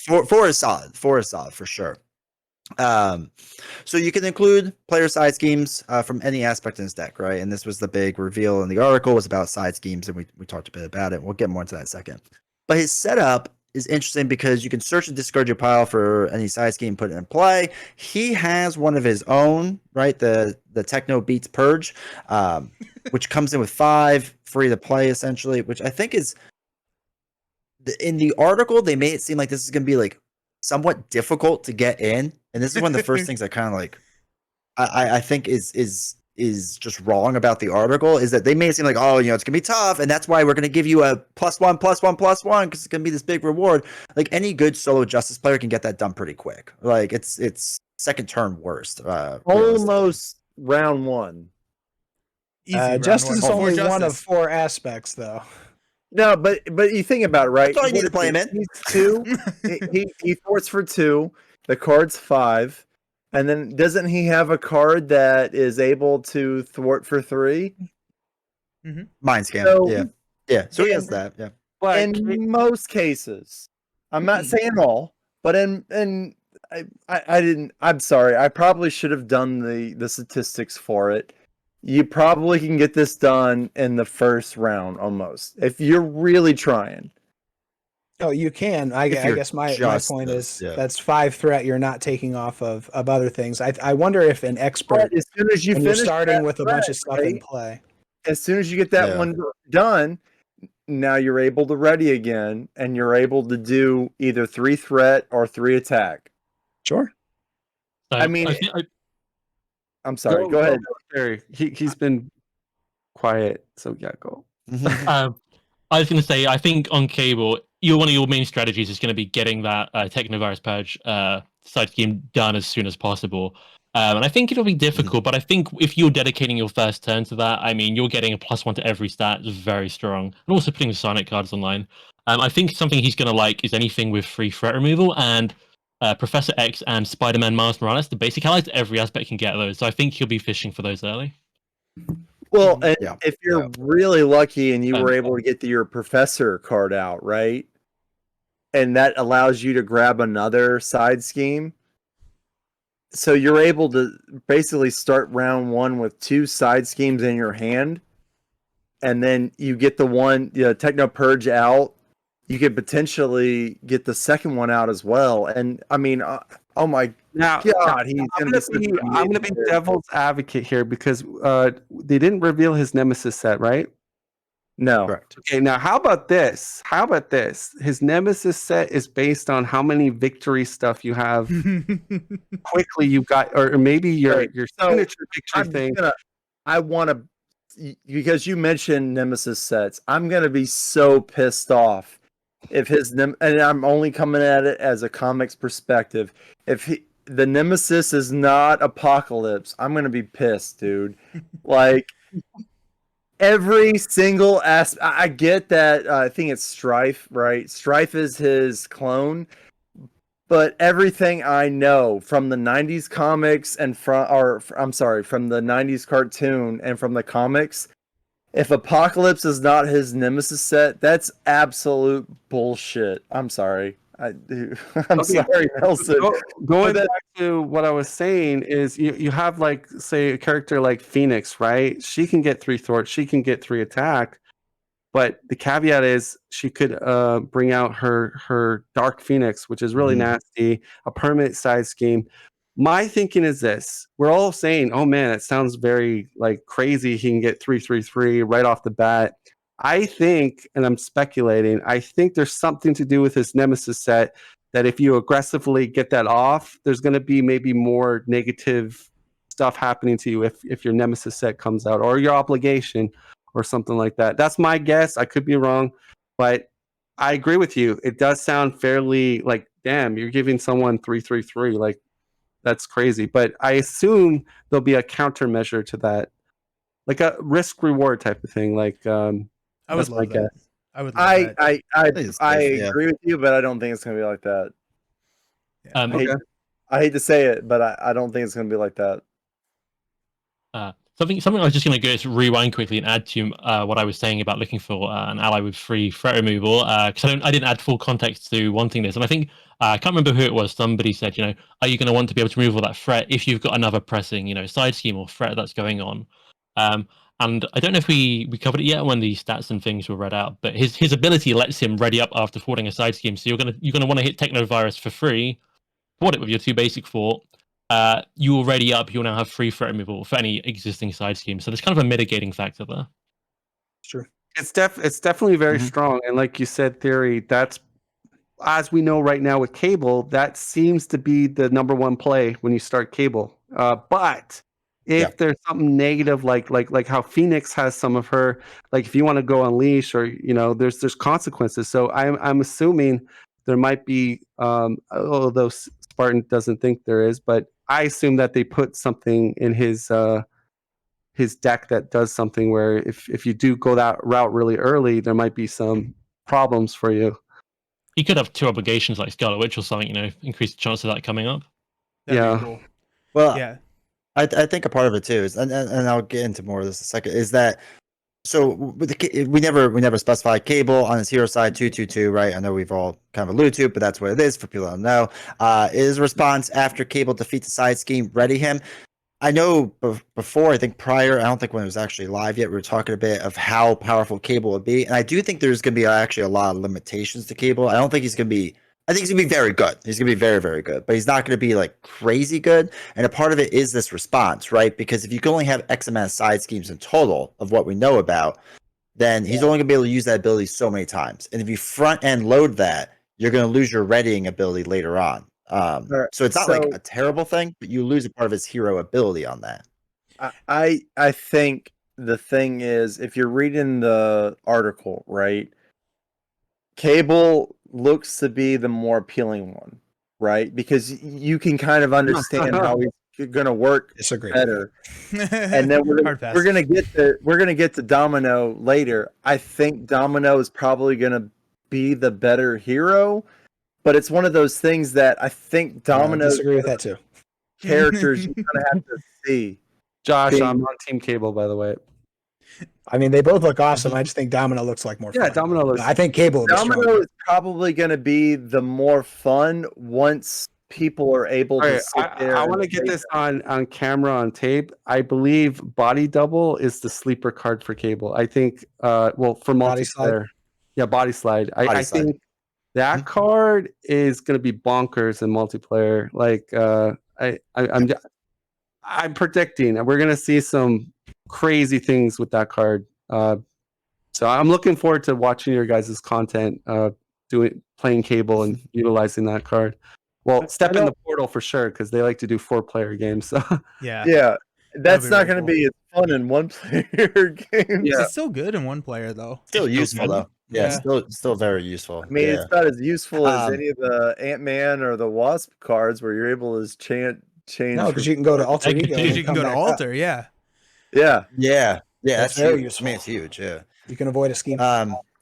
4 is solid. 4 is solid for sure. So you can include player side schemes from any aspect in his deck, right? And this was the big reveal in the article, was about side schemes, and we talked a bit about it. We'll get more into that in a second. But his setup is interesting because you can search and discard your pile for any side scheme, put it in play. He has one of his own, right? The Techno Beats Purge, which comes in with 5 free to play essentially, which I think is in the article they made it seem like this is going to be like somewhat difficult to get in, and this is one of the first things I kind of like. I think is just wrong about the article, is that they made it seem like, oh, it's gonna be tough, and that's why we're gonna give you a +1, +1, +1 because it's gonna be this big reward. Like, any good solo Justice player can get that done pretty quick. Like, it's second turn worst. Almost round 1. Easy, round Justice one. is Before only one of Justice. 4 aspects, though. No, but you think about it, right? That's all you need to play him in. He's 2. he thwarts for 2. The card's 5. And then doesn't he have a card that is able to thwart for 3? Mind scam. So- Yeah. So he has that. Yeah. But In most cases, I'm not saying all, but I didn't. I'm sorry. I probably should have done the statistics for it. You probably can get this done in the first round almost if you're really trying. Oh, you can. I If you're guess my just point this, is yeah. that's 5 threat you're not taking off of other things. I wonder if an expert, But as soon as you when you're finish starting that with a bunch of threat, stuff in right? play. As soon as you get that Yeah. one done, now you're able to ready again, and you're able to do either 3 threat or 3 attack. Sure. So I mean, think I'm sorry. Go ahead. Terry. He's been quiet, so yeah, go. I was going to say, I think on Cable, one of your main strategies is going to be getting that Technovirus Purge side scheme done as soon as possible. And I think it'll be difficult, but I think if you're dedicating your first turn to that, I mean, you're getting a +1 to every stat is very strong. And also putting the Sonic cards online. I think something he's going to like is anything with free threat removal, and Professor X and Spider-Man Miles Morales, the basic allies, every aspect can get those. So I think he'll be fishing for those early. Well, and Yeah. if you're Yeah. really lucky and you were able to get your professor card out, right? And that allows you to grab another side scheme. So you're able to basically start round 1 with 2 side schemes in your hand. And then you get the Techno Purge out. You could potentially get the second one out as well. And I mean, oh my Now, God, he's I'm going gonna be devil's advocate here because they didn't reveal his Nemesis set, right? No. Correct. Okay, now how about this? His Nemesis set is based on how many victory stuff you have quickly you got, or maybe your Right. So, signature victory I'm thing. I want to, because you mentioned Nemesis sets. I'm gonna be so pissed off if and I'm only coming at it as a comics perspective. If the Nemesis is not Apocalypse, I'm gonna be pissed, dude. Like every single aspect. I get that. I think it's Stryfe, right? Stryfe is his clone. But everything I know from the '90s comics and from the '90s cartoon and from the comics, if Apocalypse is not his Nemesis set, that's absolute bullshit. I'm sorry. I'm Okay, sorry, Nelson. Going But back to what I was saying is you have like, say, a character like Phoenix, right? She can get 3 thwart, she can get 3 attack, but the caveat is she could bring out her Dark Phoenix, which is really nasty, a permanent side scheme. My thinking is this: we're all saying, "Oh man, it sounds very like crazy. He can get 3/3/3 right off the bat." I think, and I'm speculating, I think there's something to do with his Nemesis set that if you aggressively get that off, there's going to be maybe more negative stuff happening to you if your Nemesis set comes out, or your obligation or something like that. That's my guess. I could be wrong, but I agree with you. It does sound fairly like, damn, you're giving someone 3/3/3. Like, that's crazy. But I assume there'll be a countermeasure to that, like a risk reward type of thing. Like, I would that's my love that. guess. I would love that. I Yeah. agree with you, but I don't think it's gonna be like that. Okay. I hate to say it, but I don't think it's gonna be like that. Something I was just going to go to rewind quickly and add to what I was saying about looking for an ally with free threat removal, because I didn't add full context to wanting this, and I think I can't remember who it was. Somebody said, are you going to want to be able to remove all that threat if you've got another pressing, side scheme or threat that's going on? And I don't know if we covered it yet when the stats and things were read out, but his ability lets him ready up after thwarting a side scheme. So you're gonna want to hit Technovirus for free, thwart it with your 2 basic thwart. You already up, you'll now have free threat removal for any existing side scheme. So there's kind of a mitigating factor there. It's true. It's definitely very strong. And like you said, Theory, that's, as we know right now with Cable, that seems to be the number 1 play when you start Cable. But if there's something negative, like how Phoenix has some of her, like if you want to go Unleash, or there's consequences. So I'm assuming there might be, although Spartan doesn't think there is, but I assume that they put something in his deck that does something where if you do go that route really early, there might be some problems for you. He could have 2 obligations like Scarlet Witch or something, increase the chance of that coming up. That'd be cool. Well, Yeah. I think a part of it too is, and I'll get into more of this in a second, is that so with we never specified Cable on his hero side 2/2/2, right? I know we've all kind of alluded to it, but that's what it is for people that don't know. His response after Cable defeats the side scheme, ready him. I know before, I think prior, I don't think when it was actually live yet, we were talking a bit of how powerful Cable would be. And I do think there's going to be actually a lot of limitations to Cable. I don't think he's going to be, I think he's going to be very good. He's going to be very, very good, but he's not going to be like crazy good. And a part of it is this response, right? Because if you can only have X amount of side schemes in total of what we know about, then he's only going to be able to use that ability so many times. And if you front end load that, you're going to lose your readying ability later on. So it's not like a terrible thing, but you lose a part of his hero ability on that. I think the thing is, if you're reading the article, right, Cable looks to be the more appealing one, right? Because you can kind of understand how he's going to work better. And then we're gonna get to Domino later. I think Domino is probably gonna be the better hero, but it's one of those things that I think Domino. I disagree with that too. Characters you're gonna have to see. Josh, I'm on Team Cable, by the way. I mean, they both look awesome. I just think Domino looks like more fun. Yeah, Domino looks. I think Cable will be Domino stronger. is probably going to be the more fun once people are able to sit there. I want to get this on camera, on tape. I believe Body Double is the sleeper card for Cable. I think, for multiplayer. Yeah, Body Slide. I think that card is going to be bonkers in multiplayer. Like, I'm predicting we're going to see some crazy things with that card. So I'm looking forward to watching your guys' content, playing Cable and utilizing that card. Well, step in the portal for sure because they like to do 4-player games. So Yeah. Yeah, that's be not really going to be as fun in one-player games. Yeah. It's still good in one player though. Still useful though. Yeah, Yeah. still very useful. I mean, yeah. it's not as useful as Um, any of the Ant-Man or the Wasp cards where you're able to change. No, because you can go to alter Like, ego. because and Because you can come go to back up. altar, yeah. Yeah, yeah, That's that's very huge. useful. I mean, it's huge. Yeah. You can avoid a scheme.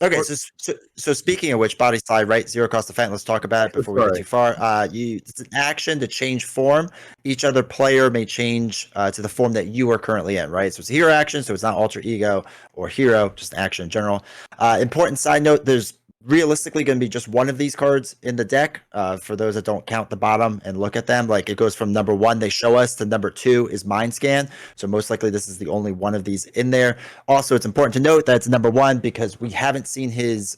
Okay, so speaking of which, body slide, right? Zero cost event. Let's talk about it before we get Sorry. too far. It's an action to change form. Each other player may change to the form that you are currently in, right? So it's a hero action, so it's not alter ego or hero, just action in general. Important side note: there's realistically going to be just one of these cards in the deck. For those that don't count the bottom and look at them, like it goes from number 1 they show us to number 2 is Mind Scan. So most likely this is the only one of these in there. Also, it's important to note that it's number 1 because we haven't seen his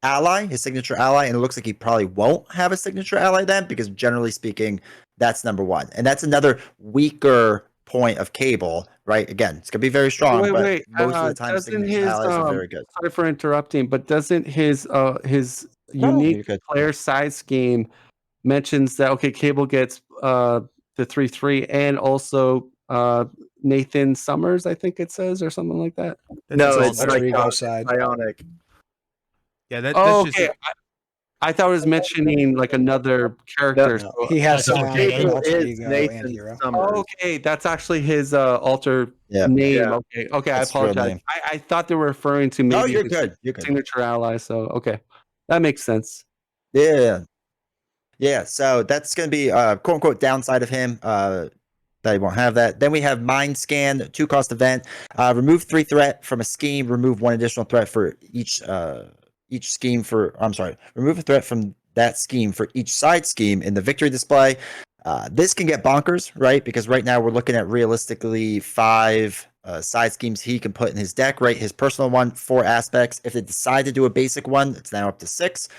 ally, his signature ally, and it looks like he probably won't have a signature ally then because generally speaking, that's number 1. And that's another weaker point of Cable, right? Again, it's gonna be very strong, but most of the time signature allies are very good. Sorry for interrupting, but doesn't his you're unique good. player side scheme mentions that Cable gets the 3/3 and also Nathan Summers, I think it says, or something like that. no, That's it's altar. alter ego Ionic. side. Ionic. Yeah, that's Oh, just okay. I thought it was mentioning like another character. No, so- he has That's psionic, okay. Cable alter is ego, and Nathan hero. Summers. Okay, that's actually his alter Yeah. name. Yeah. Okay, I That's his real apologize. name. I thought they were referring to maybe Oh, you're his good. You're good. signature ally. So okay, that makes sense. Yeah. Yeah. So that's going to be quote unquote downside of him. That he won't have that. Then we have Mind Scan, 2 cost event. Remove 3 threat from a scheme. Remove 1 additional threat for each scheme for. I'm sorry. Remove a threat from that scheme for each side scheme in the victory display. This can get bonkers, right? Because right now we're looking at realistically 5 side schemes he can put in his deck, right? His personal one, 4 aspects. If they decide to do a basic one, it's now up to 6.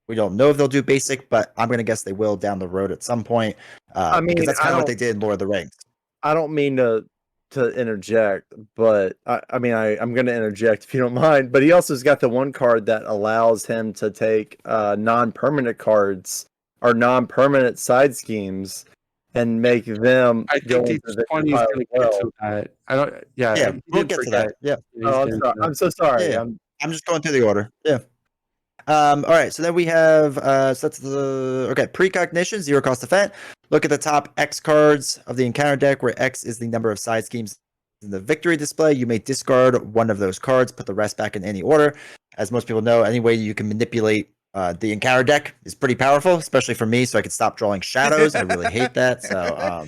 We don't know if they'll do basic, but I'm going to guess they will down the road at some point. I mean, because that's I kind of what don't- they did in Lord of the Rings. I don't mean to interject, but I'm going to interject if you don't mind. But he also has got the one card that allows him to take non-permanent cards or non-permanent side schemes and make them I go think into the D20 is pile going to as get well. to that. I don't. Yeah, Yeah, he we'll didn't get to forget. that. Yeah. Yeah, Oh, he's I'm getting sorry. to that. I'm so sorry. Yeah. I'm just going through the order. Yeah. All right. So then we have so that's the precognition, 0 cost event. Look at the top X cards of the encounter deck, where X is the number of side schemes in the victory display. You may discard one of those cards, put the rest back in any order. As most people know, any way you can manipulate the encounter deck is pretty powerful, especially for me, so I can stop drawing shadows. I really hate that. So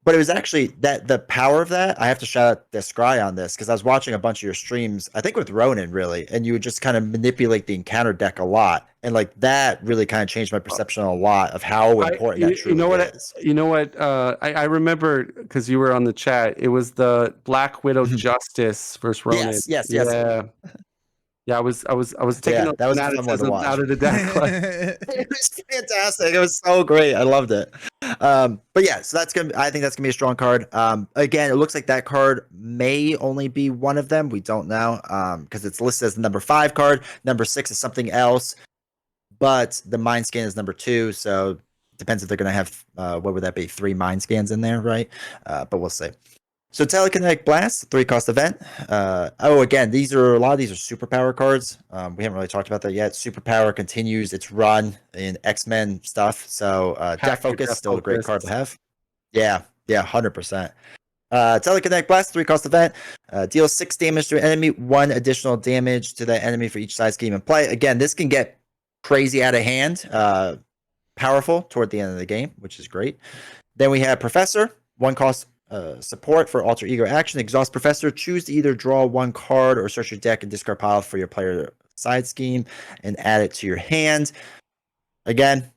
but it was actually that the power of that. I have to shout out DescryGaming on this because I was watching a bunch of your streams, I think with Ronan really, and you would just kind of manipulate the encounter deck a lot, and like that really kind of changed my perception a lot of how important that truly is. You know what? I remember because you were on the chat. It was the Black Widow Justice versus Ronan. Yes. Yeah, I was taking Yeah, that was a fun one to fanaticism watch. out of the deck. Like, It was fantastic. It was so great. I loved it. But yeah, so I think that's gonna be a strong card. Again, it looks like that card may only be one of them. We don't know. Because it's listed as the number 5 card. Number 6 is something else. But the Mind Scan is number 2, so it depends if they're gonna have what would that be? 3 Mind Scans in there, right? But we'll see. So Telekinetic Blast, 3 cost event. Again, a lot of these are superpower cards. We haven't really talked about that yet. Superpower continues its run in X-Men stuff. So Death Focus is still a great card to have. Yeah, 100%. Telekinetic Blast, 3 cost event. Deals 6 damage to an enemy, 1 additional damage to that enemy for each side scheme in play. Again, this can get crazy out of hand. Powerful toward the end of the game, which is great. Then we have Professor, 1 cost support for alter ego action. Exhaust Professor. Choose to either draw 1 card or search your deck and discard pile for your player side scheme and add it to your hand. Again,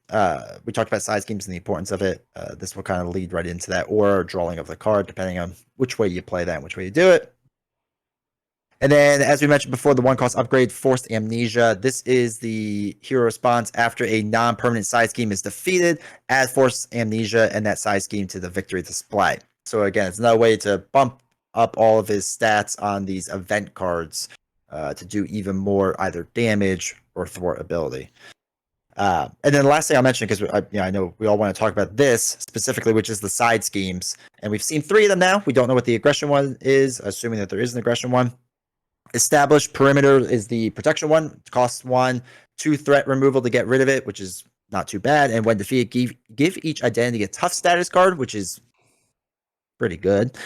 we talked about side schemes and the importance of it. This will kind of lead right into that or drawing of the card, depending on which way you play that and which way you do it. And then, as we mentioned before, the 1 cost upgrade, Forced Amnesia. This is the hero response after a non-permanent side scheme is defeated. Add Forced Amnesia and that side scheme to the victory display. So again, it's another way to bump up all of his stats on these event cards to do even more either damage or thwart ability. And then the last thing I'll mention, because I know we all want to talk about this specifically, which is the side schemes. And we've seen 3 of them now. We don't know what the aggression one is, assuming that there is an aggression one. Established perimeter is the protection one. It costs 1, 2 threat removal to get rid of it, which is not too bad. And when defeated, give each identity a tough status card, which is pretty good.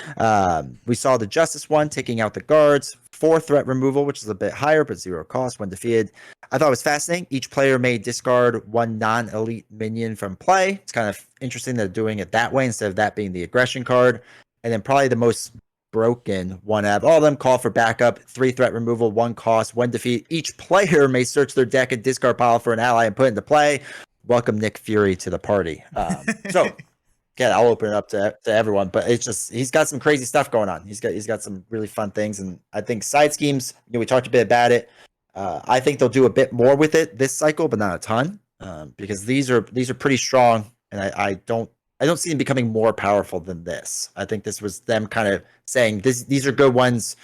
We saw the justice one, taking out the guards. 4 threat removal, which is a bit higher, but 0 cost when defeated. I thought it was fascinating. Each player may discard 1 non-elite minion from play. It's kind of interesting that they're doing it that way instead of that being the aggression card. And then probably the most broken one out of all of them, call for backup, 3 threat removal, 1 cost. When defeat, each player may search their deck and discard pile for an ally and put it into play. Welcome Nick Fury to the party. So again, I'll open it up to everyone, but it's just, he's got some crazy stuff going on. He's got some really fun things, and I think side schemes, we talked a bit about it. I think they'll do a bit more with it this cycle, but not a ton, because these are pretty strong, and I don't see them becoming more powerful than this. I think this was them kind of saying these are good ones,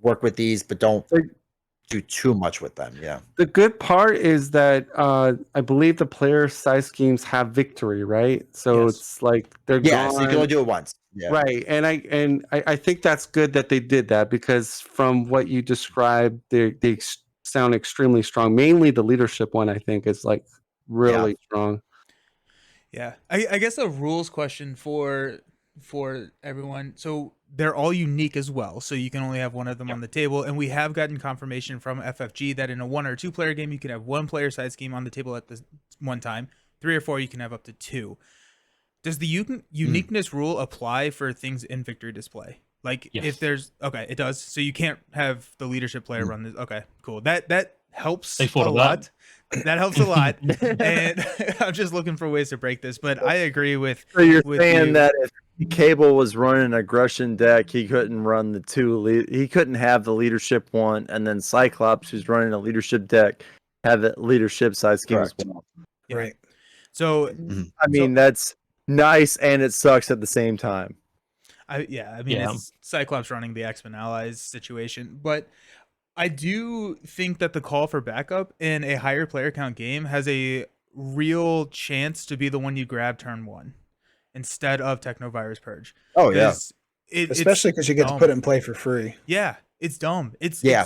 work with these, but don't do too much with them. Yeah. The good part is that I believe the player size schemes have victory, right? So Yes. it's like they're Yeah, gone. so you can only do it once. Yeah. Right. And I think that's good that they did that, because from what you described, they sound extremely strong. Mainly the leadership one, I think, is like really strong. Yeah, I guess a rules question for everyone. So they're all unique as well, so you can only have one of them on the table. And we have gotten confirmation from FFG that in a 1 or 2 player game, you can have 1 player side scheme on the table at the one time. 3 or 4, you can have up to 2. Does the uniqueness rule apply for things in victory display? Like if there's it does. So you can't have the leadership player run this. Okay, cool. That helps a lot. That helps a lot. And I'm just looking for ways to break this, but I agree with. So you're with saying you. that if Cable was running an aggression deck, he couldn't run the 2. He couldn't have the leadership one, and then Cyclops, who's running a leadership deck, have the leadership side scheme as well. Yeah. Right. So I mean, that's nice, and it sucks at the same time. It's Cyclops running the X-Men allies situation, but I do think that the call for backup in a higher player count game has a real chance to be the one you grab turn 1 instead of Technovirus Purge. Oh yeah. Especially because you get to put it in play for free. Yeah, it's dumb. It's I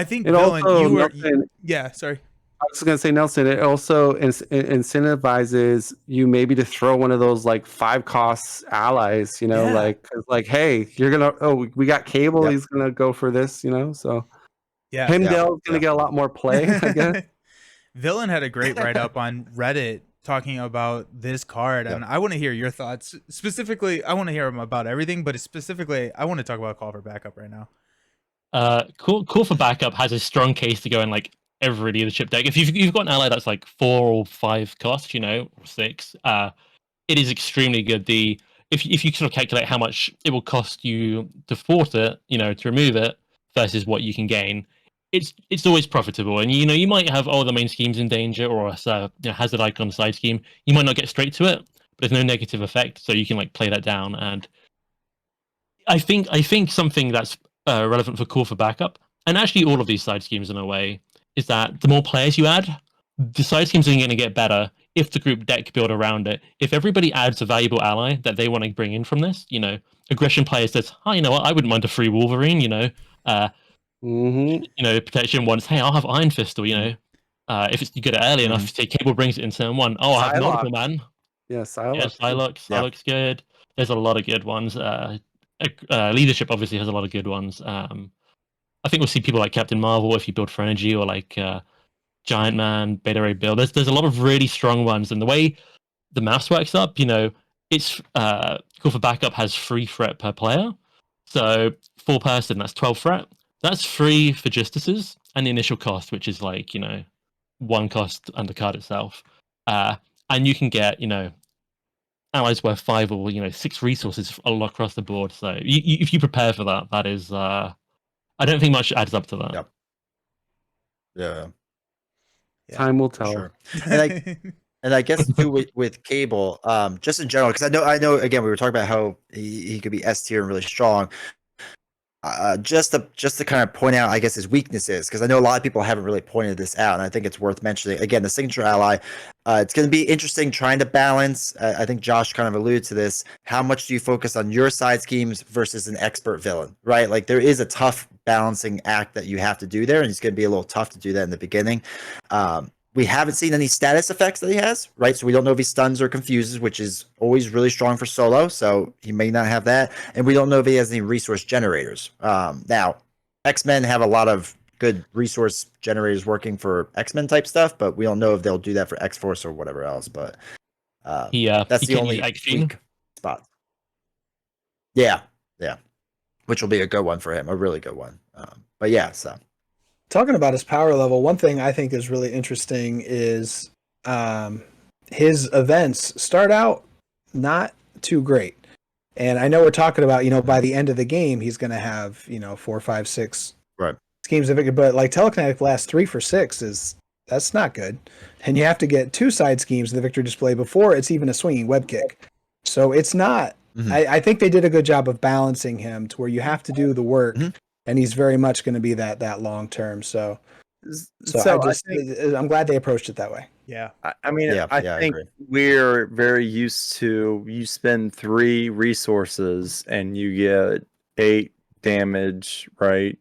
think It Villain, also, you were Nelson, sorry. I was going to say, Nelson, it also incentivizes you maybe to throw one of those like 5 costs allies, like, hey, you're going to, we got Cable. He's going to go for this, so Heimdall's going to get a lot more play, I guess. Villain had a great write-up on Reddit talking about this card, and I want to hear your thoughts. Specifically, I want to hear about everything, but specifically, I want to talk about call for backup right now. Call for backup has a strong case to go in like every leadership deck. If you've got an ally that's like 4 or 5 cost, or 6, it is extremely good. If you sort of calculate how much it will cost you to thwart it, to remove it versus what you can gain, it's always profitable. And you might have all the main schemes in danger, or a hazard icon side scheme. You might not get straight to it, but there's no negative effect, so you can like play that down. And I think something that's relevant for call for backup, and actually all of these side schemes in a way, is that the more players you add, the side schemes are going to get better if the group deck build around it. If everybody adds a valuable ally that they want to bring in from this, aggression player says, oh, you know what, I wouldn't mind a free Wolverine, protection wants, hey, I'll have Iron Fist, or, if it's you get it early enough, say Cable brings it in turn 1, oh, I have Nautical Man. Yeah, Psylocke. Psylocke's good. There's a lot of good ones. Leadership obviously has a lot of good ones. I think we'll see people like Captain Marvel if you build for energy, or like Giant Man, Beta Ray build. There's a lot of really strong ones, and the way the maths works up, it's call for backup has 3 threat per player, so 4 person, that's 12 threat. That's free for Justices and the initial cost, which is like 1 cost under card itself, and you can get allies worth 5 or 6 resources all across the board. So if you prepare for that, that is I don't think much adds up to that. Yep. Yeah. Time will tell. Sure. And And I guess too with Cable, just in general, because I know again we were talking about how he could be S tier and really strong. Just to kind of point out, I guess, his weaknesses, because I know a lot of people haven't really pointed this out, and I think it's worth mentioning. Again, the signature ally, it's going to be interesting trying to balance. I think Josh kind of alluded to this. How much do you focus on your side schemes versus an expert villain, right? Like there is a tough balancing act that you have to do there, and it's going to be a little tough to do that in the beginning. We haven't seen any status effects that he has, right? So we don't know if he stuns or confuses, which is always really strong for solo. So he may not have that. And we don't know if he has any resource generators. Now, X-Men have a lot of good resource generators working for X-Men type stuff, but we don't know if they'll do that for X-Force or whatever else. But that's he the can only use X-Gene. weak spot. Yeah. Which will be a good one for him, a really good one. But yeah, so. Talking about his power level, one thing I think is really interesting is his events start out not too great. And I know we're talking about, by the end of the game, he's going to have, 4, 5, 6 schemes of it. But like Telekinetic lasts 3 for 6 that's not good. And you have to get 2 side schemes in the victory display before it's even a swinging web kick. So it's not, I think they did a good job of balancing him to where you have to do the work. And he's very much going to be that long term. So I'm glad they approached it that way. Yeah. I mean, I think we're very used to you spend 3 resources and you get 8 damage, right?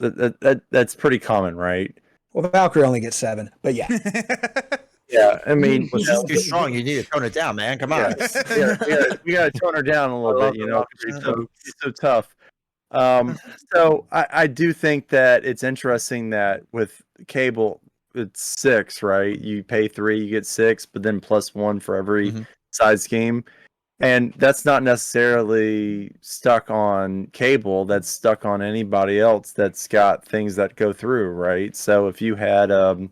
That's pretty common, right? Well, Valkyrie only gets 7, but yeah. Yeah, I mean, Well, she's too strong. You need to tone it down, man. Come on. we gotta tone her down a little bit, 'cause she's so tough. So I do think that it's interesting that with Cable, it's 6, right? You pay 3, you get 6, but then +1 for every side scheme. And that's not necessarily stuck on Cable, that's stuck on anybody else that's got things that go through, right? So if you had a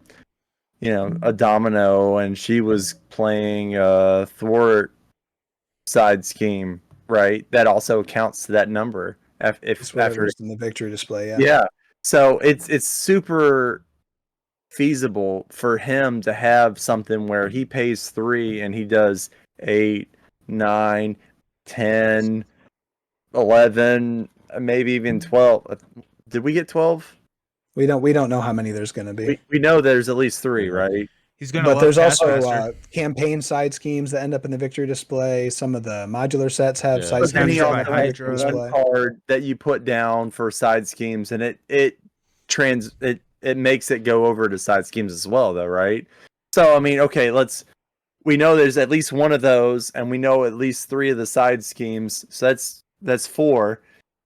Domino and she was playing a thwart side scheme, right? That also counts to that number. If after in the victory display, so it's super feasible for him to have something where he pays 3 and he does 8, 9, 10, 11, maybe even 12. Did we get 12? We don't know how many there's going to be. We know there's at least 3, right? He's gonna. But there's also campaign side schemes that end up in the victory display. Some of the modular sets have side But then schemes he that also have has victory display. one card that you put down for side schemes, and it makes it go over to side schemes as well, though, right? So I mean, okay, we know there's at least one of those, and we know at least 3 of the side schemes. So that's 4.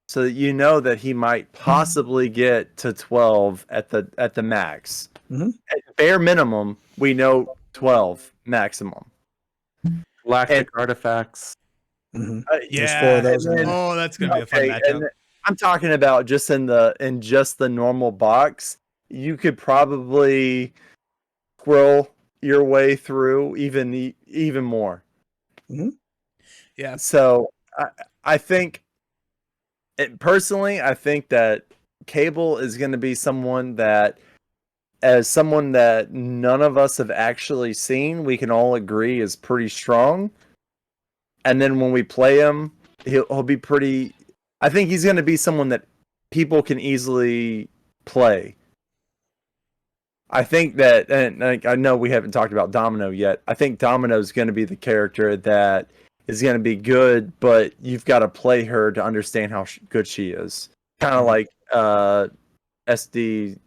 So that you know that he might possibly get to 12 at the max. At bare minimum, we know 12 maximum. Galactic artifacts. Yeah. 4 of those. That's gonna be a fun matchup. And I'm talking about just in just the normal box. You could probably scroll your way through even more. Yeah. So I think. Personally, I think that Cable is going to be someone that none of us have actually seen, we can all agree is pretty strong. And then when we play him, he'll be pretty. I think he's going to be someone that people can easily play. I think that, and I know we haven't talked about Domino yet. I think Domino is going to be the character that is going to be good, but you've got to play her to understand how good she is. Kind of like SPDR.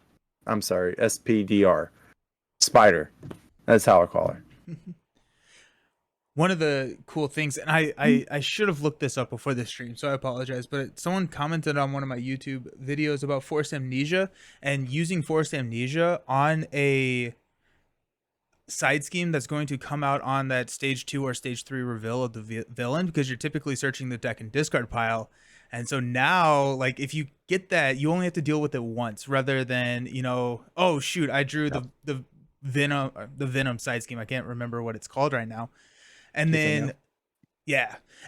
Spider. That's how I call her. One of the cool things, and I should have looked this up before the stream, so I apologize, but someone commented on one of my YouTube videos about Forced Amnesia and using Forced Amnesia on a side scheme that's going to come out on that stage 2 or stage 3 reveal of the villain, because you're typically searching the deck and discard pile. And so now, like, if you get that, you only have to deal with it once rather than, oh shoot, I drew the Venom side scheme. I can't remember what it's called right now. And then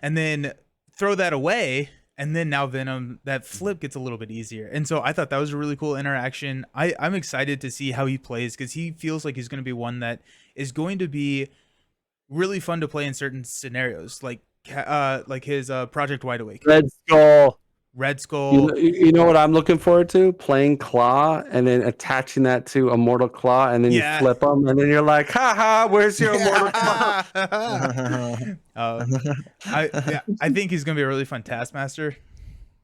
and then throw that away and then now Venom, that flip gets a little bit easier. And so I thought that was a really cool interaction. I'm excited to see how he plays because he feels like he's going to be one that is going to be really fun to play in certain scenarios, like his Project Wide Awake, Red Skull. Red Skull. You know what I'm looking forward to? Playing Claw and then attaching that to Immortal Claw, and then you flip them, and then you're like, haha, where's your Immortal Claw? I think he's gonna be a really fun Taskmaster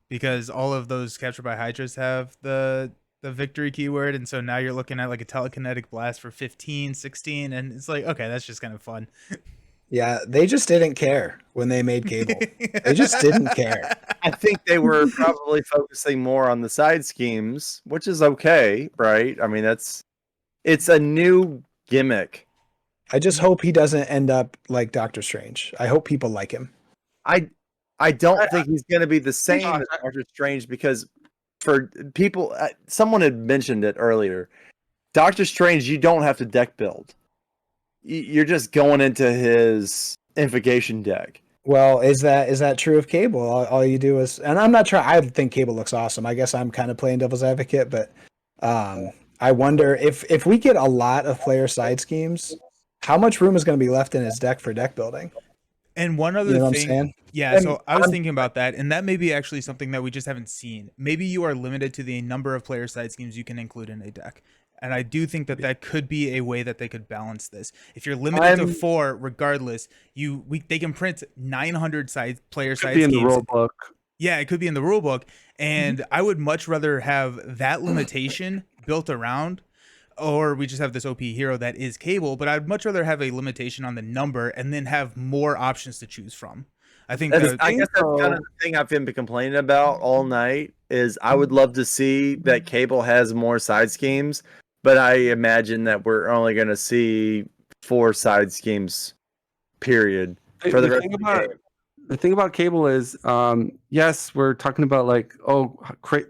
because all of those Captured by Hydras have the victory keyword, and so now you're looking at like a telekinetic blast for 15, 16, and it's like, okay, that's just kind of fun. Yeah, they just didn't care when they made Cable. They just didn't care. I think they were probably focusing more on the side schemes, which is okay, right? I mean, it's a new gimmick. I just hope he doesn't end up like Doctor Strange. I hope people like him. I don't think he's going to be the same as Doctor Strange because for people, someone had mentioned it earlier. Doctor Strange, you don't have to deck build. You're just going into his Invocation deck. Well, is that true of Cable? All you do is, and I'm not trying. I think Cable looks awesome. I guess I'm kind of playing devil's advocate, but I wonder if we get a lot of player side schemes, how much room is going to be left in his deck for deck building? And one other thing, yeah. And so I was thinking about that, and that may be actually something that we just haven't seen. Maybe you are limited to the number of player side schemes you can include in a deck. And I do think that could be a way that they could balance this. If you're limited to 4, regardless, they can print 900 player side schemes. In the rule book. Yeah, it could be in the rule book. And I would much rather have that limitation built around, or we just have this OP hero that is Cable. But I'd much rather have a limitation on the number and then have more options to choose from. I guess that's kind of the thing I've been complaining about all night. Is I would love to see that Cable has more side schemes. But I imagine that we're only going to see 4 side schemes, period, for the rest of the game. The thing about Cable is, yes, we're talking about like,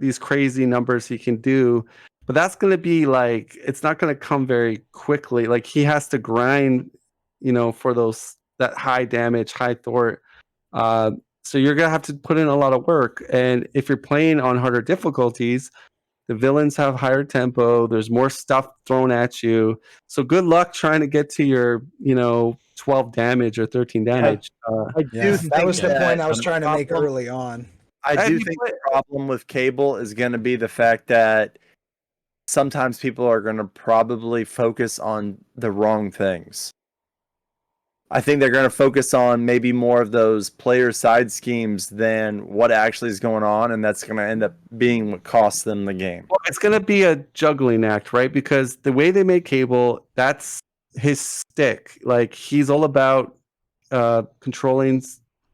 these crazy numbers he can do, but that's going to be like, it's not going to come very quickly. Like he has to grind, for that high damage, high thwart. So you're going to have to put in a lot of work. And if you're playing on harder difficulties, the villains have higher tempo. There's more stuff thrown at you. So good luck trying to get to your, 12 damage or 13 damage. That was the point I was trying to make early on. I do think the problem with Cable is going to be the fact that sometimes people are going to probably focus on the wrong things. I think they're going to focus on maybe more of those player side schemes than what actually is going on, and that's going to end up being what costs them the game. Well, it's going to be a juggling act, right? Because the way they make Cable, that's his stick. Like he's all about controlling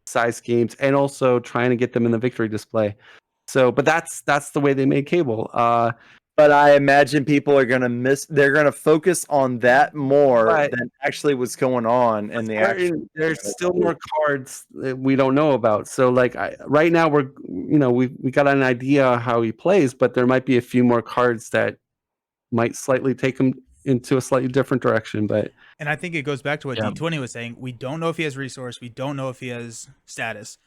side schemes and also trying to get them in the victory display. So, but that's the way they made Cable. But I imagine people are going to they're going to focus on that more than actually what's going on in the action. There's still more cards that we don't know about. So like right now we got an idea how he plays, but there might be a few more cards that might slightly take him into a slightly different direction. And I think it goes back to what D20 was saying. We don't know if he has resource. We don't know if he has status.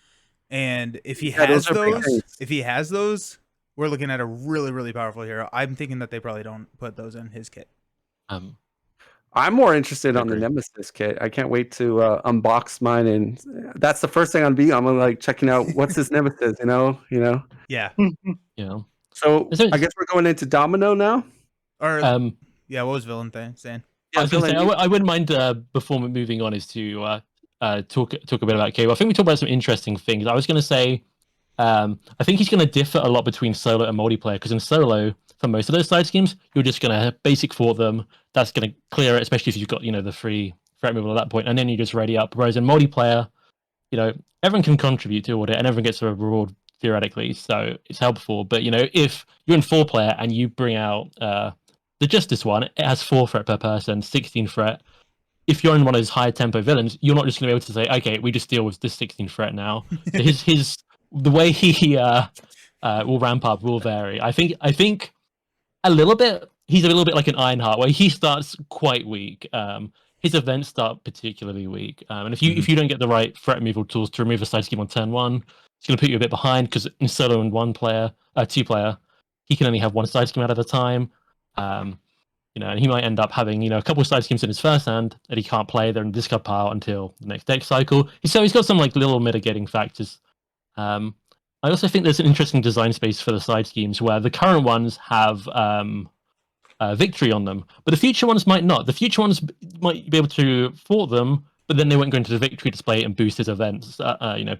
And if he has those, we're looking at a really, really powerful hero. I'm thinking that they probably don't put those in his kit. I'm more interested on the Nemesis kit. I can't wait to unbox mine, and that's the first thing I'm like checking out what's his Nemesis. Yeah. Yeah. So I guess we're going into Domino now. Or what was Villain saying? Yeah, I was going to say I wouldn't mind before moving on is to talk a bit about Cable. I think we talked about some interesting things. I was going to say. I think he's going to differ a lot between solo and multiplayer because in solo, for most of those side schemes, you're just going to basic for them. That's going to clear it, especially if you've got the free threat removal at that point, and then you just ready up. Whereas in multiplayer, everyone can contribute to it, and everyone gets a reward theoretically, so it's helpful. But if you're in 4-player and you bring out the Justice one, it has 4 threat per person, 16 threat. If you're in one of those high tempo villains, you're not just going to be able to say, okay, we just deal with this 16 threat now. So the way he will ramp up will vary. I think a little bit. He's a little bit like an Ironheart, where he starts quite weak. His events start particularly weak, and if you don't get the right threat removal tools to remove a side scheme on turn 1, it's going to put you a bit behind because in solo and two player, he can only have one side scheme out at a time. And he might end up having, a couple of side schemes in his first hand that he can't play. They're in the discard pile until the next deck cycle. So he's got some little mitigating factors. I also think there's an interesting design space for the side schemes where the current ones have victory on them, but the future ones might not. The future ones might be able to thwart them, but then they won't go into the victory display and boost his events,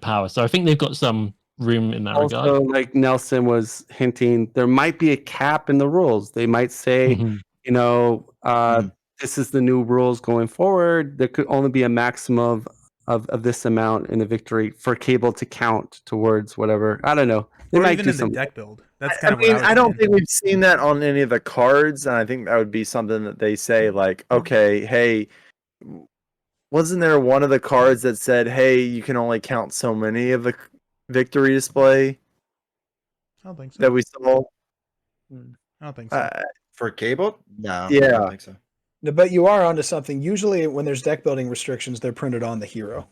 power. So I think they've got some room in that regard. Also, like Nelson was hinting, there might be a cap in the rules. They might say, this is the new rules going forward. There could only be a maximum of this amount in the victory for cable to count towards whatever. I don't know. They or might even do in the something. deck build. That's kind of I don't think we've seen that on any of the cards, and I think that would be something that they say, like, okay, hey, wasn't there one of the cards that said, hey, you can only count so many of the victory display I don't think so. that we saw? I don't think so. For cable? No. Yeah. I don't think so. No, but you are onto something. Usually, when there's deck building restrictions, they're printed on the hero.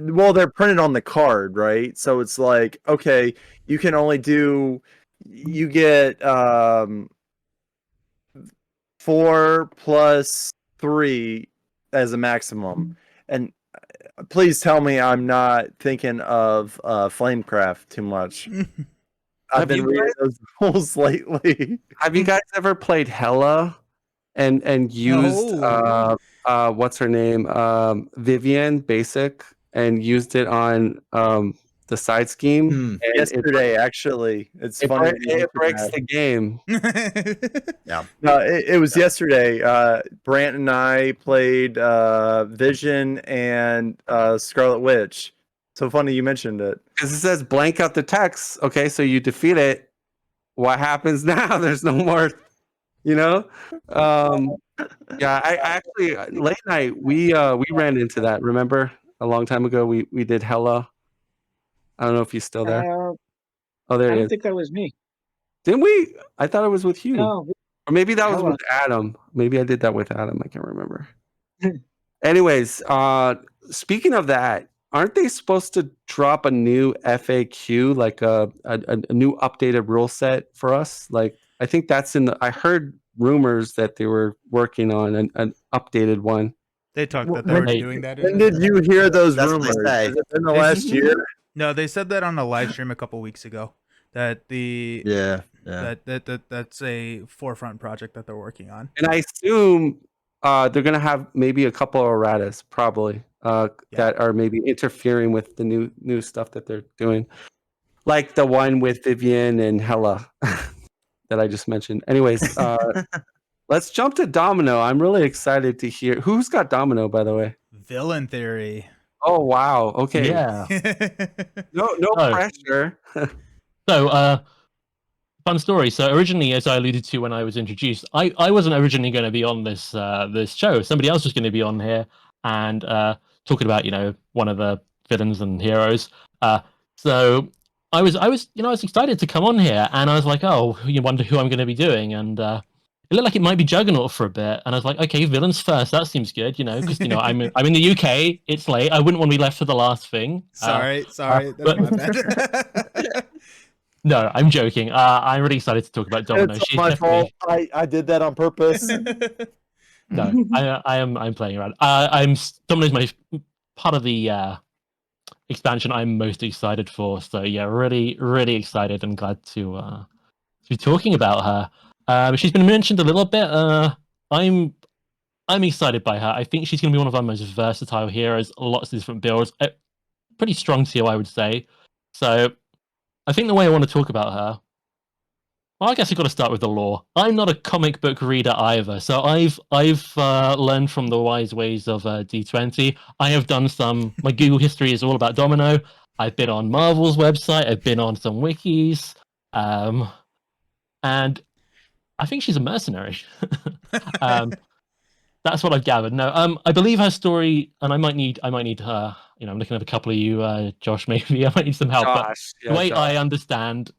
Well, they're printed on the card, right? So it's like, okay, you can only do, you get 4 plus 3 as a maximum. And please tell me I'm not thinking of Flamecraft too much. I've been reading those rules lately. Have you guys ever played Hella and used what's her name, Vivian Basic, and used it on the side scheme? And yesterday, actually, it's funny. It breaks the game. Yeah. No, it was yesterday. Brant and I played Vision and Scarlet Witch. So funny you mentioned it. Because it says blank out the text. Okay, so you defeat it. What happens now? There's no more, Yeah, I actually late night we ran into that. Remember a long time ago we did Hella. I don't know if he's still there. Oh, there I he don't is. think that was me. Didn't we? I thought it was with you. No, Or maybe that was Hella. with Adam. Maybe I did that with Adam. I can't remember. Anyways, speaking of that, aren't they supposed to drop a new FAQ, like a new updated rule set for us? Like, I think that's I heard rumors that they were working on an updated one. They talked that they were doing that. When did you hear those That's what rumors? they say. Has it been the last year? No, they said that on a live stream a couple weeks ago. That that's a forefront project that they're working on. And I assume they're gonna have maybe a couple of erratas, probably, that are maybe interfering with the new stuff that they're doing, like the one with Vivian and Hella that I just mentioned. Anyways, let's jump to Domino. I'm really excited to hear who's got Domino, by the way. VillainTheory. Oh wow! Okay, Yeah. no pressure. So, fun story. So originally, as I alluded to when I was introduced, I wasn't originally going to be on this show. Somebody else was going to be on here and talking about one of the villains and heroes. So I was excited to come on here, and I was like, oh, you wonder who I'm going to be doing, and it looked like it might be Juggernaut for a bit, and I was like, okay, villains first. That seems good, because I'm in the UK. It's late. I wouldn't want to be left for the last thing. Sorry, that's my bad. No, I'm joking. I'm really excited to talk about Domino. It's my fault. I did that on purpose. No, I'm playing around. Domino's my part of the expansion I'm most excited for. So yeah, really, really excited and glad to be talking about her. She's been mentioned a little bit. I'm excited by her. I think she's going to be one of our most versatile heroes. Lots of different builds. Pretty strong tier, I would say. So I think the way I want to talk about her, well, I guess I've got to start with the lore. I'm not a comic book reader either, so I've learned from the wise ways of D20. I have done my Google history is all about Domino. I've been on Marvel's website. I've been on some wikis, and I think she's a mercenary. That's what I've gathered. No, I believe her story, and I might need her. I'm looking at a couple of you, Josh. Maybe I might need some help. Josh, but the way I understand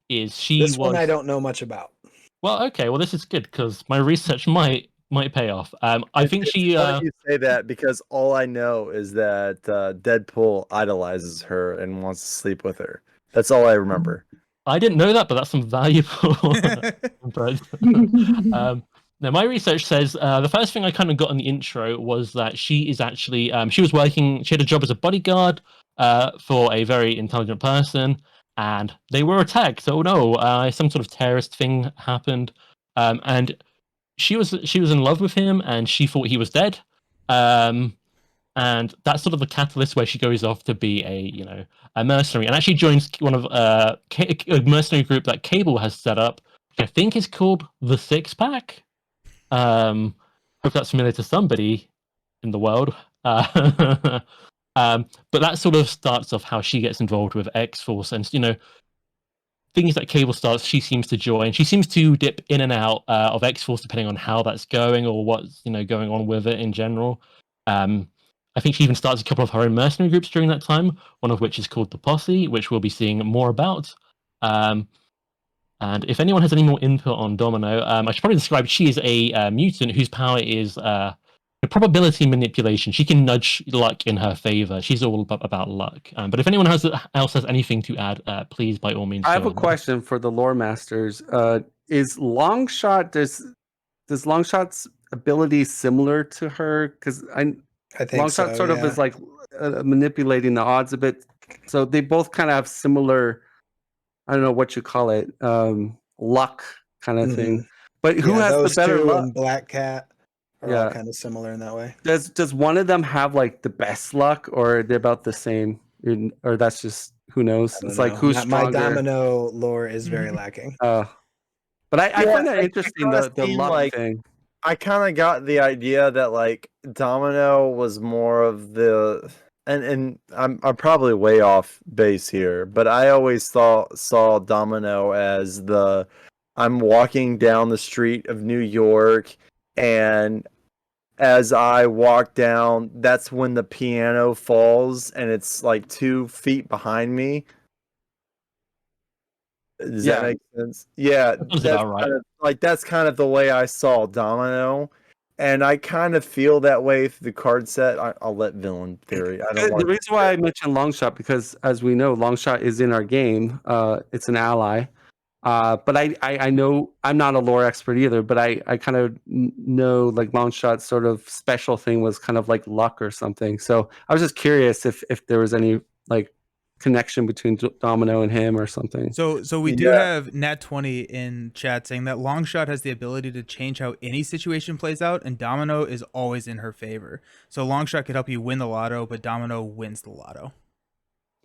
is she This was. one I don't know much about. Well, okay. Well, this is good because my research might might pay off. I think It's she. funny you say that because all I know is that Deadpool idolizes her and wants to sleep with her. That's all I remember. I didn't know that, but that's some valuable. Now, my research says the first thing I kind of got in the intro was that she is actually she was working. She had a job as a bodyguard for a very intelligent person, and they were attacked. So no, some sort of terrorist thing happened, and she was in love with him, and she thought he was dead. And that's sort of the catalyst where she goes off to be a mercenary, and actually joins one of a mercenary group that Cable has set up, which I think is called the Six Pack. Hope that's familiar to somebody in the world. But that sort of starts off how she gets involved with X-Force, and things that Cable starts, she seems to join. She seems to dip in and out of X-Force depending on how that's going or what's going on with it in general. I think she even starts a couple of her own mercenary groups during that time, one of which is called the Posse, which we'll be seeing more about. And if anyone has any more input on Domino, I should probably describe she is a mutant whose power is probability manipulation. She can nudge luck in her favor. She's all about luck. But if anyone else has anything to add, please, by all means. I have go a ahead. question for the lore masters. Is Longshot does Longshot's ability similar to her? Because I think Longshot so, sort of yeah. is like manipulating the odds a bit. So they both kind of have similar. I don't know what you call it, luck kind of thing. But who has the those better two luck? and Black Cat are all Yeah. kind of similar in that way. Does one of them have like the best luck, or are they about the same? Or that's just who knows? I It's don't like know. who's My stronger. Domino lore is very lacking. But I Yeah, find that I interesting, kinda the seem luck like- thing. I kind of got the idea that like Domino was more of the and I'm probably way off base here, but I always saw Domino as the I'm walking down the street of New York, and as I walk down, that's when the piano falls and it's like 2 feet behind me. Does that make sense? Yeah, That sounds about right. that's kind of the way I saw Domino, and I kind of feel that way through the card set. I'll let VillainTheory. I don't The want. reason why I mentioned Longshot, because as we know, Longshot is in our game. It's an ally. But I know I'm not a lore expert either, but I kind of know like Longshot's sort of special thing was kind of like luck or something. So I was just curious if there was any like connection between Domino and him or something. So we do have Nat20 in chat saying that Longshot has the ability to change how any situation plays out, and Domino is always in her favor. So Longshot could help you win the lotto, but Domino wins the lotto.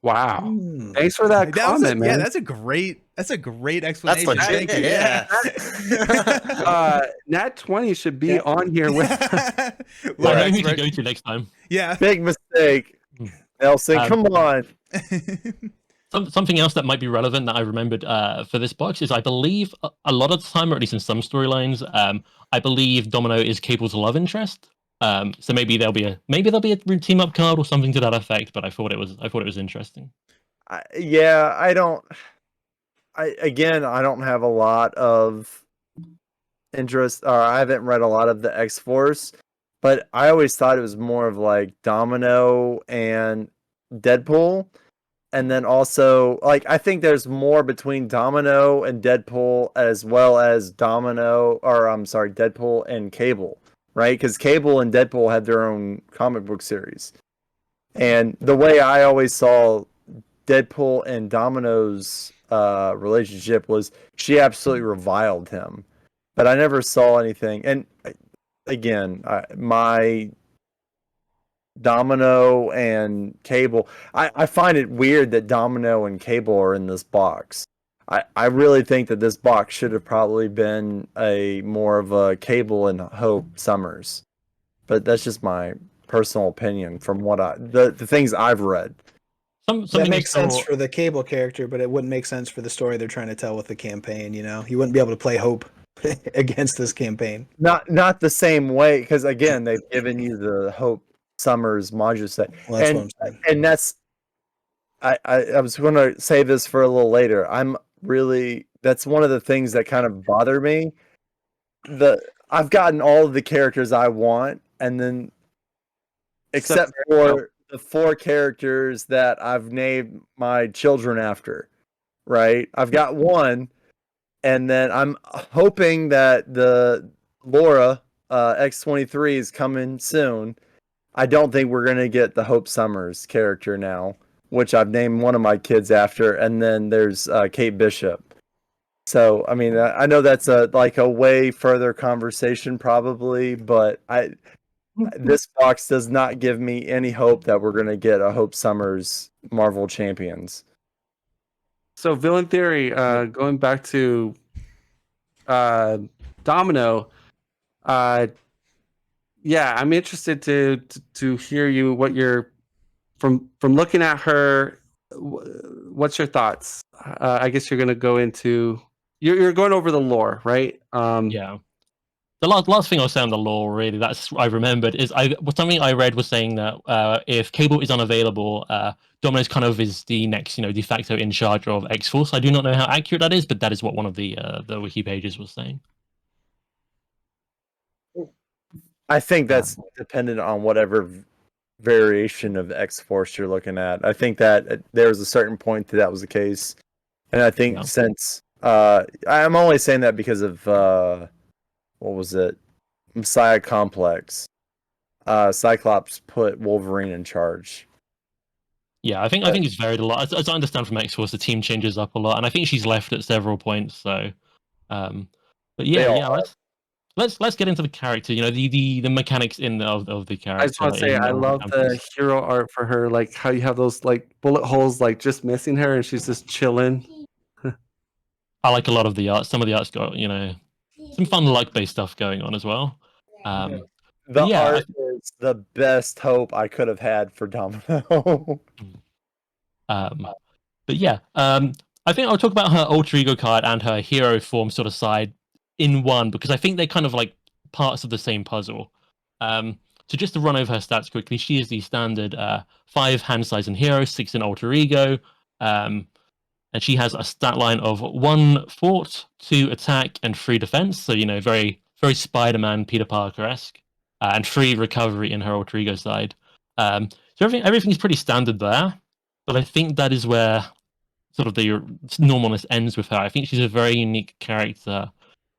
Wow. Thanks for that comment, man. Yeah, that's a great explanation. That's legit. Thank you. Yeah. Nat20 should be on here with I know who to go to next time. Yeah. Big mistake, Nelson. Come on. Something else that might be relevant that I remembered for this box is I believe a lot of the time, or at least in some storylines, I believe Domino is Cable's love interest. So maybe there'll be a team up card or something to that effect. But I thought it was interesting. I don't have a lot of interest, or I haven't read a lot of the X-Force, but I always thought it was more of like Domino and Deadpool. And then also, like, I think there's more between Domino and Deadpool as well as Deadpool and Cable, right? Because Cable and Deadpool had their own comic book series. And the way I always saw Deadpool and Domino's relationship was she absolutely reviled him. But I never saw anything. And again, my Domino and Cable, I find it weird that Domino and Cable are in this box. I really think that this box should have probably been a more of a Cable and Hope Summers, but that's just my personal opinion from what the things I've read. That makes sense for the Cable character, but it wouldn't make sense for the story they're trying to tell with the campaign. You wouldn't be able to play Hope against this campaign. Not the same way, because again, they've given you the Hope Summers module set. Well, that's what I'm saying. And that's I was going to say this for a little later. That's one of the things that kind of bother me I've gotten all of the characters I want, and then except for the 4 characters that I've named my children after, right? I've got one, and then I'm hoping that the Laura X23 is coming soon. I don't think we're gonna get the Hope Summers character now, which I've named one of my kids after, and then there's Kate Bishop. So I mean, I know that's a way further conversation probably, but this box does not give me any hope that we're gonna get a Hope Summers Marvel Champions. So Villain Theory, going back to Domino, yeah, I'm interested to hear you what you're from looking at her. What's your thoughts? I guess you're gonna go into you're going over the lore, right? Yeah. The last thing I'll say on the lore, really, that's I remembered is something I read was saying that if Cable is unavailable, Domino's kind of is the next, de facto in charge of X-Force. I do not know how accurate that is, but that is what one of the wiki pages was saying. I think that's dependent on whatever variation of X-Force you're looking at. I think that there was a certain point that was the case, and I think since I'm only saying that because of what was it, Messiah Complex. Cyclops put Wolverine in charge. Yeah, I think it's varied a lot. As I understand from X-Force, the team changes up a lot, and I think she's left at several points. So, but yeah, let's get into the character. The mechanics of the character. I just want to say I love the hero art for her, like how you have those like bullet holes like just missing her, and she's just chilling. I like a lot of the art. Some of the art's got some fun luck-based stuff going on as well. The art is the best hope I could have had for Domino. But yeah, I think I'll talk about her alter ego card and her hero form sort of side in one, because I think they're kind of like parts of the same puzzle. So just to run over her stats quickly, she is the standard 5 hand size in hero, 6 in alter ego, and she has a stat line of 1 fort, 2 attack, and 3 defense. So very very Spider-Man, Peter Parker-esque, and 3 recovery in her alter ego side. So everything's pretty standard there, but I think that is where sort of the normalness ends with her. I think she's a very unique character.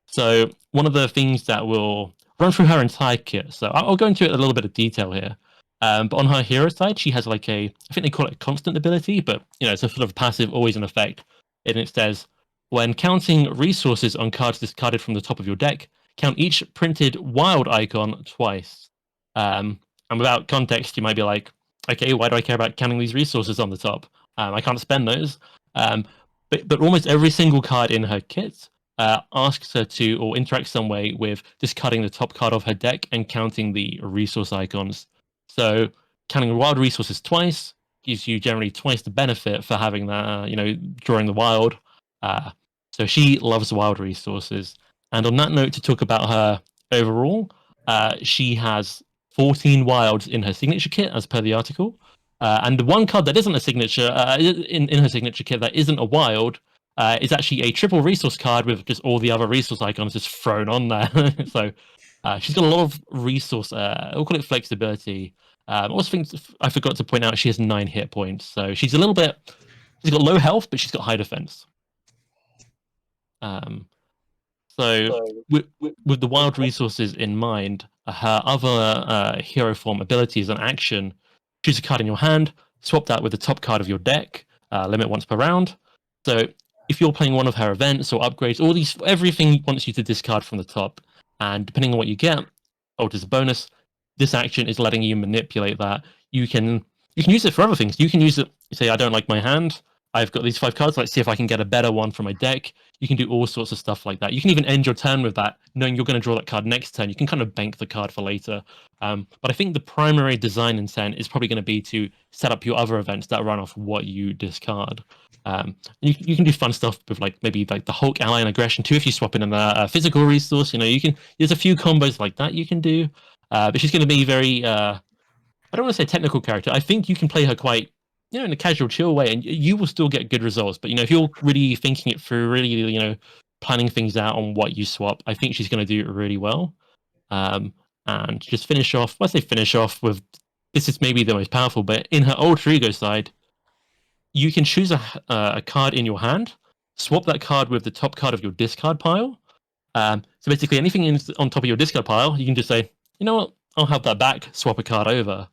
So one of the things that will run through her entire kit. So I'll go into it a little bit of detail here. But on her hero side, she has like I think they call it a constant ability, but it's a sort of passive, always in effect. And it says, when counting resources on cards discarded from the top of your deck, count each printed wild icon twice. And without context, you might be like, okay, why do I care about counting these resources on the top? I can't spend those. But almost every single card in her kit asks her to, or interacts some way with discarding the top card of her deck and counting the resource icons. So counting wild resources twice gives you generally twice the benefit for having that, drawing the wild. So she loves wild resources. And on that note, to talk about her overall, she has 14 wilds in her signature kit, as per the article. And the one card that isn't a signature, in her signature kit that isn't a wild, is actually a triple resource card with just all the other resource icons just thrown on there. So she's got a lot of resource, we'll call it flexibility. I also think I forgot to point out she has 9 hit points. So she's she's got low health, but she's got high defense. So with the wild resources in mind, her other hero form abilities and action, choose a card in your hand, swap that with the top card of your deck, limit once per round. So if you're playing one of her events or upgrades, everything wants you to discard from the top. And depending on what you get, as a bonus, this action is letting you manipulate that. You can use it for other things. You can use it, say, I don't like my hand, I've got these 5 cards, let's see if I can get a better one from my deck. You can do all sorts of stuff like that. You can even end your turn with that, knowing you're going to draw that card next turn. You can kind of bank the card for later. But I think the primary design intent is probably going to be to set up your other events that run off what you discard. You can do fun stuff with maybe the Hulk ally and aggression too, if you swap in a physical resource. There's a few combos like that you can do. But she's going to be very, I don't want to say technical character. I think you can play her quite, in a casual, chill way, and you will still get good results. But if you're really thinking it through, really, planning things out on what you swap, I think she's going to do it really well. And just finish off. Let's say finish off with, this is maybe the most powerful, but in her alter ego side, you can choose a card in your hand, swap that card with the top card of your discard pile. So basically, anything on top of your discard pile, you can just say, you know what, I'll have that back, swap a card over.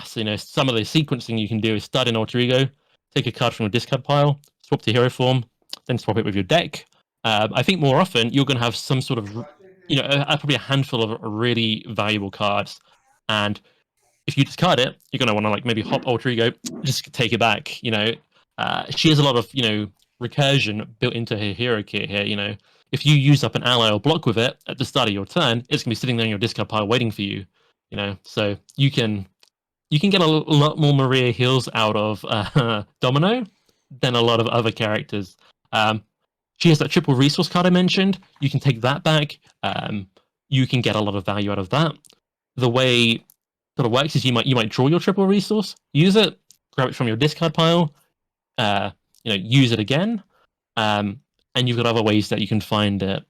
So some of the sequencing you can do is start in alter ego, take a card from your discard pile, swap to hero form, then swap it with your deck. I think more often you're going to have some sort of, probably a handful of really valuable cards, and if you discard it, you're going to want to maybe hop alter ego, just take it back. She has a lot of recursion built into her hero kit here. If you use up an ally or block with it at the start of your turn, it's going to be sitting there in your discard pile waiting for you. So you can get a lot more Maria heals out of Domino than a lot of other characters. She has that triple resource card I mentioned. You can take that back. You can get a lot of value out of that. The way sort of works is you might draw your triple resource, use it, grab it from your discard pile, use it again, and you've got other ways that you can find it.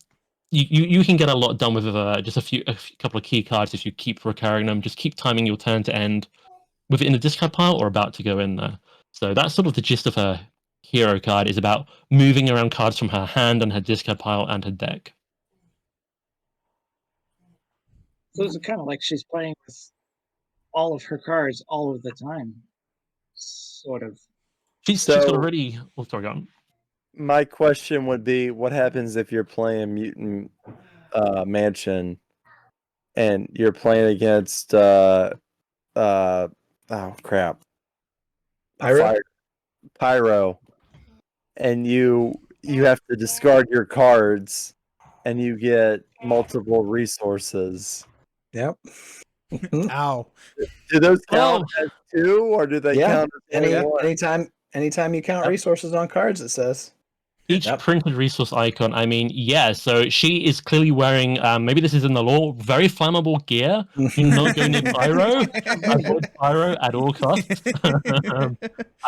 You can get a lot done with just a couple of key cards if you keep recurring them. Just keep timing your turn to end with it in the discard pile or about to go in there. So that's sort of the gist of her hero card, is about moving around cards from her hand and her discard pile and her deck. So it's kind of like she's playing with all of her cards all of the time, sort of. She's got a really... Oh, sorry, go on. My question would be, what happens if you're playing Mutant Mansion and you're playing against oh crap, Pyro, and you have to discard your cards and you get multiple resources? Yep. Ow. Do those count as 2, or do they count as anytime you count resources on cards, it says. Each printed resource icon, so she is clearly wearing, maybe this is in the lore, very flammable gear. Do not go near Pyro. Avoid Pyro at all costs.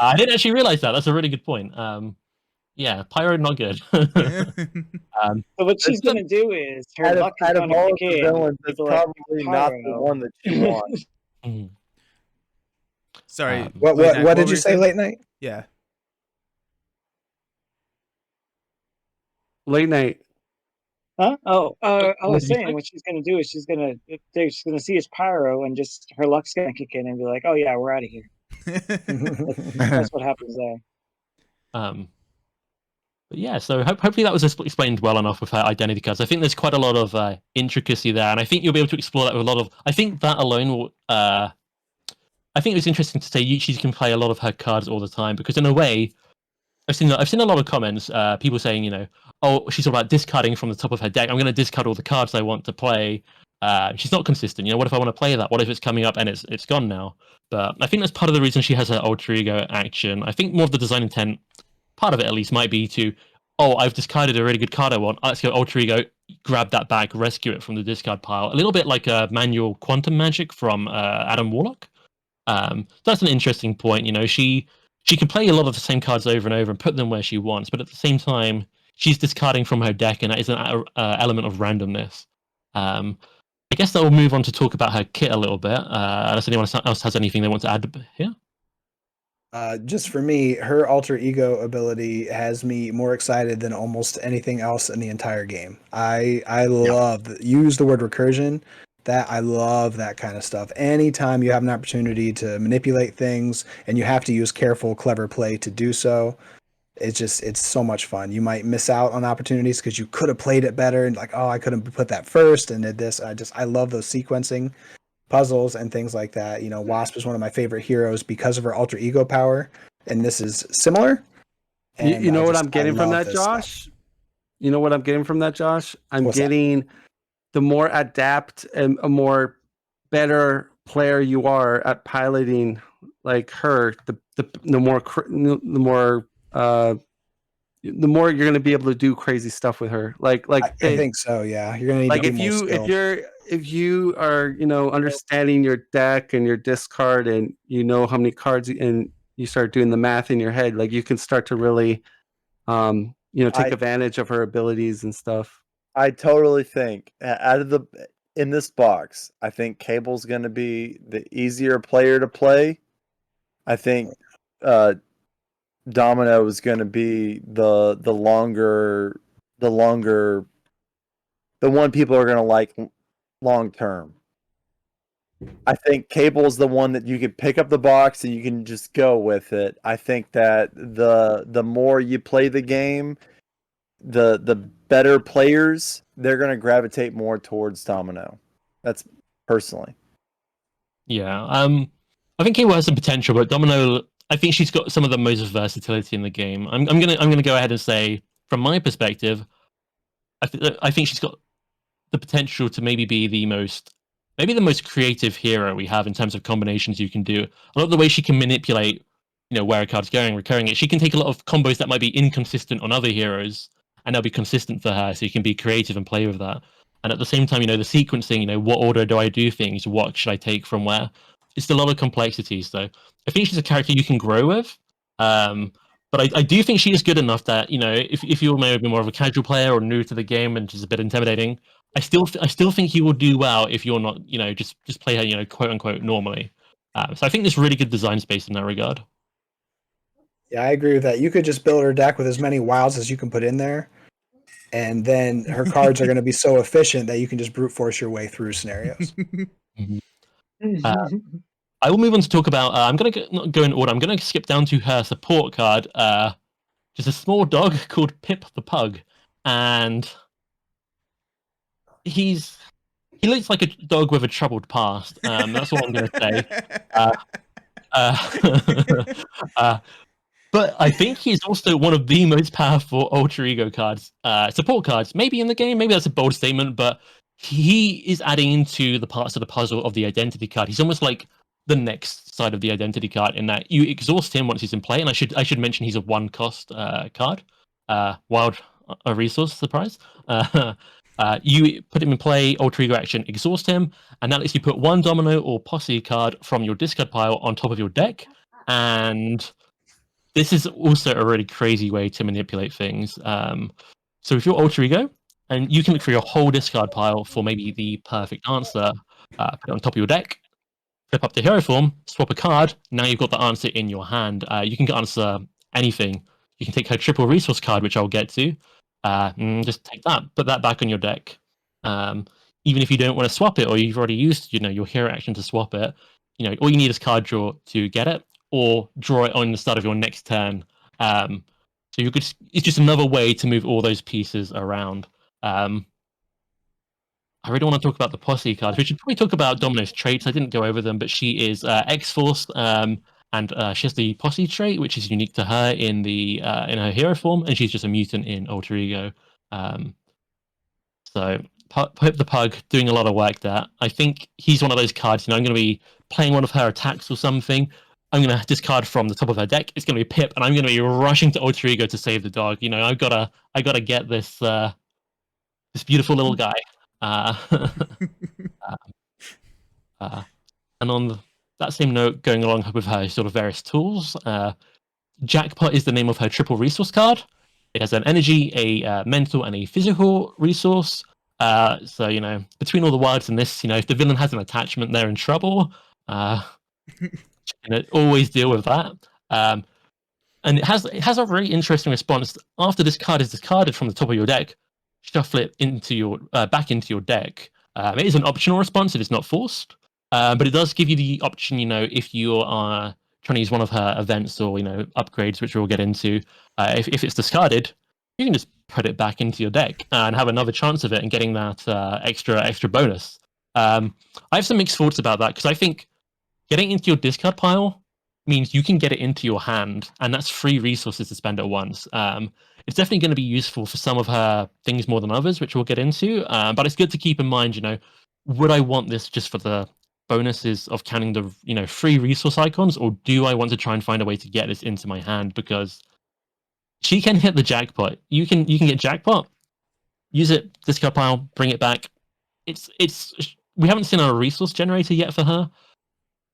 I didn't actually realize that. That's a really good point. Pyro, not good. So what she's going to do is, her luck is going to kick in. Villains, it's probably not the one that you want. Sorry. What did you say, Late Night? Yeah. Late Night. Huh? I was saying what she's going to do is she's going to see his Pyro, and just her luck's going to kick in and be like, oh yeah, we're out of here. That's what happens there. But yeah, so hopefully that was explained well enough with her identity cards. I think there's quite a lot of intricacy there, and I think you'll be able to explore that with a lot of... I think that alone will... I think it was interesting to say she can play a lot of her cards all the time, because in a way, I've seen a lot of comments, people saying, she's all about discarding from the top of her deck. I'm going to discard all the cards I want to play. She's not consistent. What if I want to play that? What if it's coming up and it's gone now? But I think that's part of the reason she has her alter ego action. I think more of the design intent, part of it at least, might be to, I've discarded a really good card I want. Let's go alter ego, grab that back, rescue it from the discard pile. A little bit like a manual quantum magic from Adam Warlock. That's an interesting point. She can play a lot of the same cards over and over and put them where she wants, but at the same time, she's discarding from her deck, and that is an element of randomness. I guess that will move on to talk about her kit a little bit. Unless anyone else has anything they want to add here. Just for me, her alter ego ability has me more excited than almost anything else in the entire game. I love use the word recursion. That I love that kind of stuff. Anytime you have an opportunity to manipulate things and you have to use careful, clever play to do so, it's so much fun. You might miss out on opportunities because you could have played it better and I could have put that first and did this. I love those sequencing puzzles and things like that. Wasp is one of my favorite heroes because of her alter ego power, and this is similar. And you know what I'm getting from that, Josh? You know what I'm getting from that, Josh? I'm getting the more adept and a more better player you are at piloting like her, the more you're going to be able to do crazy stuff with her. I think so. Yeah, you're going to need if you are understanding your deck and your discard, and how many cards, and you start doing the math in your head, you can start to really take I- advantage of her abilities and stuff. I totally think out of in this box, I think Cable's going to be the easier player to play. I think Domino is going to be the one people are going to like long term. I think Cable's the one that you can pick up the box and you can just go with it. I think that the more you play the game, the better players, they're going to gravitate more towards Domino. That's personally. Yeah. I think Cable has some potential, but Domino, I think she's got some of the most versatility in the game. I'm gonna go ahead and say, from my perspective, I think she's got the potential to maybe be the most creative hero we have in terms of combinations you can do. A lot of the way she can manipulate, where a card's going, recurring it. She can take a lot of combos that might be inconsistent on other heroes, and they'll be consistent for her. So you can be creative and play with that. And at the same time, the sequencing, what order do I do things? What should I take from where? It's a lot of complexity. So I think she's a character you can grow with. But I do think she is good enough that, if you're maybe more of a casual player or new to the game and just a bit intimidating, I still think you will do well if you're not, just play her, quote unquote, normally. So I think there's really good design space in that regard. Yeah, I agree with that. You could just build her deck with as many wilds as you can put in there, and then her cards are going to be so efficient that you can just brute force your way through scenarios. I will move on to talk about. I'm going to not go in order. I'm going to skip down to her support card. Just a small dog called Pip the Pug, and he looks like a dog with a troubled past. That's what I'm going to say. But I think he's also one of the most powerful alter ego cards, support cards. Maybe in the game, maybe that's a bold statement, but he is adding into the parts of the puzzle of the identity card. He's almost like the next side of the identity card in that you exhaust him once he's in play. And I should mention he's a 1-cost card, wild a resource surprise. You put him in play, alter ego action, exhaust him, and that lets you put one Domino or Posse card from your discard pile on top of your deck. And this is also a really crazy way to manipulate things. So if you're alter ego, and you can look for your whole discard pile for maybe the perfect answer, put it on top of your deck, flip up to hero form, swap a card. Now you've got the answer in your hand. You can answer anything. You can take her triple resource card, which I'll get to. Just take that, put that back on your deck. Even if you don't want to swap it, or you've already used, your hero action to swap it, all you need is card draw to get it, or draw it on the start of your next turn. So it's just another way to move all those pieces around. I really want to talk about the Posse cards. We should probably talk about Domino's traits. I didn't go over them, but she is X-Force, and she has the Posse trait, which is unique to her in her hero form, and she's just a mutant in alter ego. So Pip the Pug doing a lot of work there. I think he's one of those cards. I'm going to be playing one of her attacks or something. I'm going to discard from the top of her deck. It's going to be Pip, and I'm going to be rushing to alter ego to save the dog. I gotta get this this beautiful little guy. And on that same note, going along with her sort of various tools, Jackpot is the name of her triple resource card. It has an energy, a mental, and a physical resource. So between all the wilds in this, if the villain has an attachment, they're in trouble. Always deal with that. And it has a really interesting response. After this card is discarded from the top of your deck, shuffle it into your back into your deck. It is an optional response; it is not forced, but it does give you the option. If you are trying to use one of her events or upgrades, which we'll get into, if it's discarded, you can just put it back into your deck and have another chance of it and getting that extra bonus. I have some mixed thoughts about that because I think getting into your discard pile means you can get it into your hand, and that's 3 resources to spend at once. It's definitely going to be useful for some of her things more than others, which we'll get into. But it's good to keep in mind, would I want this just for the bonuses of counting the 3 resource icons, or do I want to try and find a way to get this into my hand? Because she can hit the jackpot. You can get jackpot, use it, discard pile, bring it back. We haven't seen a resource generator yet for her,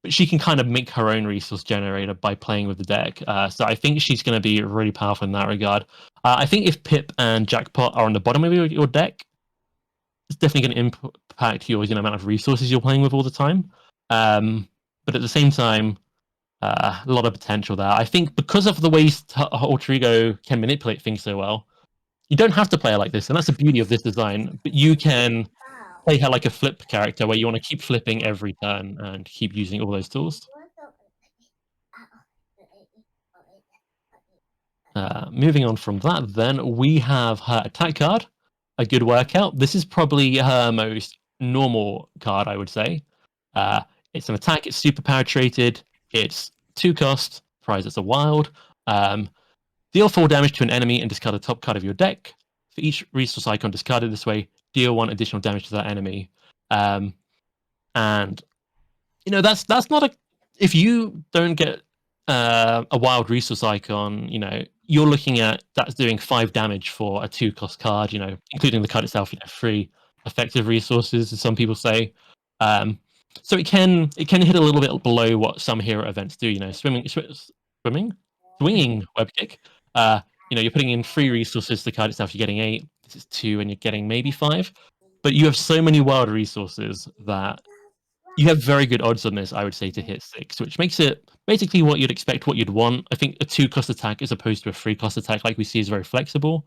but she can kind of make her own resource generator by playing with the deck. So I think she's going to be really powerful in that regard. I think if Pip and Jackpot are on the bottom of your deck, it's definitely going to impact your amount of resources you're playing with all the time. But at the same time, a lot of potential there. I think because of the ways Alter Ego can manipulate things so well, you don't have to play her like this, and that's the beauty of this design. But you can play her like a flip character where you want to keep flipping every turn and keep using all those tools. Moving on from that, then we have her attack card, a good workout. This is probably her most normal card, I would say. It's an attack, it's super power traded, it's 2 cost, prize it's a wild. Deal 4 damage to an enemy and discard the top card of your deck. For each resource icon discarded this way, deal 1 additional damage to that enemy. And that's not a. If you don't get a wild resource icon, you're looking at that's doing 5 damage for a 2 cost card. Including the card itself. 3 effective resources, as some people say. So it can hit a little bit below what some hero events do. Swinging web kick. You're putting in 3 resources. The card itself, you're getting 8. This is 2, and you're getting maybe 5. But you have so many wild resources that you have very good odds on this, I would say, to hit 6, which makes it basically what you'd expect, what you'd want. I think a 2 cost attack as opposed to a 3 cost attack, like we see, is very flexible.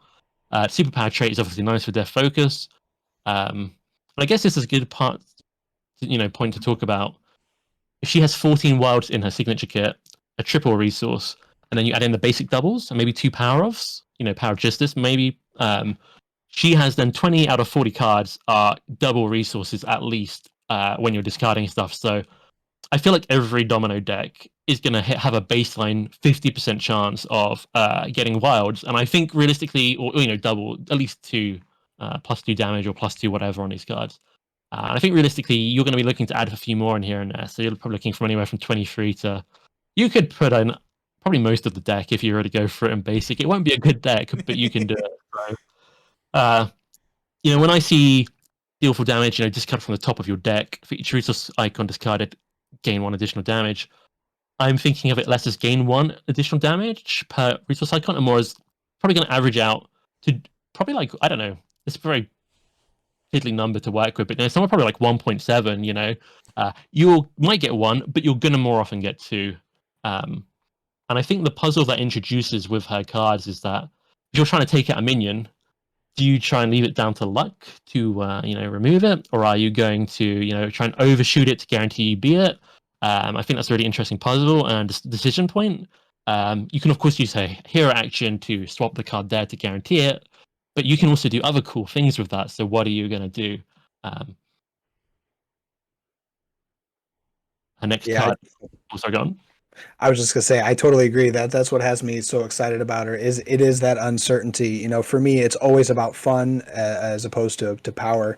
Superpower trait is obviously nice for death focus. And I guess this is a good point to talk about. If she has 14 wilds in her signature kit, a triple resource, and then you add in the basic doubles and maybe 2 power offs, power of justice, maybe. She has then 20 out of 40 cards are double resources at least when you're discarding stuff. So I feel like every Domino deck is going to have a baseline 50% chance of getting wilds. And I think realistically, or double, at least 2 +2 damage or +2 whatever on these cards. And I think realistically, you're going to be looking to add a few more in here and there. So you're probably looking from anywhere from 23 to... You could put in probably most of the deck if you were to go for it in basic. It won't be a good deck, but you can do it. So, when I see deal 4 damage, discard from the top of your deck. For each resource icon discarded, gain 1 additional damage. I'm thinking of it less as gain 1 additional damage per resource icon and more as probably going to average out to probably I don't know, it's a very fiddly number to work with, but somewhere probably 1.7, you might get 1, but you're going to more often get 2. And I think the puzzle that introduces with her cards is that if you're trying to take out a minion, do you try and leave it down to luck to remove it, or are you going to try and overshoot it to guarantee you beat it? I think that's a really interesting puzzle and decision point. You can of course use a hero action to swap the card there to guarantee it, but you can also do other cool things with that. So what are you going to do? Her next card. Sorry, go on. I was just gonna say I totally agree that's what has me so excited about her. Is that uncertainty. For me, it's always about fun as opposed to power,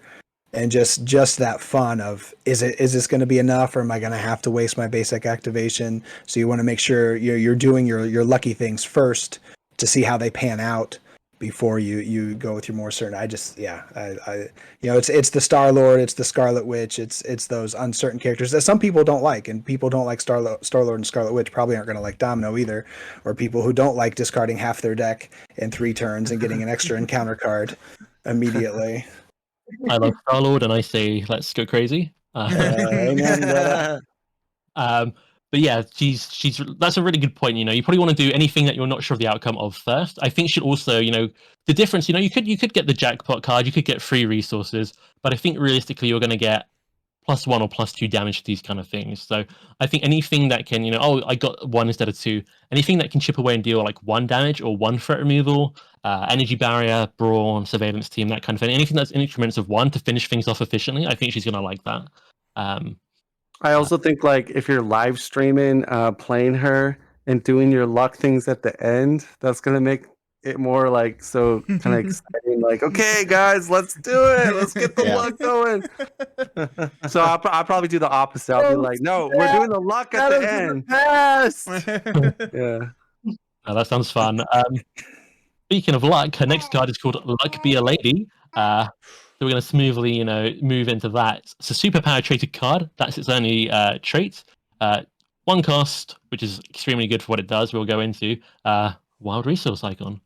and just that fun of is this going to be enough, or am I going to have to waste my basic activation? So you want to make sure you're doing your lucky things first to see how they pan out before you go with your more certain. It's the Star-Lord, it's the Scarlet Witch, it's those uncertain characters that some people don't like, and people don't like Star-Lord and Scarlet Witch probably aren't going to like Domino either, or people who don't like discarding half their deck in 3 turns and getting an extra encounter card immediately. I love Star-Lord and I say let's go crazy. But yeah, she's that's a really good point. You probably want to do anything that you're not sure of the outcome of first. I think she'll also, the difference, you could get the jackpot card, you could get 3 resources, but I think realistically you're going to get +1 or +2 damage to these kind of things. So I think anything that can, I got 1 instead of 2, anything that can chip away and deal 1 damage or 1 threat removal, energy barrier, brawn, surveillance team, that kind of thing. Anything that's in increments of 1 to finish things off efficiently, I think she's going to like that. I also think if you're live streaming, playing her and doing your luck things at the end, that's gonna make it more so kind of exciting. Okay, guys, let's do it. Let's get the luck going. So I'll probably do the opposite. I'll be like, no, we're doing the luck at the end. Yeah. Oh, that sounds fun. Speaking of luck, her next card is called Luck Be a Lady. So we're going to smoothly, move into that. It's a superpower traded card. That's its only trait. 1 cost, which is extremely good for what it does. We'll go into wild resource icon.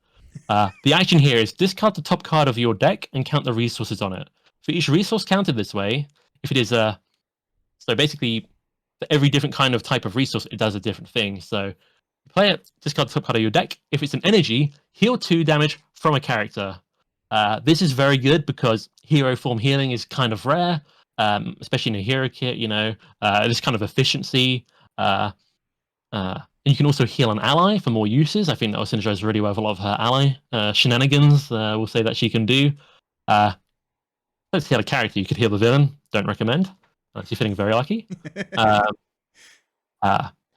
The action here is discard the top card of your deck and count the resources on it. For each resource counted this way, if it is a... So basically, for every different kind of type of resource, it does a different thing. So play it, discard the top card of your deck. If it's an energy, heal 2 damage from a character. This is very good because hero form healing is kind of rare, especially in a hero kit, this kind of efficiency. And you can also heal an ally for more uses. I think that will synergize really well with a lot of her ally shenanigans. We'll say that she can do. Let's heal a character. You could heal the villain. Don't recommend. Unless you're feeling very lucky. The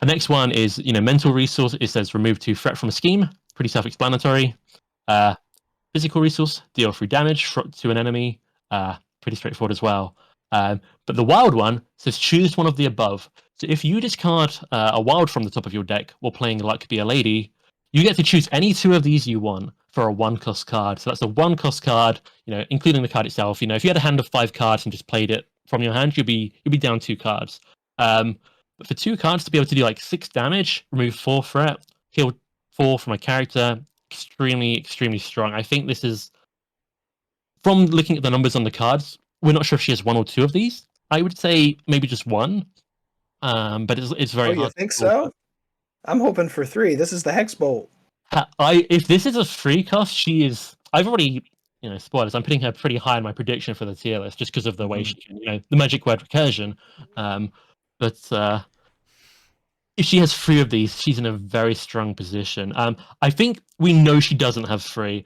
next one is, mental resource. It says remove 2 threat from a scheme. Pretty self-explanatory. Physical resource, deal 3 damage to an enemy. Pretty straightforward as well. But the wild one says choose one of the above. So if you discard a wild from the top of your deck while playing Luck Be a Lady, you get to choose any 2 of these you want for a 1-cost card. So that's a 1-cost card, including the card itself. If you had a hand of 5 cards and just played it from your hand, you'd be down 2 cards. But for 2 cards to be able to do like 6 damage, remove 4 threat, heal 4 from a character, extremely, extremely strong. I think this is, from looking at the numbers on the cards, we're not sure if she has 1 or 2 of these. I would say maybe just 1. But it's very hard. You think so? I'm hoping for 3. This is the Hex Bolt. If this is a free cost, she is. I've already, spoilers. I'm putting her pretty high in my prediction for the tier list just because of the way she can, the magic word recursion. But if she has 3 of these, she's in a very strong position. I think we know she doesn't have 3.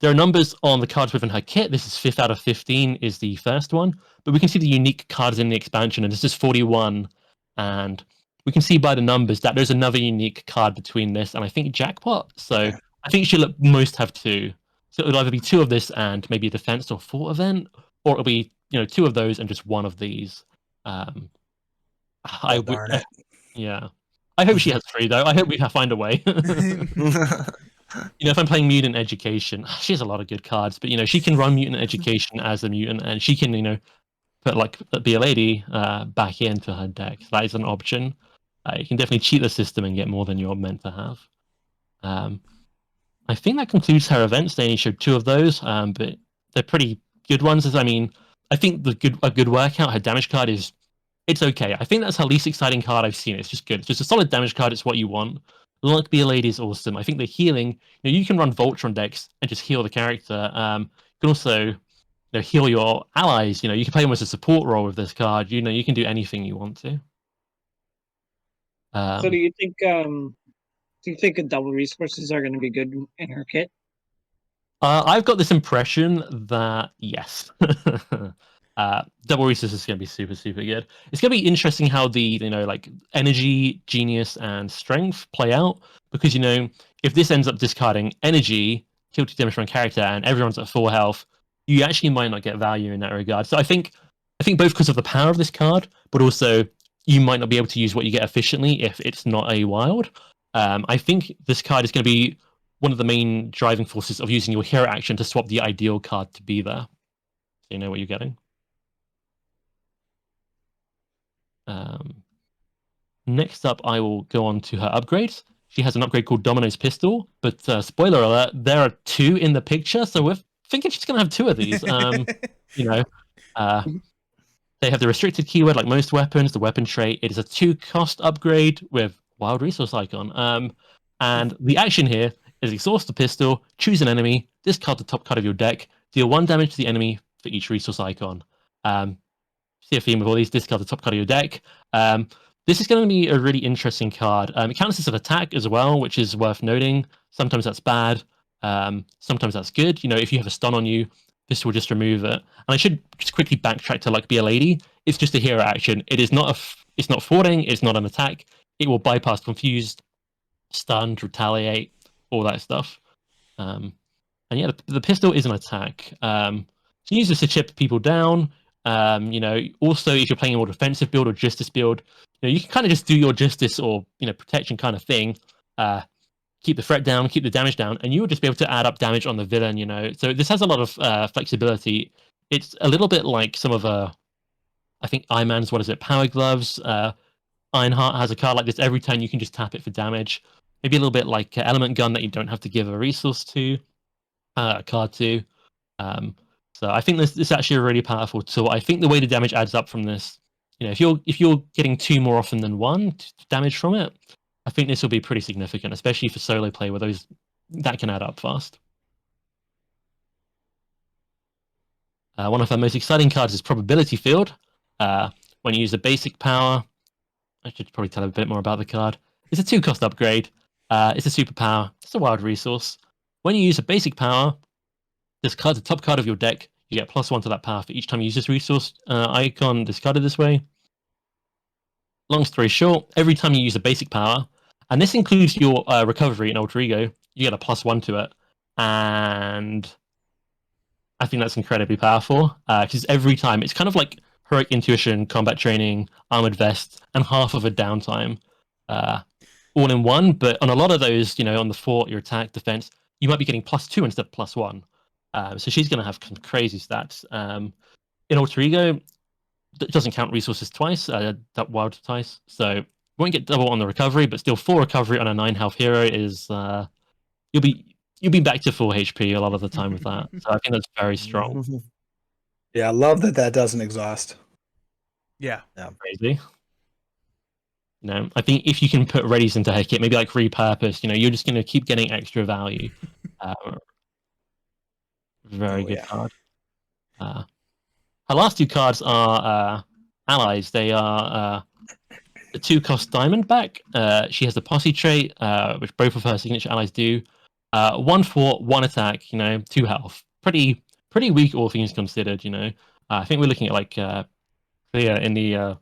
There are numbers on the cards within her kit. This is 5th out of 15 is the first one. But we can see the unique cards in the expansion, and this is 41. And we can see by the numbers that there's another unique card between this and I think Jackpot. So I think she'll at most have 2. So it'll either be 2 of this and maybe a defense or fort event, or it'll be 2 of those and just 1 of these. Darn it. Yeah. I hope she has 3 though. I hope we find a way. If I'm playing Mutant Education, she has a lot of good cards, but she can run Mutant Education as a mutant, and she can put Be a Lady back into her deck. So that is an option. You can definitely cheat the system and get more than you're meant to have. I think that concludes her events. They only showed 2 of those, but they're pretty good ones. I think a good workout. Her damage card is, it's okay. I think that's her least exciting card I've seen. It's just good. It's just a solid damage card. It's what you want. Luck Be a Lady is awesome. I think the healing, you can run Voltron decks and just heal the character. You can also heal your allies. You can play almost a support role with this card. You can do anything you want to. So do you think double resources are going to be good in her kit? I've got this impression that yes. Double resources is going to be super, super good. It's going to be interesting how the energy, genius, and strength play out, because if this ends up discarding energy, kill 2 damage from a character, and everyone's at full health, you actually might not get value in that regard. So I think both because of the power of this card, but also you might not be able to use what you get efficiently if it's not a wild. I think this card is going to be one of the main driving forces of using your hero action to swap the ideal card to be there. So you know what you're getting. Next up, I will go on to her upgrades. She has an upgrade called Domino's Pistol, but spoiler alert, there are 2 in the picture, so we're thinking she's going to have 2 of these. They have the restricted keyword like most weapons, the weapon trait. It is a 2-cost upgrade with wild resource icon. And the action here is exhaust the pistol, choose an enemy, discard the top card of your deck, deal 1 damage to the enemy for each resource icon. See a theme with all these, discard the top card of your deck. This is going to be a really interesting card. It counts as an attack as well, which is worth noting. Sometimes that's bad. Sometimes that's good. If you have a stun on you, this will just remove it. And I should just quickly backtrack to Be a Lady. It's just a hero action. It is not it's not thwarting. It's not an attack. It will bypass confused, stunned, retaliate, all that stuff. And yeah, the pistol is an attack. So you use this to chip people down. Also if you're playing a more defensive build or justice build, you can kind of just do your justice or protection kind of thing. Keep the threat down, keep the damage down, and you will just be able to add up damage on the villain. So this has a lot of flexibility. It's a little bit like some of I think Ironman's Power Gloves. Ironheart has a card like this. Every turn you can just tap it for damage. maybe a little bit like Element Gun that you don't have to give a resource to, a card to. So I think this is actually a really powerful tool. I think the way the damage adds up from this, if you're getting 2 more often than 1 damage from it, I think this will be pretty significant, especially for solo play where that can add up fast. One of our most exciting cards is Probability Field. When you use a basic power, I should probably tell a bit more about the card. It's a 2-cost upgrade. It's a superpower. It's a wild resource. When you use a basic power, discard the top card of your deck. You get +1 to that power for each time you use this resource icon discarded this way. Long story short, every time you use a basic power, and this includes your recovery and alter ego, you get a +1 to it. And I think that's incredibly powerful because every time it's kind of like heroic intuition, combat training, armored vest, and half of a downtime, all in one. But on a lot of those, on the fort, your attack, defense, you might be getting +2 instead of +1. So she's going to have crazy stats. In alter ego, it doesn't count resources twice, that wild twice. So won't get double on the recovery, but still 4 recovery on a 9 health hero is you'll be back to full HP a lot of the time with that. So I think that's very strong. Yeah, I love that doesn't exhaust. Yeah. Crazy. I think if you can put readies into her kit, maybe like repurpose, you're just going to keep getting extra value. Very good card. Her last 2 cards are allies. They are the 2-cost Diamondback. She has the Posse trait, which both of her signature allies do. 1 fort, 1 attack, 2 health. Pretty weak, all things considered. I think we're looking at like clear in the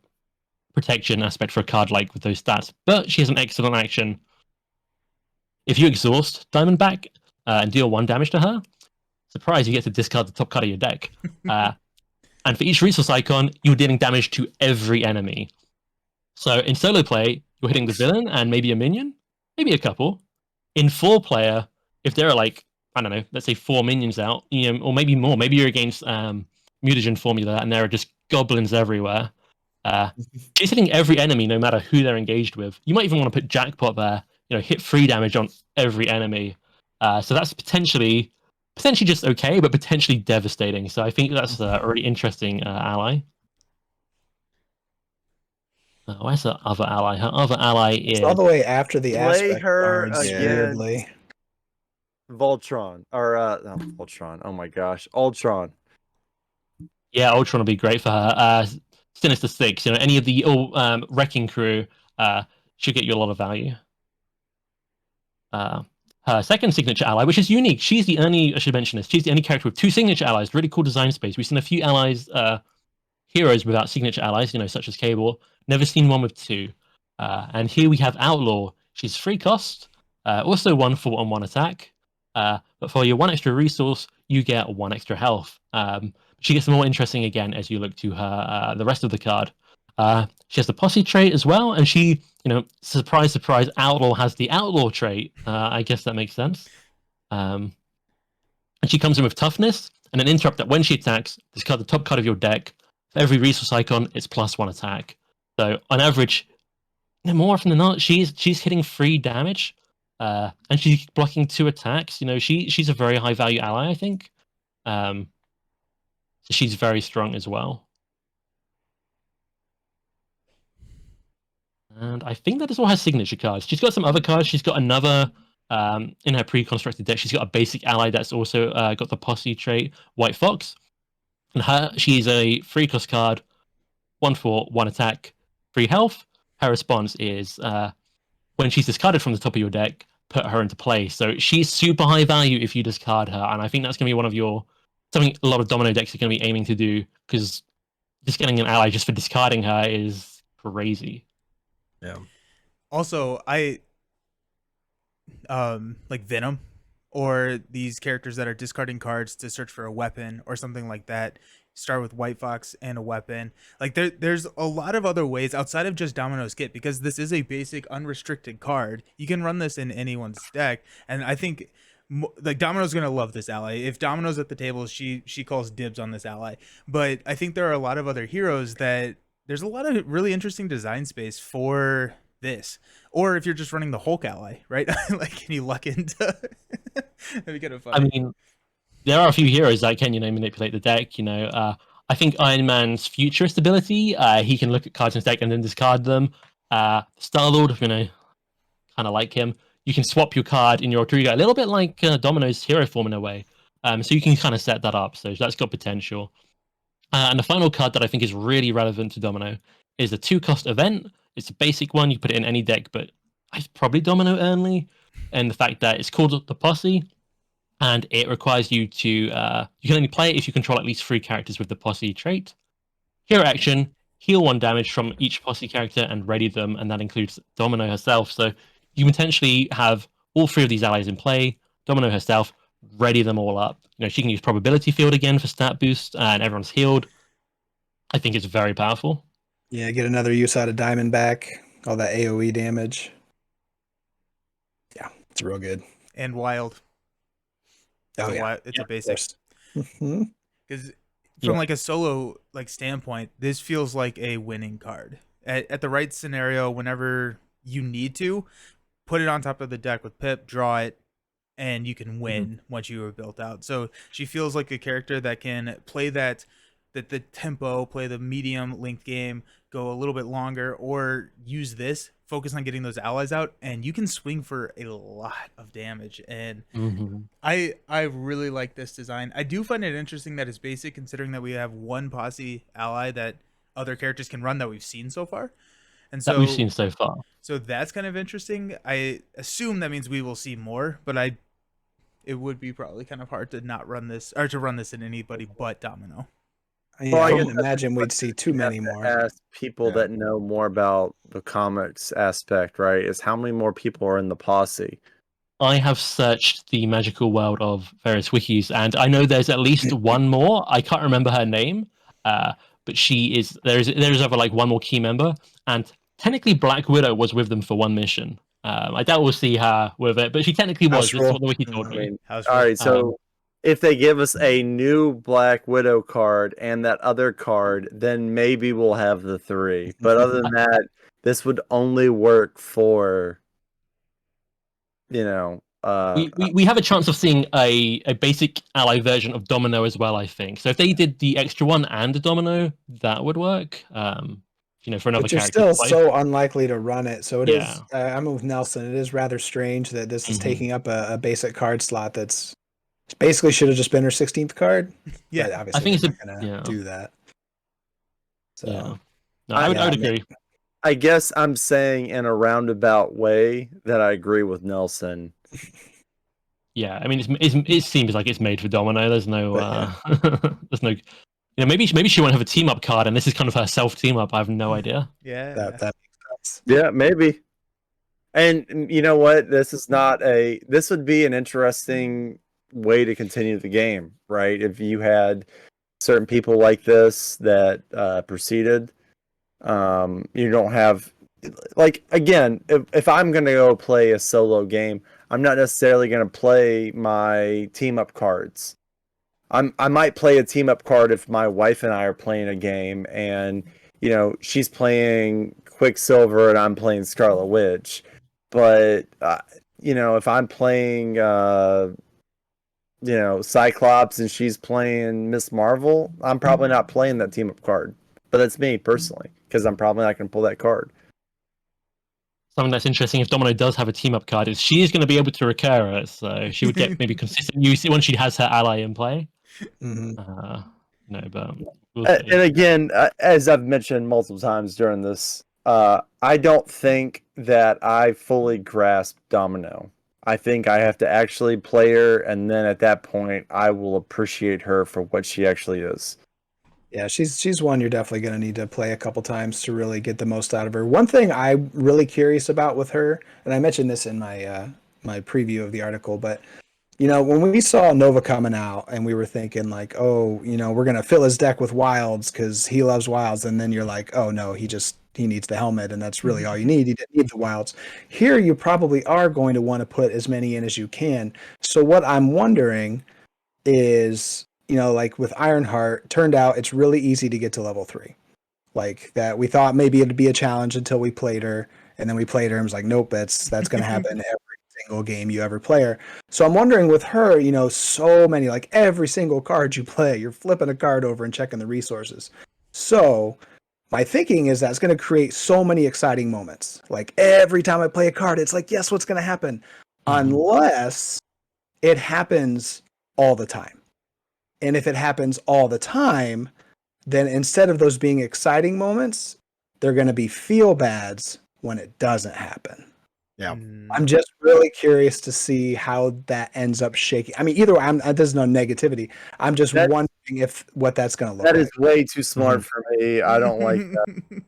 protection aspect for a card like with those stats. But she has an excellent action. If you exhaust Diamondback and deal 1 damage to her, surprise, you get to discard the top card of your deck. And for each resource icon, you're dealing damage to every enemy. So in solo play, you're hitting the villain and maybe a minion, maybe a couple. In 4-player, if there are like, I don't know, let's say 4 minions out, or maybe more, maybe you're against mutagen formula and there are just goblins everywhere. She's hitting every enemy no matter who they're engaged with. You might even want to put Jackpot there, hit 3 damage on every enemy. So that's potentially just okay, but potentially devastating. So I think that's a really interesting ally. Where's her other ally? Her other ally is... It's all the way after the Play aspect her cards, again. weirdly. Voltron. Or, no, Voltron. Oh my gosh. Ultron. Yeah, Ultron will be great for her. Sinister 6, any of the Wrecking Crew should get you a lot of value. Her second signature ally, which is unique. She's the only, I should mention this, she's the only character with 2 signature allies. Really cool design space. We've seen a few allies, heroes without signature allies, such as Cable. Never seen one with 2. And here we have Outlaw. She's 3 cost, also 1 fort and 1 attack. But for your 1 extra resource, you get 1 extra health. She gets more interesting again as you look to her the rest of the card. She has the Posse trait as well, and she, surprise, surprise, Outlaw has the Outlaw trait. I guess that makes sense. And she comes in with Toughness and an interrupt that when she attacks, discard the top card of your deck. For every resource icon, it's +1 attack. So on average, more often than not, she's hitting 3 damage, and she's blocking 2 attacks. She's a very high value ally, I think. So she's very strong as well. And I think that is all her signature cards. She's got some other cards. She's got another in her pre-constructed deck. She's got a basic ally that's also got the Posse trait, White Fox. And she's a 3-cost card, 1 fort, 1 attack, 3 health. Her response is when she's discarded from the top of your deck, put her into play. So she's super high value if you discard her. And I think that's going to be one of something a lot of Domino decks are going to be aiming to do, because just getting an ally just for discarding her is crazy. Yeah. Also, I like Venom, or these characters that are discarding cards to search for a weapon or something like that. Start with White Fox and a weapon. Like there's a lot of other ways outside of just Domino's kit, because this is a basic unrestricted card. You can run this in anyone's deck, and I think like Domino's gonna love this ally. If Domino's at the table, she calls dibs on this ally. But I think there are a lot of other heroes that there's a lot of really interesting design space for this. Or if you're just running the Hulk ally, right? Like, can you luck into? That'd be kind of funny. I mean, there are a few heroes that can, manipulate the deck. I think Iron Man's futurist ability, he can look at cards in his deck and then discard them. Star-Lord, kind of like him. You can swap your card in your alter ego, a little bit like Domino's hero form in a way. So you can kind of set that up. So that's got potential. And the final card that I think is really relevant to Domino is a 2-cost event. It's a basic one. You put it in any deck, but it's probably Domino only. And the fact that it's called the Posse, and it requires you to you can only play it if you control at least 3 characters with the Posse trait. Hero action: heal 1 damage from each Posse character and ready them, and that includes Domino herself. So you can potentially have all 3 of these allies in play. Domino herself, ready them all up. She can use probability field again for stat boost, and everyone's healed. I think it's very powerful. Yeah, get another use out of Diamondback, all that AoE damage. Yeah, it's real good. And wild. Oh, yeah. It's a basic. Mhm. Because from like a solo standpoint, this feels like a winning card. At the right scenario, whenever you need to, put it on top of the deck with Pip, draw it, and you can win once you are built out. So she feels like a character that can play that the tempo, play the medium length game, go a little bit longer, or use this, focus on getting those allies out, and you can swing for a lot of damage. And I really like this design. I do find it interesting that it's basic, considering that we have 1 Posse ally that other characters can run that we've seen so far. And so that we've seen so far. So that's kind of interesting. I assume that means we will see more, but it would be probably kind of hard to not run this, or to run this in anybody but Domino. Yeah, I can imagine we'd see too many more. Ask people that know more about the comics aspect, right? Is how many more people are in the Posse? I have searched the magical world of various wikis, and I know there's at least 1 more. I can't remember her name, but there's over 1 more key member, and technically Black Widow was with them for 1 mission. I doubt we'll see her with it, but she technically was. That's what the wiki told me. All right, so if they give us a new Black Widow card and that other card, then maybe we'll have the 3. But other than that, this would only work for, we have a chance of seeing a basic ally version of Domino as well, I think. So if they did the extra one and a Domino, that would work. For another but you're character. Still so unlikely to run it. So it is. I'm with Nelson. It is rather strange that this is taking up a basic card slot that's basically should have just been her 16th card. Yeah, but obviously I think it's not gonna do that. So no, I would agree. I guess I'm saying in a roundabout way that I agree with Nelson. Yeah, I mean, it seems like it's made for Domino. There's no, there's no. Maybe she won't have a team up card, and this is kind of her self team up. I have no idea. Yeah, that makes sense. Yeah, maybe. And you know what? This would be an interesting way to continue the game, right? If you had certain people like this that proceeded, you don't have again. If I'm gonna go play a solo game, I'm not necessarily gonna play my team up cards. I might play a team up card if my wife and I are playing a game and she's playing Quicksilver and I'm playing Scarlet Witch. But if I'm playing Cyclops and she's playing Miss Marvel, I'm probably not playing that team up card. But that's me personally, because I'm probably not going to pull that card. Something that's interesting, if Domino does have a team up card, is she is going to be able to recur it, so she would get maybe consistent use when she has her ally in play. But we'll and again, as I've mentioned multiple times during this, I don't think that I fully grasp Domino. I think I have to actually play her, and then at that point, I will appreciate her for what she actually is. Yeah, she's one you're definitely going to need to play a couple times to really get the most out of her. One thing I'm really curious about with her, and I mentioned this in my my preview of the article, but when we saw Nova coming out and we were thinking we're going to fill his deck with wilds because he loves wilds, and then you're like, oh no, he needs the helmet, and that's really all you need. You didn't need the wilds. Here, you probably are going to want to put as many in as you can. So what I'm wondering is, with Ironheart, turned out it's really easy to get to level 3. That we thought maybe it'd be a challenge until we played her, And then we played her and was like, nope, that's going to happen every single game you ever play her. So I'm wondering with her, you know, so many, like every single card you play, you're flipping a card over and checking the resources. So my thinking is that's going to create so many exciting moments. Like every time I play a card, it's like, yes, what's going to happen? Unless it happens all the time. And if it happens all the time, then instead of those being exciting moments, they're going to be feel bads when it doesn't happen. Yeah. I'm just really curious to see how that ends up shaking. I mean, either way, there's no negativity. I'm just wondering if what that's going to look like. That is way too smart for me. I don't like that.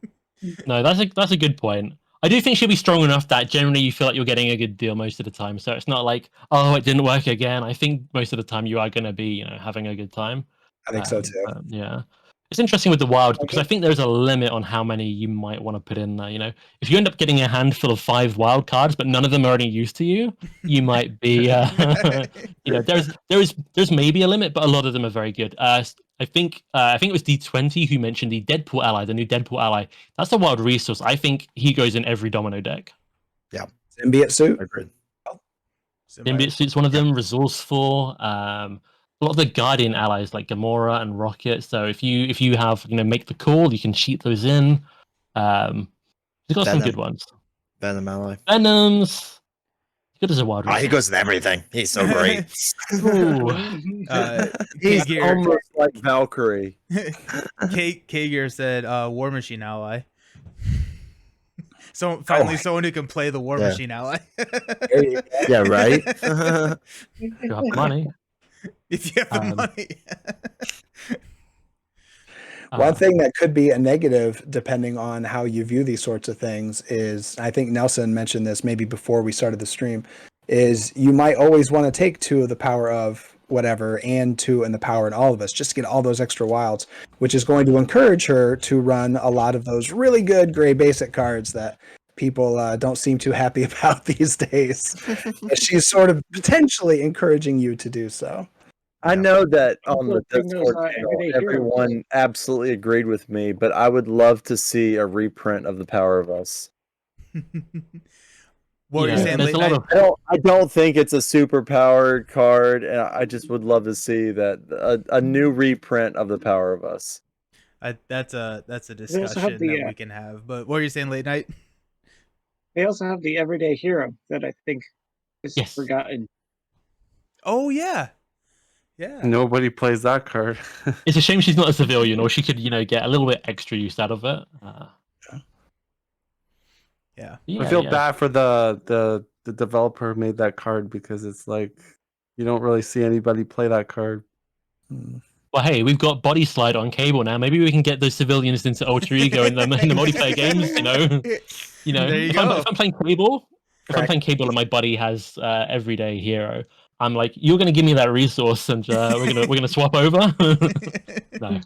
No, that's a good point. I do think she'll be strong enough that generally you feel like you're getting a good deal most of the time. So it's not like, oh, it didn't work again. I think most of the time you are going to be, you know, having a good time. I think so too. Yeah. It's interesting with the wild because I think there's a limit on how many you might want to put in there. You know, if you end up getting a handful of 5 wild cards, but none of them are any use to you, you might be, you know, there's maybe a limit, but a lot of them are very good. I think it was D20 who mentioned the Deadpool ally, the new Deadpool ally. That's a wild resource. I think he goes in every Domino deck. Yeah. Symbiote suit. Agreed. Symbiote suit's one of them. Resourceful. A lot of the Guardian allies like Gamora and Rocket. So if you have, you know, make the call, you can cheat those in. He's got some good ones. Venom ally. Venoms. Good as a wild. He goes with everything. He's so great. He's K-Gear, almost like Valkyrie. K-Gear said War Machine ally. So finally, someone who can play the War Machine ally. Yeah, right. You have money. If you have the money. One thing that could be a negative, depending on how you view these sorts of things, is I think Nelson mentioned this maybe before we started the stream, is you might always want to take 2 of the power of whatever and 2 in the power in all of us, just to get all those extra wilds, which is going to encourage her to run a lot of those really good gray basic cards that people don't seem too happy about these days. She's sort of potentially encouraging you to do so. I know that on the Bring those, Discord channel, everyday heroes. everyone absolutely agreed with me, but I would love to see a reprint of the Power of Us. What are you saying? There's Late a lot night? of I don't think it's a super powered card, and I just would love to see that a new reprint of the Power of Us. That's a also have discussion the, that we can have. But what are you saying, late night? They also have the everyday hero that I think is Yes. forgotten. Oh yeah, yeah. Nobody plays that card. It's a shame she's not a civilian, or she could, you know, get a little bit extra use out of it. Yeah. Yeah, I feel yeah. bad for the developer who made that card because it's like you don't really see anybody play that card. Well, hey, we've got body slide on cable now. Maybe we can get those civilians into alter ego in the multiplayer games. You know. There you if go. I'm playing cable, and my buddy has everyday hero, I'm like, you're gonna give me that resource, and we're gonna swap over. No,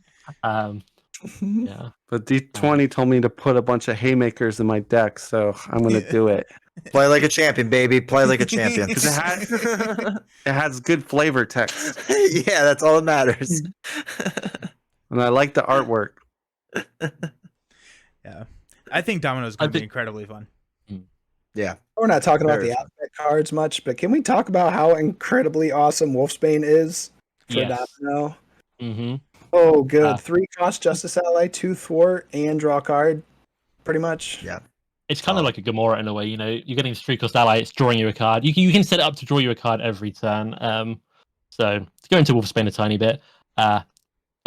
yeah. But D20 told me to put a bunch of haymakers in my deck, so I'm gonna do it. Play like a champion, baby. Play like a champion. Because it has good flavor text, Yeah, that's all that matters. and I like the artwork. Yeah. I think Domino's going to be incredibly fun. Yeah. We're not talking about Very the fun. aspect cards much, but can we talk about how incredibly awesome Wolfsbane is for Yes. Domino? Mm-hmm. Oh, good. 3 cost Justice Ally, 2 thwart, and draw a card. Pretty much. Yeah. It's kind of like a Gamora in a way. You know, you're getting 3-cost ally. It's drawing you a card. You can set it up to draw you a card every turn. So to go into Wolfsbane a tiny bit, a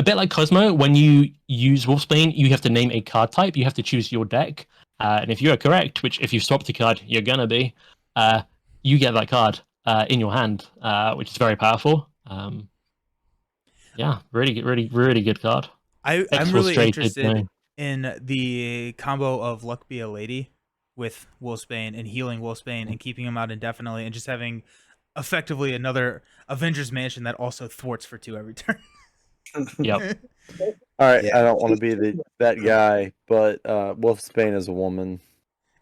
bit like Cosmo, when you use Wolfsbane, you have to name a card type. You have to choose your deck, and if you're correct, which if you swapped a card, you're gonna be, you get that card in your hand, which is very powerful. Yeah, really good card. I'm Exfil really straight, interested in the combo of Luck Be a Lady with Wolfsbane and healing Wolfsbane and keeping him out indefinitely and just having effectively another Avengers Mansion that also thwarts for 2 every turn. Yep. All right, Yeah. I don't want to be that guy, but Wolfsbane is a woman.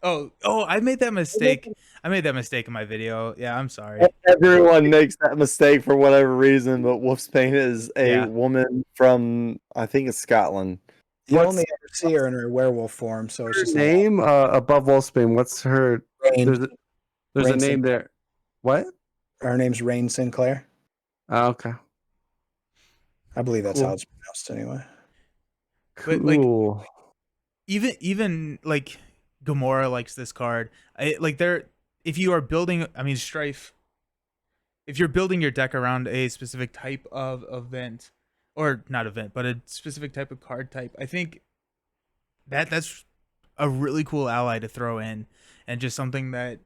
Oh, I made that mistake. I made that mistake in my video. Yeah, I'm sorry. Everyone makes that mistake for whatever reason, but Wolfsbane is a Yeah. woman from, I think it's Scotland. You What's only ever see her in her werewolf form, so it's her just name above Wolfsbane? What's her? Rain. There's a Rain name there. What? Her name's Rain Sinclair. Oh, okay. I believe that's Cool. how it's pronounced anyway. But, like, Cool. even like Gamora likes this card. If you are building, I mean, Stryfe, if you're building your deck around a specific type of event, or not event, but a specific type of card type, I think that's a really cool ally to throw in, and just something that,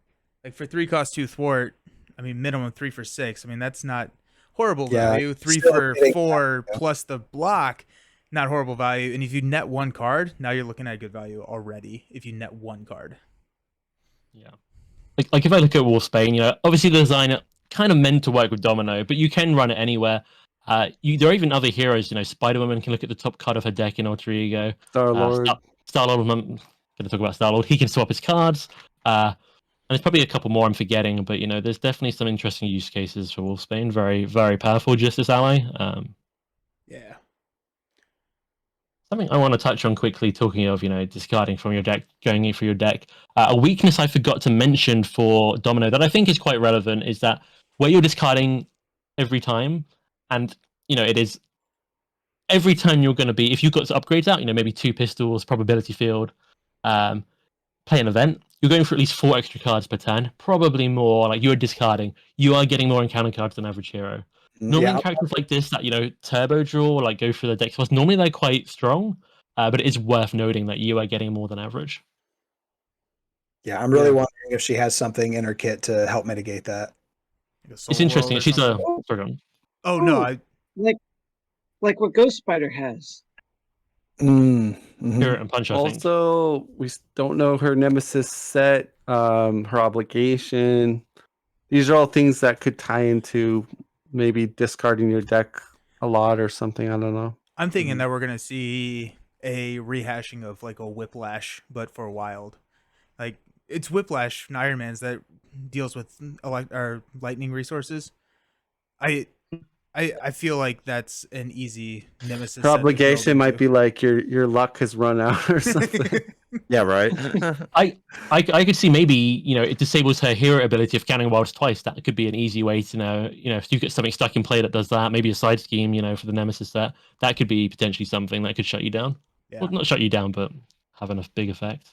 like, for 3 cost 2 thwart, I mean, minimum 3 for 6. I mean, that's not horrible Yeah, value. 3 still for getting 4 value. plus the block, not horrible value. And if you net 1 card, now you're looking at good value already. If you net 1 card, Yeah. Like if I look at Wolfsbane, you know, obviously the design kind of meant to work with Domino, but you can run it anywhere. There are even other heroes. You know, Spider-Woman can look at the top card of her deck in Alter Ego. Star-Lord. Star-Lord. I'm going to talk about Star-Lord. He can swap his cards. And there's probably a couple more I'm forgetting, but you know, there's definitely some interesting use cases for Wolfsbane. Very, very powerful Justice ally. yeah. Something I want to touch on quickly, talking of, you know, discarding from your deck, going in for your deck. A weakness I forgot to mention for Domino that I think is quite relevant is that where you're discarding every time, and, you know, it is every time you're going to be, if you've got upgrades out, you know, maybe 2 pistols, probability field, play an event, you're going for at least 4 extra cards per turn, probably more. Like, you're discarding, you are getting more encounter cards than average hero. Normally in characters like this that, you know, turbo draw, like go through the deck first, normally they're quite strong, but it is worth noting that you are getting more than average. Yeah, I'm really wondering if she has something in her kit to help mitigate that. It's interesting. She's a Oh no, I like what Ghost Spider has. Mm-hmm. Spirit and Punch, I think. Also, we don't know her nemesis set, her obligation. These are all things that could tie into maybe discarding your deck a lot or something. I don't know. I'm thinking that we're gonna see a rehashing of like a Whiplash, but for Wild. Like, it's Whiplash and Iron Man's that deals with lightning resources. I feel like that's an easy nemesis. Her obligation might be like your luck has run out or something. Yeah, right. I could see maybe, you know, it disables her hero ability of counting wilds twice. That could be an easy way to know, you know, if you get something stuck in play that does that, maybe a side scheme, you know, for the nemesis set, that could be potentially something that could shut you down. Yeah. Well, not shut you down, but have a big effect.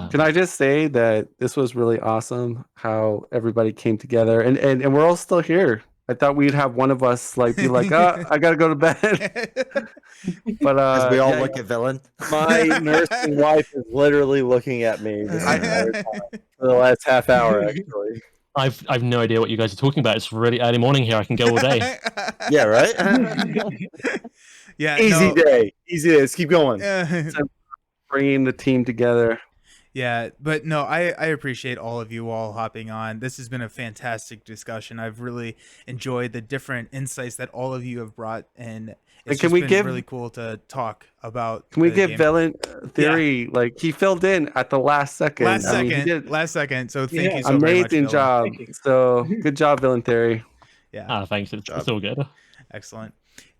Can I just say that this was really awesome how everybody came together and we're all still here. I thought we'd have one of us like be like, I gotta go to bed. But As we all look at Villain. My nursing wife is literally looking at me this entire time for the last half hour, actually. I've no idea what you guys are talking about. It's really early morning here. I can go all day. Yeah, right. Yeah, Easy day. Let's keep going. bringing the team together. Yeah, but no, I appreciate all of you all hopping on. This has been a fantastic discussion. I've really enjoyed the different insights that all of you have brought, and it's can we been give- really cool to talk about. Can we the give game. VillainTheory, like, he filled in at the last second. Last he did second. So thank you so very much. amazing Dylan. job. Thank you. So good job, VillainTheory. Yeah, Thanks. It's all good. excellent.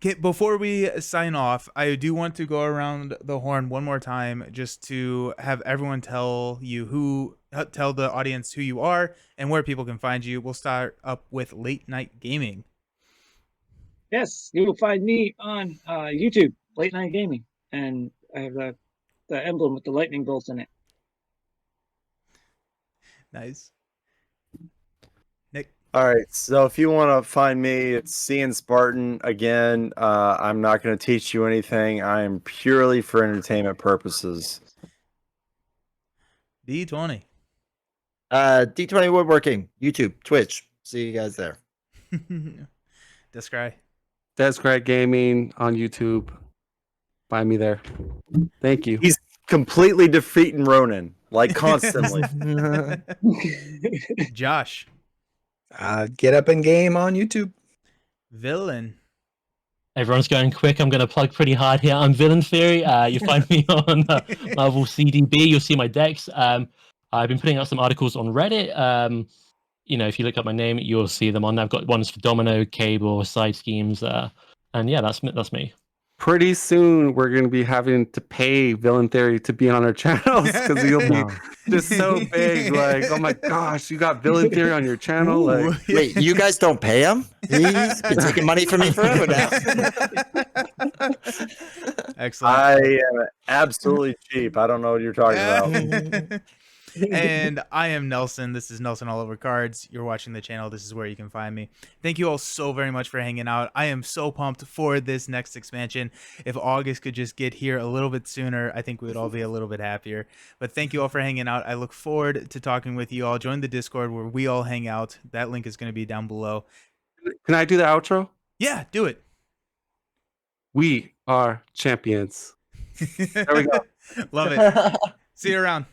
Okay, before we sign off, I do want to go around the horn one more time just to have everyone tell the audience who you are and where people can find you. We'll start up with Late Night Gaming. Yes, you will find me on YouTube, Late Night Gaming, and I have the emblem with the lightning bolts in it. Nice. Nick. All right, so if you want to find me, it's cnspartan. Again, I'm not going to teach you anything. I am purely for entertainment purposes. D20. D20 Woodworking, YouTube, Twitch. See you guys there. Descry. DescryGaming on YouTube. Find me there. Thank you. He's completely defeating Ronan, like constantly. Josh. Get Up in Game on YouTube. Villain. Everyone's going quick. I'm going to plug pretty hard here. I'm VillainTheory. You find me on Marvel CDB. You'll see my decks. I've been putting out some articles on Reddit. You know, if you look up my name, you'll see them on there. I've got ones for Domino, Cable, side schemes, and yeah, that's me. pretty soon we're going to be having to pay VillainTheory to be on our channels because you'll be No. just so big. Like, oh my gosh, you got VillainTheory on your channel. Ooh. Like, Wait, you guys don't pay him? He's been taking money from me forever now. Excellent. I am absolutely cheap. I don't know what you're talking about. And I am Nelson. This is Nelson All Over Cards. You're watching the channel. This is where you can find me. Thank you all so very much for hanging out. I am so pumped for this next expansion. If August could just get here a little bit sooner, I think we would all be a little bit happier. But thank you all for hanging out. I look forward to talking with you all. Join the Discord where we all hang out. That link is going to be down below. can I do the outro? Yeah, do it. We are champions. There we go. Love it. See you around.